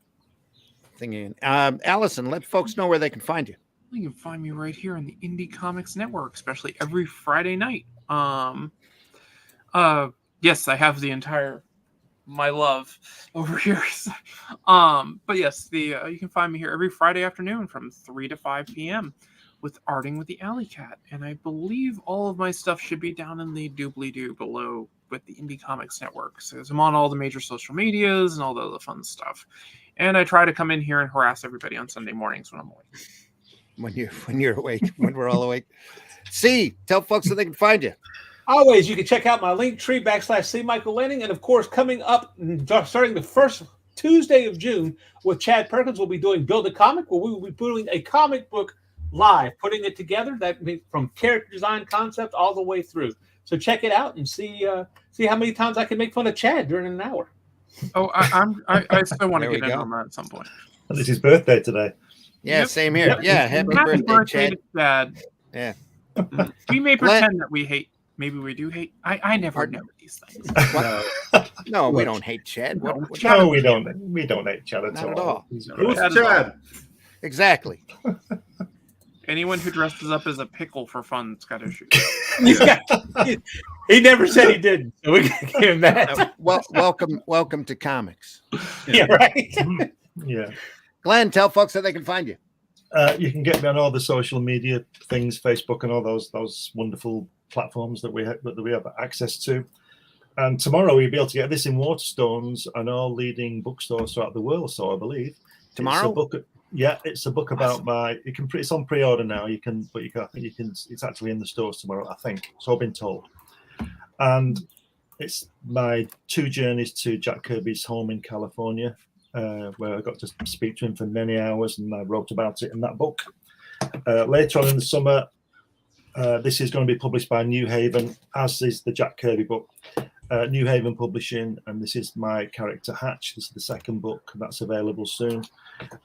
thing in. Allison, let folks know where they can find you. You can find me right here on the Indie Comics Network, especially every Friday night. Yes, I have the entire my love over here. But yes, you can find me here every Friday afternoon from 3 to 5 p.m. with Arting with the Alley Cat. And I believe all of my stuff should be down in the doobly-doo below with the Indie Comics Network. So I'm on all the major social medias and all the other fun stuff. And I try to come in here and harass everybody on Sunday mornings when I'm awake. When you're awake, when we're all awake. Tell folks so they can find you. Always, you can check out my Linktree /C Michael Lanning, and of course, coming up starting the first Tuesday of June with Chad Perkins, we'll be doing Build a Comic, where we will be doing a comic book live, putting it together. That from character design concept all the way through. So check it out and see how many times I can make fun of Chad during an hour. Oh, I still want to get in on that at some point. And it's his birthday today. Yeah, same here. Yep. Yeah, happy birthday, Chad. Yeah. We may pretend that we hate. Maybe we do hate. I never know these things. No, we don't hate Chad. No, we don't. We don't hate Chad at all. Who's Chad? Exactly. Anyone who dresses up as a pickle for fun's got issues. He never said he didn't. So we can give him that. Welcome to comics. Yeah, right. Yeah. Glenn, tell folks how they can find you. You can get me on all the social media things, Facebook and all those wonderful platforms that we have access to. And tomorrow you'll be able to get this in Waterstones and all leading bookstores throughout the world. So I believe tomorrow. It's a book about it's on pre-order now. It's actually in the stores tomorrow, I think. So I've been told. And it's my 2 journeys to Jack Kirby's home in California, where I got to speak to him for many hours, and I wrote about it in that book. Later on in the summer, this is going to be published by New Haven, as is the Jack Kirby book. New Haven Publishing, and this is my character Hatch. This is the 2nd book, that's available soon.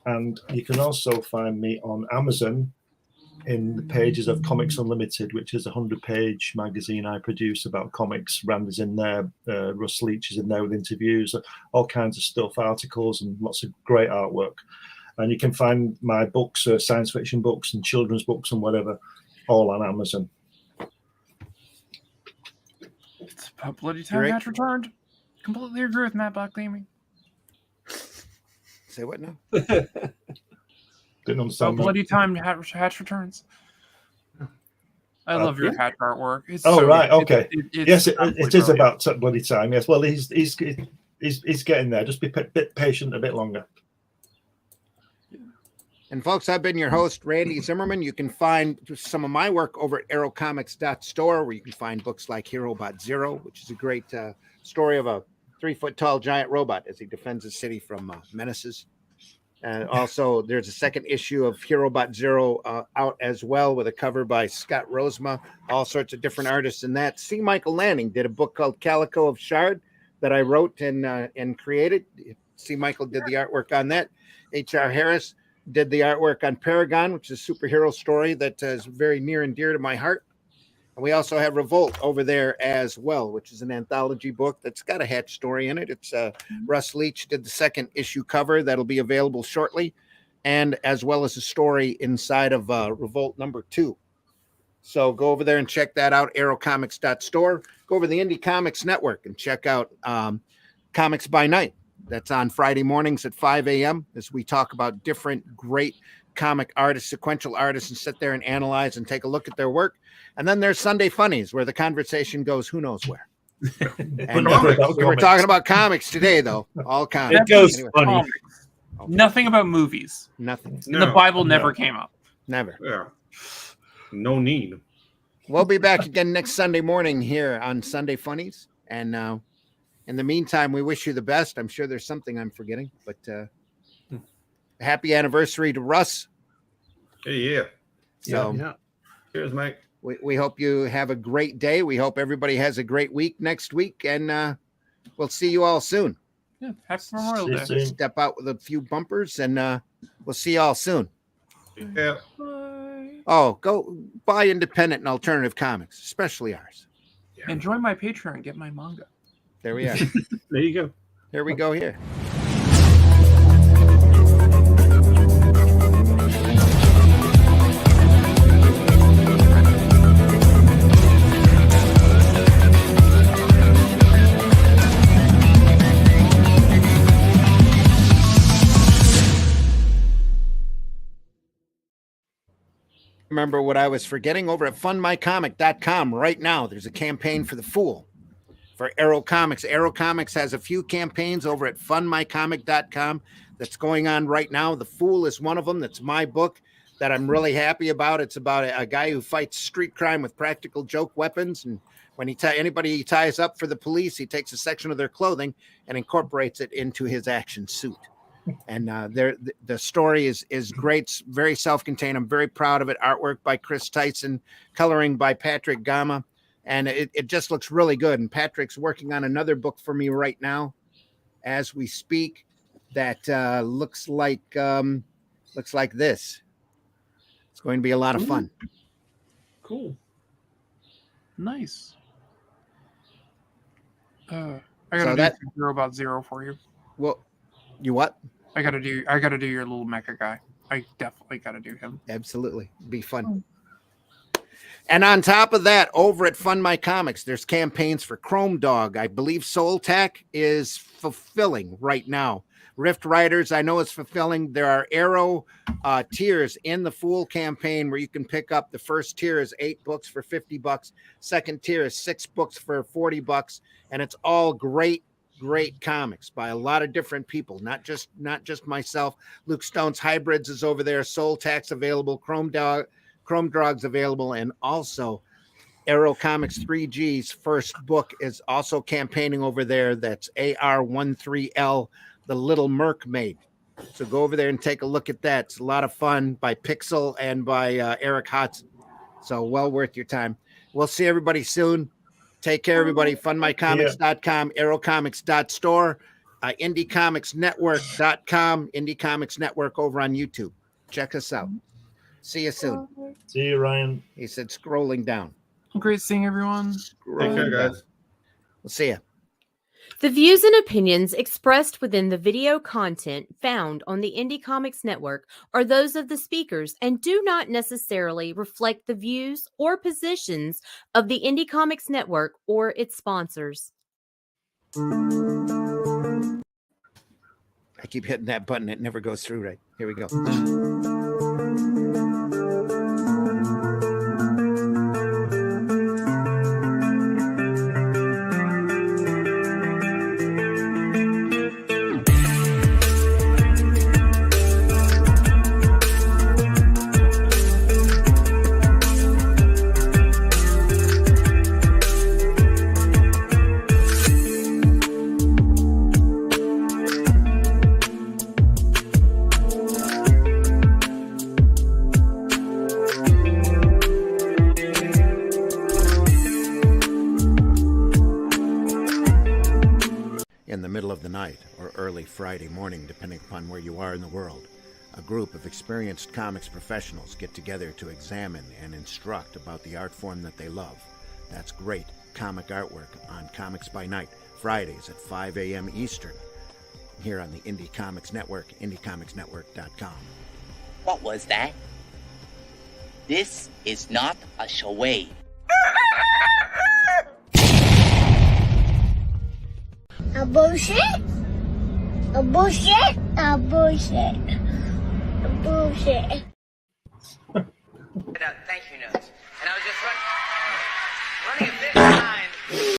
And you can also find me on Amazon in the pages of Comics Unlimited, which is a 100-page magazine I produce about comics. Randy's in there, Russ Leach is in there with interviews, all kinds of stuff, articles, and lots of great artwork. And you can find my books, science fiction books and children's books and whatever, all on Amazon. It's about bloody time Hatch returned. Completely agree with Matt Black Gaming. Say what now? Didn't understand. About bloody time Hatch returns. I love your Hatch artwork. It's right, okay. Yes, it is brilliant. about bloody time. Yes, well, he's getting there. Just be a bit patient, a bit longer. And folks, I've been your host, Randy Zimmerman. You can find some of my work over at aerocomics.store, where you can find books like HeroBot Zero, which is a great story of a 3-foot-tall giant robot as he defends the city from menaces. And also, there's a second issue of HeroBot Zero out as well, with a cover by Scott Rosema, all sorts of different artists in that. C. Michael Lanning did a book called Calico of Shard that I wrote and created. C. Michael did the artwork on that. H.R. Harris did the artwork on Paragon, which is a superhero story that is very near and dear to my heart. And we also have Revolt over there as well, which is an anthology book that's got a Hatch story in it. It's Russ Leach did the second issue cover that'll be available shortly, and as well as a story inside of Revolt number 2. So go over there and check that out, aerocomics.store. Go over to the Indie Comics Network and check out Comics by Night. That's on Friday mornings at 5 a.m. as we talk about different great comic artists, sequential artists, and sit there and analyze and take a look at their work. And then there's Sunday Funnies, where the conversation goes who knows where. And we're talking about comics today, though. All comics. It goes Anyway. funny. Okay. Nothing about movies. Nothing. The Bible never came up. Never. Yeah. No need. We'll be back again next Sunday morning here on Sunday Funnies. And in the meantime, we wish you the best. I'm sure there's something I'm forgetting, but happy anniversary to Russ. Hey, yeah. So Yeah. Cheers, Mike. we hope you have a great day. We hope everybody has a great week next week, and we'll see you all soon. Yeah, happy Memorial See you Day. soon. Step out with a few bumpers, and we'll see you all soon. Yeah. Bye. Oh, go buy independent and alternative comics, especially ours. And join my Patreon and get my manga. There we are. There you go. Here we go here. Remember what I was forgetting? Over at fundmycomic.com right now, there's a campaign for the Fool for Arrow Comics. Arrow Comics has a few campaigns over at fundmycomic.com that's going on right now. The Fool is one of them. That's my book that I'm really happy about. It's about a guy who fights street crime with practical joke weapons. And when anybody he ties up for the police, he takes a section of their clothing and incorporates it into his action suit. And the story is great. It's very self-contained. I'm very proud of it. Artwork by Chris Tyson, coloring by Patrick Gama. And it just looks really good. And Patrick's working on another book for me right now as we speak that looks like this. It's going to be a lot of fun. Cool. Nice. I So gotta do Robot Zero for you. Well, you what? I gotta do your little mecha guy. I definitely gotta do him. Absolutely. Be fun. And on top of that, over at Fund My Comics, there's campaigns for Chrome Dog. I believe Soul Tack is fulfilling right now. Rift Riders, I know it's fulfilling. There are Arrow tiers in the Fool campaign where you can pick up. The first tier is 8 books for $50. Second tier is 6 books for $40. And it's all great comics by a lot of different people, not just myself. Luke Stone's Hybrids is over there. Soul Tack's available. Chrome Dog's available, and also Arrow Comics 3G's first book is also campaigning over there. That's AR13L, The Little Mermaid. So go over there and take a look at that. It's a lot of fun by Pixel and by Eric Hodson. So well worth your time. We'll see everybody soon. Take care, everybody. FundMyComics.com, ArrowComics.store, IndieComicsNetwork.com, Indie Comics Network over on YouTube. Check us out. See you soon. See you, Ryan. He said scrolling down. Great seeing everyone. Take care, guys. We'll see ya. The views and opinions expressed within the video content found on the Indie Comics Network are those of the speakers and do not necessarily reflect the views or positions of the Indie Comics Network or its sponsors. I keep hitting that button. It never goes through right. Here we go. In the middle of the night or early Friday morning, depending upon where you are in the world, a group of experienced comics professionals get together to examine and instruct about the art form that they love. That's great comic artwork on Comics by Night, Fridays at 5 a.m. Eastern, here on the Indie Comics Network, indiecomicsnetwork.com. What was that? This is not a charade. A bullshit? A bullshit? A bullshit? A bullshit. Thank you, notes. And I was just